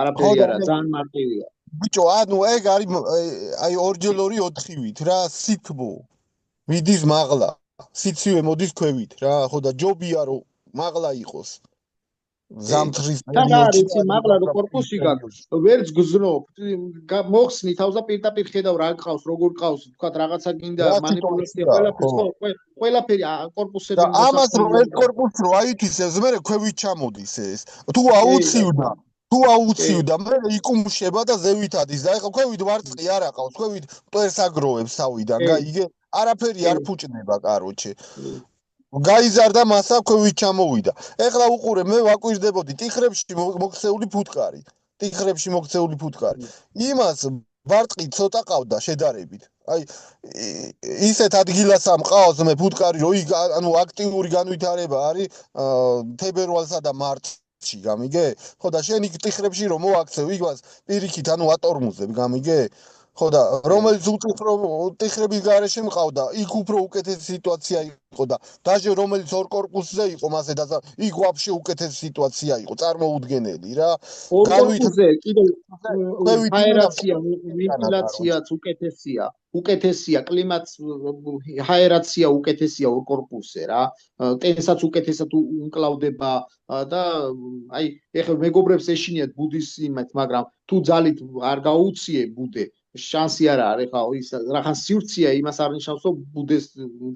არაფერი არა ძალიან მარტივია ბიჭო ანუ ეგ არის აი 2x2-4-ვით რა სითბო მიდის მაღლა სიცივე მოდის ქვევით რა ხო და ჯობია რომ მაღლა იყოს ზამთრის პერიოდში მაღლა რო კორპუსი გაქვს ვერც გზნობ მოხსნი თავს და პირდაპირ ხედავ რა გყავს როგორ გყავს თქვა რაღაცა გინდა მანიპულაცია ყველაფერი კორპუსები ამას რომ ეს კორპუსი რო აითვისებს მე ქვევით ჩამოდის ეს თუ აუცივდა მე იკუმშება და ზევით ადის და ეხლა ქვევით ვარწყი არ აყავს ქვევით მტვერს აგროვებს თავიდან გაიგე არაფერი არ ფუჭდება კაროჩე გაიზარდა მასა ქვევით ჩამოვიდა ეხლა უყურე მე ვაკვირდებოდი ტიხრებში მოქცეული ფუტკარი იმას ვარტყი ცოტა ყავდა შედარებით აი ისეთ ადგილას ამყავს მე ფუტკარი რომ ანუ აქტიური განვითარება არის თებერვალსა და მარტში გამიგე ხო და შენ იქ ტიხრებში რომ მოაქცევ იგას პირიქით ანუ ატორმუზებ გამიგე ხო და რომელიც უწიფრო ტიხრების გარეშე მყავდა იქ უფრო უკეთესი სიტუაცია იყო და დაჟე რომელიც ორ კორპუსზე იყო მასე და იქ ვაფშე უკეთესი სიტუაცია იყო წარმოუდგენელი რა ორ კორპუსზე კიდე აერაცია ვენტილაციაც უკეთესია კლიმატს აერაცია უკეთესია ორ კორპუსზე რა ტენსაც უკეთესად უკლავდება და აი ეხლა მეგობრებს ეშინიათ ბუდის იმათ მაგრამ თუ ძალით არ გაუციე ბუდე შანსი არ არის ხა ის რახან სივრცეა იმას არ ნიშნავს რომ ბუდეს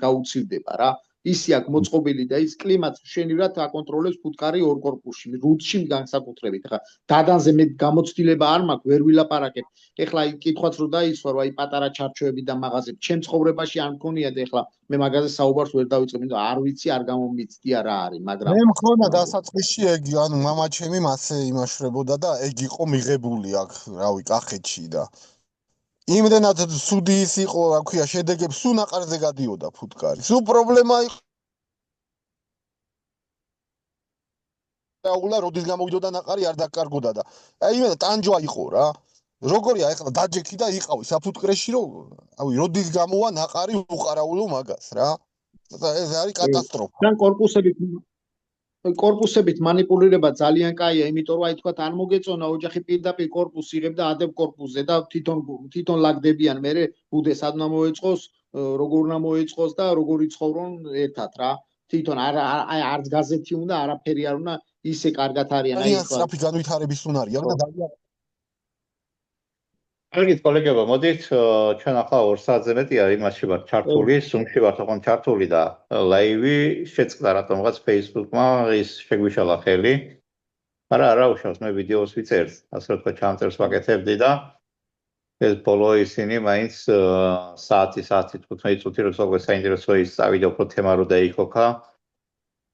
გაუცილდება რა ისი აქვს მოწყობილი და ის კლიმატს შენივრად აკონტროლებს ფუტკარი ორ კორპუსში რუდში განსაკუთრებით ხა დადანზე მე გამოცდილება არ მაქვს ვერ ვილაპარაკებ ეხლა აი კითხვაც რო დაისვა რომ აი პატარა ჩარჩოები და მაღაზიები ჩემ ცხოვრებაში არ მქონია და ეხლა მე მაგაზე საუბარს ვერ დავიწყებ იმიტომ არ ვიცი არ გამომიცდია რა არის მაგრამ მე მქონა დასაწყისში ეგი ანუ მამა ჩემი მასე იმაშრებოდა და ეგ იყო მიღებული აქ რავი კახეთში და იმდენად სუდი ის იყო, რა ქვია, შედეგებს სულ ნაყარზე გადიოდა ფუტკარი. სულ პრობლემა იყო. დაულა როდის გამოვიდოდა ნაყარი არ დაკარგოდა და აი იმენა ტანჯვა იყო რა. როგორია ეხლა დაჯექი და იყავი საფუტკრეში რომ ავი როდის გამოვა ნაყარი უყარაულო მაგას რა. ეს არის კატასტროფა. თან კორპუსებით манипуლირება ძალიან კაია, იმიტომ რომ აი თქვა არ მოგეწონა ოჯახი პირდაპირ კორპუსს იღებ და ადებ კორპუსზე და თვითონ ლაგდებიან მე ბუდე სად უნდა მოეწყოს, როგორ უნდა მოეწყოს და როგორ იცხოვრონ ერთად რა. თვითონ არც გაზეთი უნდა, არაფერი არ უნდა, ისე კარგად არიან აი თქვა. საფი განვითარების უნარია და ძალიან კარგით კოლეგებო, მოდით ჩვენ ახლა 2 საათზე მეტი არის იმაში ვარ ჩართული, Zoom-ში ვარ თქო ჩართული და ლაივი შეწყდა რატომღაც Facebook-მა ის შეგვიშალა ხელი. არა უშავს მე ვიდეოს ვიწერს, ასე რომ თქვა ჩამწერს ვაკეთებდი და ეს ბოლო ისინი მაინც საათი 15 წუთი რო სულ საინტერესო ის წავიდა უფრო თემა რო დაიქოქა.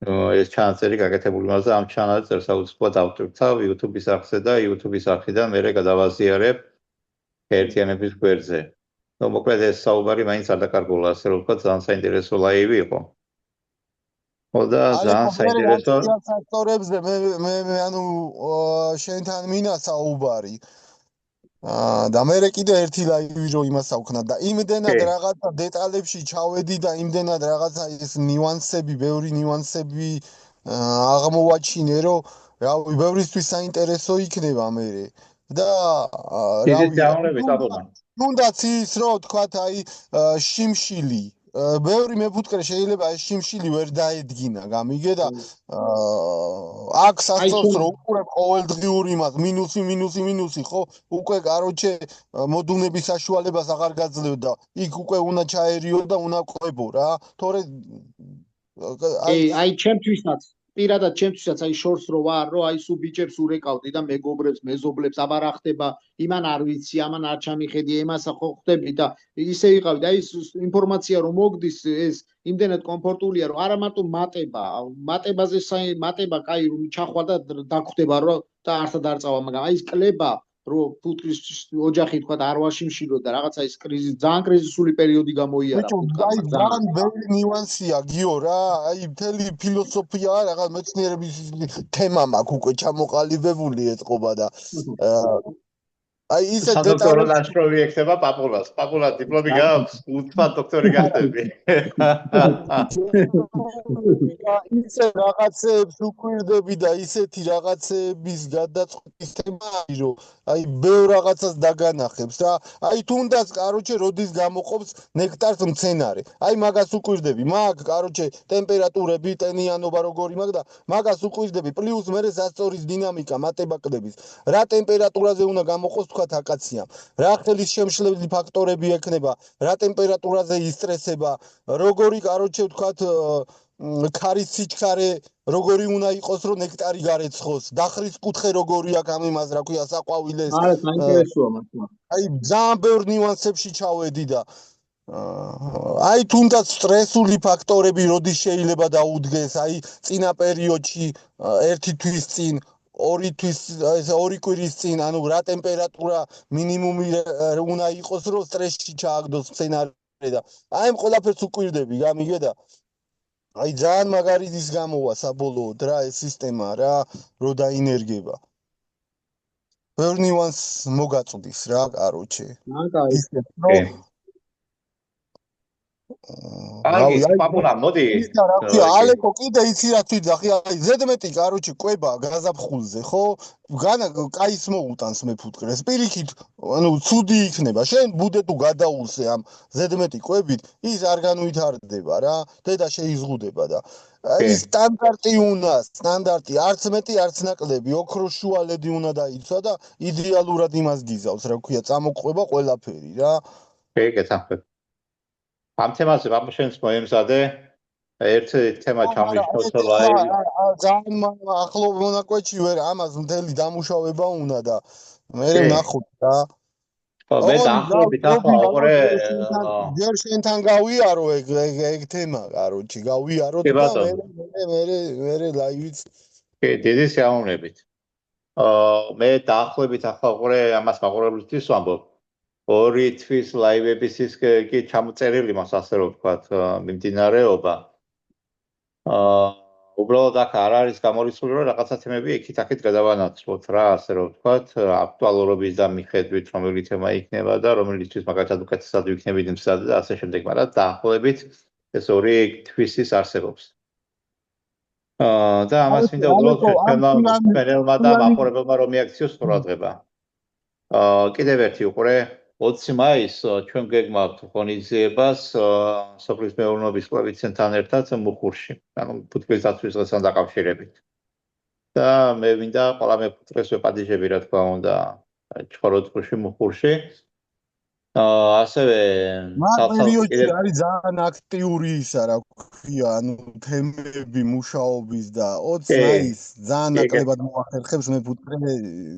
ეს ჩანაწერი გაკეთებული მას და ამ ჩანაწერს აუცილებლად ავტორებთან YouTube-ის არხზე და YouTube-ის არხიდან მე გადავაზიარებ ერთიანების გვერდზე. ნუ მოკლედ ეს საუბარი მაინც არ დაკარგულა, ასე რომ ვთქვათ, ძალიან საინტერესო ლაივი იყო. და ძალიან საინტერესო ფაქტორებზე მე ანუ შენთან მინა საუბარი. და მე კიდე ერთი ლაივი რო იმას ავქნა და იმდენად რაღაცა დეტალებში ჩავედი და იმდენად რაღაცა ეს ნიუანსები, ბევრი ნიუანსები აღმოვაჩინე, რომ რავი, ბევრისთვის საინტერესო იქნება მე. და რავი, თუნდაც ის რო თქვათ აი შიმშილი ბევრი მეფუტკრე შეიძლება ეს შიმშილი ვერ დაედგინა, გამიგე და აქ სასწორს რო უყურებ ყოველდღიურ იმას მინუსი, ხო? უკვე კაროჩე მოდუნების საშუალებას აღარ გაძლევ და იქ უკვე უნდა ჩაერიო და უნდა ყვებო რა. თორე აი ჩემთვისაც პირადად ჩემთვისაც აი შორს რო ვარ, რომ აი სულ ბიჭებს ურეკავდი და მეგობრებს, მეზობლებს, აბა რა ხდება, იმან არ ვიცი, ამან არ ჩამიხედი, ემასა ხო ხდები და ისე იყავი და ის ინფორმაცია რომ მოგდის ეს იმდენად კომფორტულია, რომ არა მარტო მატებაზე მატება კაი რომ ჩახვალ და დაგხვდება რომ და არსად არ წავა, მაგრამ აი ეს კლება რომ ფუტკრის ოჯახი თქვა არ ვაშიმშილო და რაღაცა ის კრიზისი ძალიან კრიზისული პერიოდი გამოიარა ფუტკარს. ძალიან ბევრი ნიუანსია გიო რა, აი მთელი ფილოსოფია რაღაც მეცნიერების თემა მაქვს უკვე ჩამოყალიბებული ეთყობა და აი ისე დოქტორო ლაშროვი ექნება პაპულას. პაპულა დიპლომი გაქვს, უთმად დოქტორი გახდები. ისე რაღაცებს უკვირდები და ისეთი რაღაცების გადაწყვეტის თემაა, რომ აი ბევრ რაღაცას დაგანახებს რა. აი თუნდაც კაროჩე როდის გამოყოფს ნექტარს მცენარე. აი მაგას უკვირდები. მაგ კაროჩე ტემპერატურები, ტენიანობა როგორი მაგ და მაგას უკვირდები. პლუს მე სასწორის დინამიკა მატებაკდების. რა ტემპერატურაზე უნდა გამოყოს აკაციამ. რა ხელის შემშლელი ფაქტორები ექნება, რა ტემპერატურაზე ისტრესება, როგორი კაროჩე ვთქვათ ქარის სიჩქარე, როგორი უნდა იყოს, რომ ნექტარი გარეცხოს, დახრის კუთხე როგორი აქვს ამ იმას, რა ქვია, საყვავილეს. არა, საინტერესოა მართლა. აი ძალიან ბევრ ნიუანსებში ჩავედი და აი თუნდაც სტრესული ფაქტორები როდის შეიძლება დაუდგეს, აი წინა პერიოდში ერთი თვის წინ 2 თვის ეს 2 კვირის წინ, ანუ რა ტემპერატურა მინიმუმი უნდა იყოს, რომ სტრესში ჩააგდოს სცენარი და აი ამ ყველაფერს უკვირდები, გამიგე და აი ძალიან მაგარი ის გამოვა საბოლოოდ რა ეს სისტემა რა, რო დაინერგება. ბევრ ნიუანს მოგაწვდის რა, კაროჩე. აი, პაპულა, მოდი. რა ქვია, ალეკო კიდე იცი რა თვითახი, აი ზედმეტი კაროჩე ყვება გაზაფხულზე, ხო? კაის მოუტანს მეფუტკრეს. პირიქით, ანუ ცუდი იქნება. შენ ბუდე თუ გადაულსე ამ ზედმეტი ყვებით, ის არ განვითარდება რა. დედა შეიზღუდება და აი სტანდარტი, არც მეტი, არც ნაკლები, ოქროს შუალედი უნდა დაიცვა და იდეალურად იმას გიზავს, რა ქვია, წამოყვება ყველაფერი რა. გეკეთახებ. ამ თემაზე ვამშენს მოემზადე ერთ თემა ჩამიშთოთ ლაივი. ძალიან ახლო მონაკვეთში ვერ ამას მთელი დამუშავება უნდა და მე ვნახოთ რა. მე დაახლოებით ახლა ოღონდ ჯერ შენთან გავიარო ეგ თემა, კაროჩი, გავიარო და მე ლაივიც. კი, დიდი სიამოვნებით. მე დაახლოებით ახლა ოღონდ ამას მაყურებლისთვის ვამბობ. 2 თვის ლაივების ის კი ჩამოწერილი მას ასე რომ ვთქვათ მიმდინარეობა. უბრალოდ აქ არ არის გამორიცხული რომ რაღაცა თემები იქით-აქით გადავანაცვლოთ რა, ასე რომ ვთქვათ, აქტუალურობის და მიხედვით რომელი თემა იქნება და რომელისთვის მაგალითად უკეთესად ვიქნებით მზად და ასე შემდეგ, მაგრამ დაახლოებით ეს 2 თვისის არსებობს. და ამას მინდა უბრალოდ ჩვენელმა და მაყურებელმა რომ მიაქციოს ყურადღება. კიდევ ერთი უყურე 20 მაისს ჩვენ გეგმავთ ღონისძიებას სოფლის მეურნეობის კვლევის ცენტრთან ერთად მუხურში, ანუ ფუტკრის დაცვის დღესთან დაკავშირებით. და მე მინდა ყველა მეფუტკრეს ვეპატიჟები, რა თქმა უნდა, ჩხოროწყუში მუხურში. ასევე მაგ პერიოდში კიდევ არის ძალიან აქტიური ისა, რა ქვია, ანუ თემები მუშაობის და 20 კი, მაისს ძალიან კი, ნაკლებად მოახერხებს მე ფუტკრე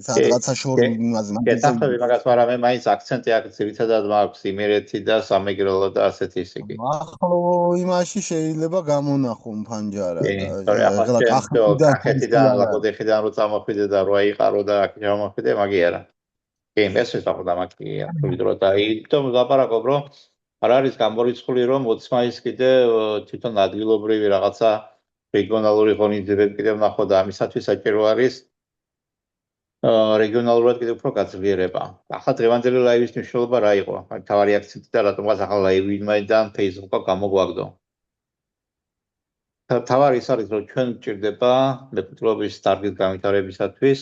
სადღაცა შორი იმაზე გეთახმები მაგას, მაგრამ მე მაინც აქცენტი აქ ძირითადად მაქვს იმერეთი და სამეგრელო და ასეთი ისეთი. ახლო იმაში შეიძლება გამონახო ფანჯარა კი, და თორე ახლა შენ კახეთიდან, კახეთიდან ლაგოდეხიდან რო წამოხვიდე და რო აიყარო და აქ ჩამოხვიდე, მაგი არა. კი, ეს ვისაუბრდა მაგია, თვითონ და იმიტომ ლაპარაკობ, რომ არ არის გამორიცხული, რომ 20 მაისს კიდე თვითონ ადგილობრივი რაღაცა რეგიონალური ღონისძიებები კიდევ ნახო და ამისათვის საჭირო არის რეგიონალურად კიდევ უფრო გაძლიერება. ახლა დღევანდელი ლაივის მნიშვნელობა რა იყო? თავარი აქცენტი და რატომღაც ახლა ლაივი იმედან Facebook-ა გამოგვაგდო. თავარი ის არის, რომ ჩვენ გვჭირდება მეფუტკრეობის დარგის განვითარებისათვის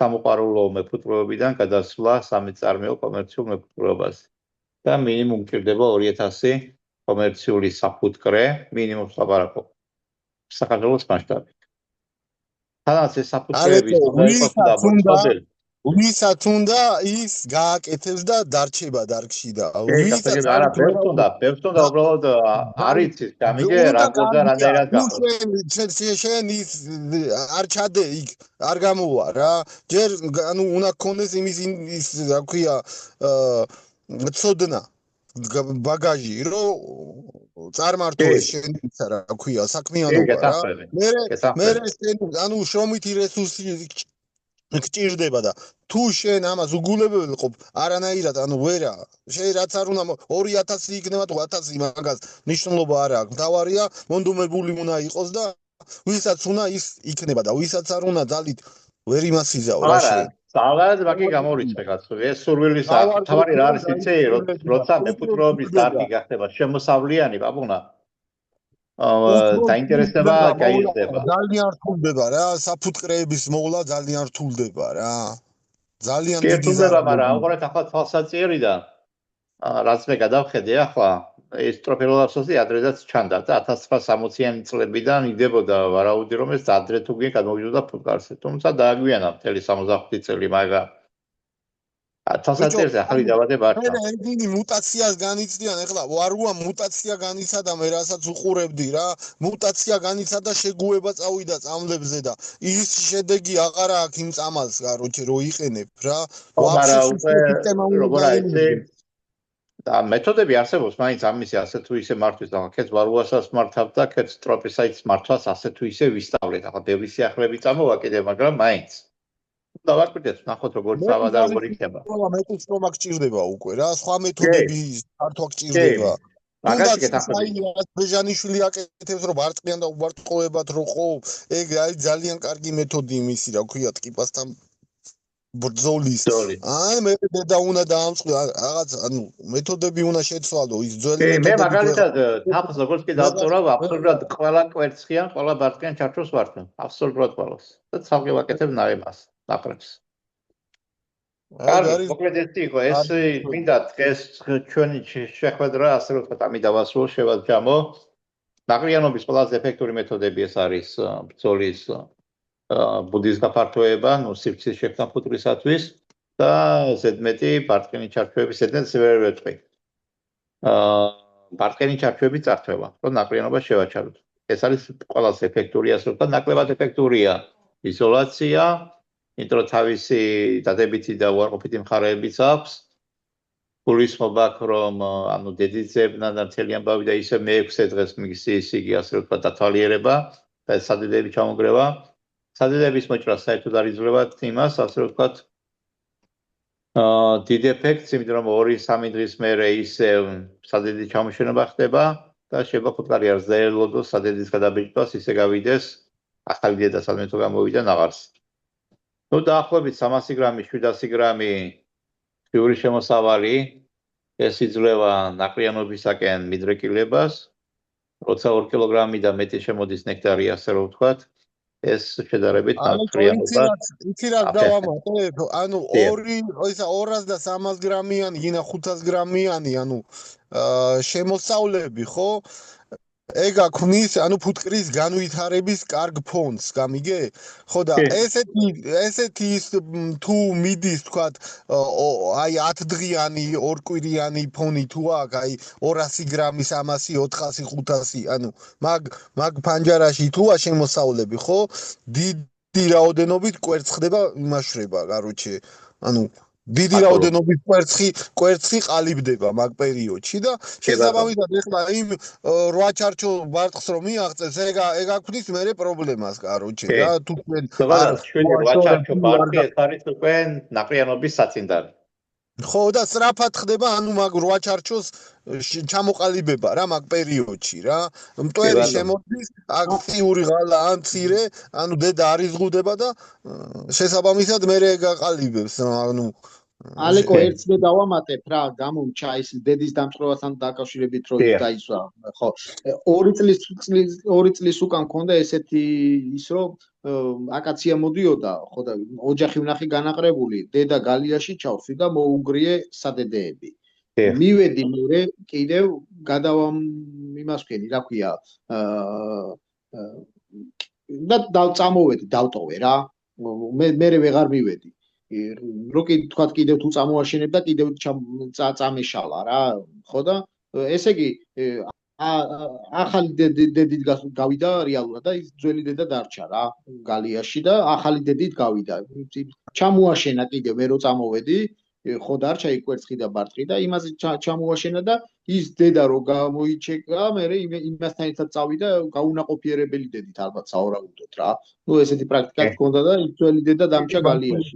სამოყვარულო მეფუტკრეობიდან გადასვლა სამეწარმეო კომერციულ მეფუტკრეობაზე. და მინიმუმ გვჭირდება 2000 კომერციული საფუტკრე, მინიმუმ ლაპარაკობ. საქართველოს მასშტაბით. თანაც ეს საფუტკრეები ვისაც უნდა ის გააკეთებს და დარჩება დარგში და ვისაც არა ბევრს უნდა უბრალოდ არის ის გამიგე რაგორ და რამდენად გახოს შენ ის არ ჩადე იქ არ გამოვა რა ჯერ ანუ უნდა გქონდეს იმის ის რა ქვია ცოდნა ბაგაჟი რომ წარმართო შენ ისა რა ქვია საქმიანობა რა მე ანუ შრომითი რესურსი გჭირდება და თუ შენ ამას უგულებელყოფ არანაირად ანუ ვერა შენ რაც არ უნდა 2000 იქნება თუ 1000 მაგას ნიშნულობა არ აქვს თავარია მონდომებული უნდა იყოს და ვისაც უნდა ის იქნება და ვისაც არ უნდა ძალით ვერ იმასიზაო რა შენ ძალად მაგი გამორიცხე კაცო ეს სურვილის თავარი რა არის იცი როცა მეფუტკრეობის დარგი გახდება შემოსავლიანი ბაბუნა დაინტერესება გაიზრდება. ძალიან რთულდება რა, საფუტკრეების მოვლა ძალიან რთულდება რა. ძალიან დიდი ზარება, მაგრამ უყურეთ ახლა თვალსაჩინარიდან რაც მე გადავხედე ახლა ეს ტროფეოლაფსოსი ადრედაც ჩანდა და 1960-იანი წლებიდან იდებოდა ვარაუდი რომ ეს ადრე თუ გე გამოვიდოდა ფუტკარზე. თუმცა დააგვიანა მთელი 65 წელი, მაგრამ თვალსაჩინარზე ახალი დაბადება არ ჩანდა. მე მუტაციას განიცდიან, ეხლა ვარუა მუტაცია განიცადა, მე რასაც უყურებდი რა, მუტაცია განიცადა შეგუება წავიდა წამლებზე და ის შედეგი აღარ აქვს იმ წამალს, კაროჩე, რო იყენებ რა. ვაფშე სისტემა უნდა და მეთოდები არსებობს, მაინც ამისი ასე თუ ისე მართვის და ხეთ ვარუასაც მართავ და ხეთ ტროპისაიტს მართვას ასე თუ ისე ვისწავლეთ. ახლა ბევრი სიახლეები წამოვა კიდე, მაგრამ მაინც დავაკვირდეთ, ნახოთ როგორ წავა და როგორ იქნება. მეტი შრომა გჭირდება უკვე რა, სხვა მეთოდები მართვა გჭირდება. მაგაში გეთახმები. ბეჟანიშვილი აკეთებს რომ ბარტყიან და უბარტყოებათ რო ხო, ეგ არის ძალიან კარგი მეთოდი იმისი, რა ქვია, ტკიპასთან ბრძოლის. აი მე და უნდა დაამწყო რაღაც ანუ მეთოდები უნდა შეცვალო ის ძველი მეთოდები. მე მაგალითად თავს როგორც კი დავწურავ, აბსოლუტურად ყველა კვერცხიან, ყველა ბარტყიან ჩარჩოს ვართ. აბსოლუტურად ყველას. და ცალკე ვაკეთებ ნაემას. ნაყრებს. კარგი, მოკლედ ეს იყო, ეს მინდა დღეს ჩვენი შეხვედრა, ასე რომ ვთქვათ, ამი დავასრულო, შევაჯამო. ნაყრიანობის ყველაზე ეფექტური მეთოდები ეს არის ბრძოლის ბუდის გაფართოება, ნუ სივრცის შექმნა ფუტკრისათვის და ზედმეტი ბარტყენი ჩარჩოების ზედმეტ ვერ ვეთქვი. ბარტყენი ჩარჩოების წართვება, რომ ნაყრიანობა შევაჩაროთ. ეს არის ყველაზე ეფექტური, ასე რომ ვთქვათ, ნაკლებად ეფექტურია იზოლაცია. იმიტომ რომ თავისი დადებითი და უარყოფითი მხარეებიც აქვს. გულისხმობა აქვს რომ ანუ დედიძეებთან და მთელი ამბავი და ისე მე-6 დღეს მიგზის იგი ასე რომ ვთქვათ დათვალიერება და სადედები ჩამოგრევა. სადედების მოჭრა საერთოდ არ იძლევა იმას, ასე რომ ვთქვათ დიდ ეფექტს, იმიტომ რომ 2-3 დღის მერე ისე სადედის ჩამოშენება ხდება და შეიძლება ფუტკარი არ ზეელოდოს სადედის გადაბეჭდვას, ისე გავიდეს ახალი დედა სადმე თუ გამოვიდა ნაღარს. ნუ დაახლოებით 300 გრამი, 700 გრამი ფიური შემოსავალი ეს იძლევა ნაყრიანობისაკენ მიდრეკილებას. როცა 2 კილოგრამი და მეტი შემოდის ნექტარი, ასე რომ ვთქვათ, ეს შედარებით ნაყრიანობა. იცი რა დავამატებ, ანუ 200 და 300 გრამიანი, ინა 500 გრამიანი, ანუ შემოსავლები, ხო? ეგ აქვს, ანუ ფუტკრის განვითარების კარგ ფონს, გამიგე? ხო და ესეთი ის თუ მიდის, თქვათ, აი 10 დღიანი, 2 კვირიანი ფონი თუ აქვს, აი 200 გრამი, 300, 400, 500, ანუ მაგ ფანჯარაში თუა შემოსავლები, ხო? დიდი რაოდენობით კვერცხდება, იმაშრება, კაროჩე. ანუ დიდი რაოდენობით კვერცხი ყალიბდება მაგ პერიოდში და შესაბამისად ეხლა იმ 8 ჩარჩო ბარტყს რომ მიაღწევს, ეგ აქვს მერე პრობლემას, კაროჩე, რა თუ თქვენ არ 8 ჩარჩო ბარტყი ეს არის უკვე ნაყრიანობის საწინდარი. ხო და სწრაფად ხდება, ანუ მაგ 8 ჩარჩოს ჩამოყალიბება რა მაგ პერიოდში რა. მტვერი შემოდის, აქტიური ღალა ან მცირე, ანუ დედა არ იზღუდება და შესაბამისად მერე გაყალიბებს, ანუ ალეკო ერთს მე დავამატებ რა, გამომჩა ის დედის დამწყრევასთან დაკავშირებით რომ დაისვა, ხო. 2 წლის უკან მქონდა ესეთი ის რომ აკაცია მოდიოდა, ხო და ოჯახი ვნახი განაყრებული, დედა გალიაში ჩავსვი და მოუგრიე სადედეები. მივედი მე კიდევ გადავამ იმას ვქენი, რა ქვია, და წამოვედი, დავტოვე რა. მე ვეღარ მივედი. როკი თქვა კიდევ თუ წამოაშენებ და კიდევ წამეშალა რა, ხო და ესე იგი ახალი დედით გავიდა რეალურად და ის ძველი დედა დარჩა რა გალიაში და ახალი დედით გავიდა. ჩამოაშენა კიდევ მე რო წამოვედი, ხო დარჩა იქ კვერცხი და ბარტყი და იმაზე ჩამოაშენა და ის დედა რო გამოიჩეკა, მე იმასთან ერთად წავიდა გაუნაყოფიერებელი დედით ალბათ საავადმყოფოდ რა. ნუ ესეთი პრაქტიკა გქონდა და ის ძველი დედა დამჭა გალიაში.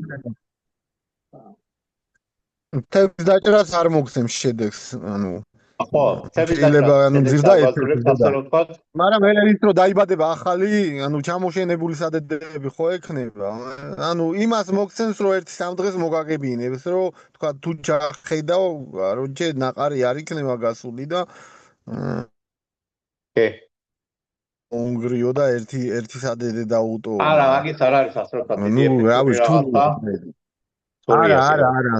თებს დაჭრას არ მოგცემს შედეგს, ანუ ხო, თებს დაჭრას მაგრამ მე ის რომ დაიბადება ახალი, ანუ ჩამოშენებული სადედები ხო ექნება. ანუ იმას მოგცემს რომ 1-3 დღეს მოგაგებინებს, რომ თქვა თუ ჩახედავ, როჩე ნაყარი არ იქნება გასული და უნგრიო და ერთი სადედე დაუტო. არა, მაგის არ არის ასროთად. ნუ რა ვიცი თუ არა,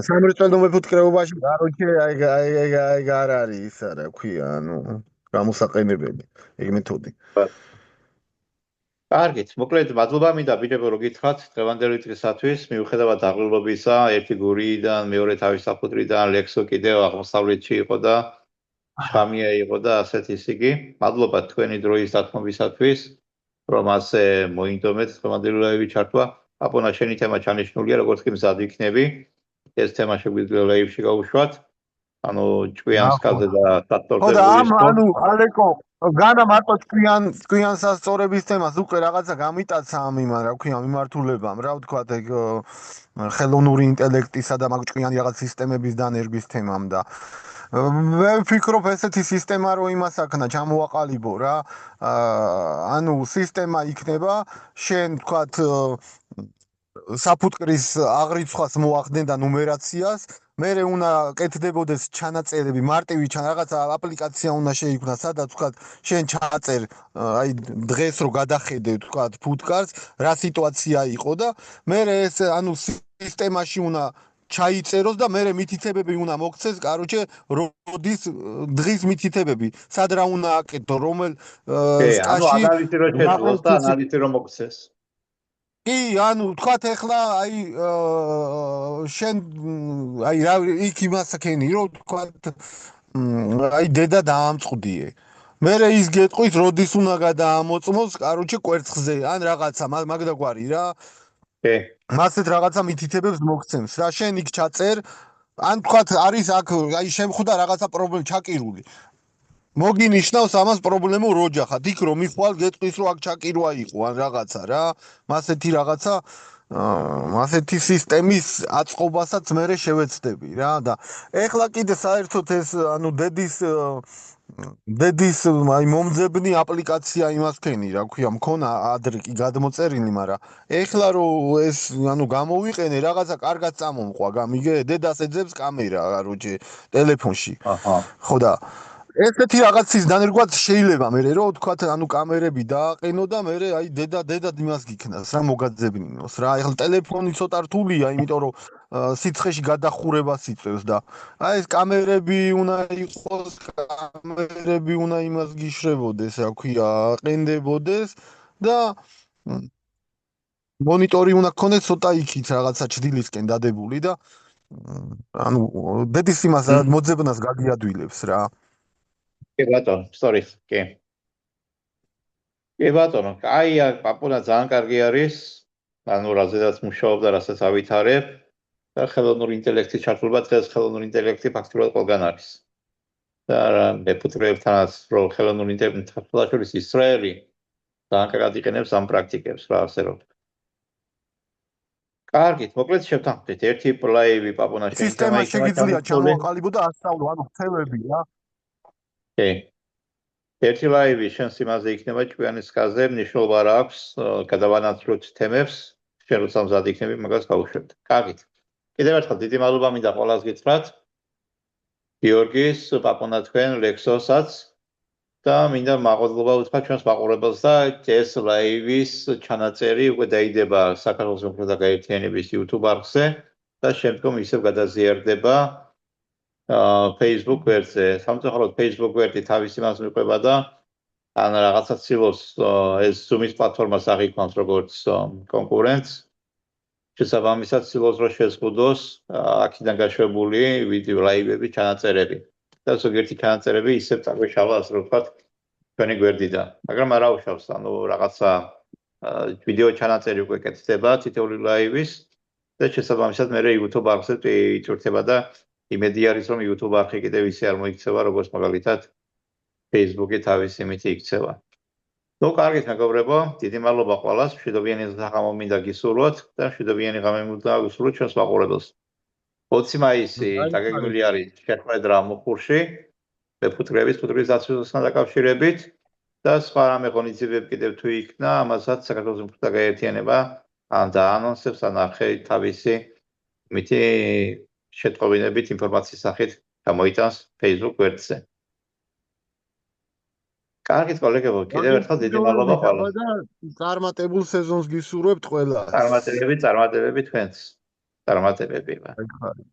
სამრეწველო მეფუტკრეობაში გაროჩე აი არ არის ის რა ქვია, ანუ გამოსაყენებელი ეგ მეთოდი. კარგით, მოკლედ მადლობა მინდა ბიჭებო რომ გითხრათ დღევანდელი დღისათვის, მიუხედავად აღლილობისა, ერთი გურიიდან, მეორე თავის საფუძვლიდან, ლექსო კიდევ აღმოსავლეთში იყო და შამია იყო და ასეთ ისე იგი. მადლობა თქვენი დროის დათმობისათვის, რომ ასე მოინდომეთ დღევანდელი ლაივი ჩართვა. აპონა შენი თემა ჩანიშნულია, როგორც კი მზად იქნები, ეს თემა შეგვიძლია ლაივში გავუშვათ. ანუ ჭკვიანს კაზე და დაქტორ ხო და ანუ ალეკო განა მარტო ჭკვიან სასწორების თემას უკვე რაღაცა გამიტაცა ამ იმან, რა ქვია, მიმართულებამ, რა ვთქვათ, ეგ ხელოვნური ინტელექტისა და მაგ ჭკვიანი რაღაც სისტემების დანერგვის თემამ და მე ვფიქრობ ესეთი სისტემა რო იმას აქნა ჩამოაყალიბო რა. ანუ სისტემა იქნება, შენ ვთქვათ საფუტკრის აღრიცხვას მოახდენ და ნუმერაციას, მერე უნდა კეთდებოდეს ჩანაწერები, მარტივი რაღაცა აპლიკაცია უნდა შეიქმნა, სადაც ვთქვათ შენ ჩაწერ აი დღეს რო გადახედე ვთქვათ ფუტკარს, რა სიტუაცია იყო და მერე ეს ანუ სისტემაში უნდა ჩაიწეროს და მერე მითითებები უნდა მოგცეს, კაროჩე, როდის დღის მითითებები, სად რა უნდა აკეთო, რომელ ანუ სკაში ანალიზი რო შეძლოს და ანალიზი რო მოგცეს. კი, ანუ თქვათ ახლა აი შენ აი რა იქ იმასაკენი რომ თქვათ აი დედა დაამწყდიე. მერე ის გეტყვის, როდის უნდა გადაამოწმოს, კაროჩე, კვერცხზე, ან რაღაცა, მაგდაგვარი რა. მასეთ რაღაცა მითითებებს მოგცემს რა, შენ იქ ჩაწერ, ან თქვათ არის აქ აი შემხვდა რაღაცა პრობლემა ჩაკირული. მოგინიშნავს ამას პრობლემურ ოჯახად, იქ რომ მიხვალ გეტყვის რომ აქ ჩაკირვა იყო ან რაღაცა რა, მასეთი რაღაცა ასეთი სისტემის აწყობასაც მე შევეცდები რა და ეხლა კიდე საერთოდ ეს ანუ დედის აი მომძებნი აპლიკაცია იმას ქენი რა ქვია მქონა ადრე კი გადმოწერილი, მაგრამ ეხლა რომ ეს ანუ გამოვიყენე რაღაცა კარგად წამომყვა, გამიგე, დედას ეძებს კამერა როჯე ტელეფონში. ხო და ესეთი რაღაცის დანერგვაც შეიძლება მე რომ ვთქვათ ანუ კამერები დააყენო და მე აი დედა იმას გიქნას რა მოგაძებნინოს რა. ეხლა ტელეფონი ცოტა რთულია, იმიტომ რომ სიცხეში გადახურებას იწევს და აი ეს კამერები უნდა იყოს, კამერები უნდა იმას გიშრებოდეს, რა ქვია, აყენდებოდეს და მონიტორი უნდა გქონდეს ცოტა იქით რაღაცა ჩდილისკენ დადებული და ანუ ბედის იმას მოძებნას გაგიადვილებს რა. კი ბატონო, sorry, კი. კი ბატონო, აი პაპუნა ძალიან კარგი არის. ანუ რაზედაც მუშაობდა, რასაც ავითარებ და ხელოვნური ინტელექტის ჩართულობა დღეს ხელოვნური ინტელექტი ფაქტობრივად ყველგან არის. და მეფუტკრეებთანაც რო ხელოვნური ინტელექტის ჩართულობის ისრაელი ძალიან კარგად იყენებს ამ პრაქტიკებს რა ასე რომ. კარგით, მოკლედ შევთანხმდით ერთი ლაივი პაპუნა სისტემა შეგიძლია ჩამოაყალიბო და ასწავლო, ანუ ხევები რა. კი. ერთი ლაივი შენს იმაზე იქნება ჭკვიანისკაზე, მნიშვნელობა არ აქვს, გადავანაცვლოთ თემებს, შენ როცა მზად იქნები, მაგას გავუშვებთ. კარგით. კიდევ ერთხელ დიდი მადლობა მინდა ყველას გითხრათ. გიორგის, პაპუნა თქვენ, ლექსოსაც და მინდა მადლობა უთხრა ჩვენს მაყურებელს და ეს ლაივის ჩანაწერი უკვე დაიდება საქართველოს მემკვიდრეთა გაერთიანების YouTube არხზე და შემდგომ ისევ გადაზიარდება Facebook ვერტზე. სამწუხაროდ Facebook ვერტი თავის იმას მიყვება და ან რაღაცა ცდილობს ეს Zoom-ის პლატფორმას აღიქვამს როგორც კონკურენტს. შესაბამისად ცდილობს რომ შეზღუდოს აქედან გაშვებული ვიდეო ლაივები, ჩანაწერები. და ზოგიერთი ჩანაწერები ისევ წაგვეშალა, ასე რომ ვთქვათ, ჩვენი გვერდიდან. მაგრამ არ აუშავს, ანუ რაღაცა ვიდეო ჩანაწერი უკვე კეთდება თითოეული ლაივის და შესაბამისად მე YouTube არხზე იწურთება და იმედი არის რომ YouTube არხი კიდევ ისე არ მოიქცევა როგორც მაგალითად Facebook-ი თავის იმით იქცევა. ნუ კარგით მეგობრებო, დიდი მადლობა ყველას, მშვიდობიანი ღამე მინდა გისურვოთ და მშვიდობიანი ღამე მინდა გისურვოთ ჩვენს მაყურებელს. 20 მაისი დაგეგმილი არის შეხვედრა მუხურში მეფუტკრეების ფუტკრის დაცვასთან დაკავშირებით და სხვა რამე ღონისძიებები კიდევ თუ იქნა, ამასაც საქართველოს მემკვიდრეთა გაერთიანება ან დაანონსებს ან არხი თავისი მითი შეტყობინებით ინფორმაციის სახით გამოიტანს Facebook ვერტზე. კარგით კოლეგებო, კიდევ ერთხელ დიდი მადლობა ყველას. წარმატებულ სეზონს გისურვებთ ყველას. წარმატებები თქვენს. წარმატებები. აი ხარით.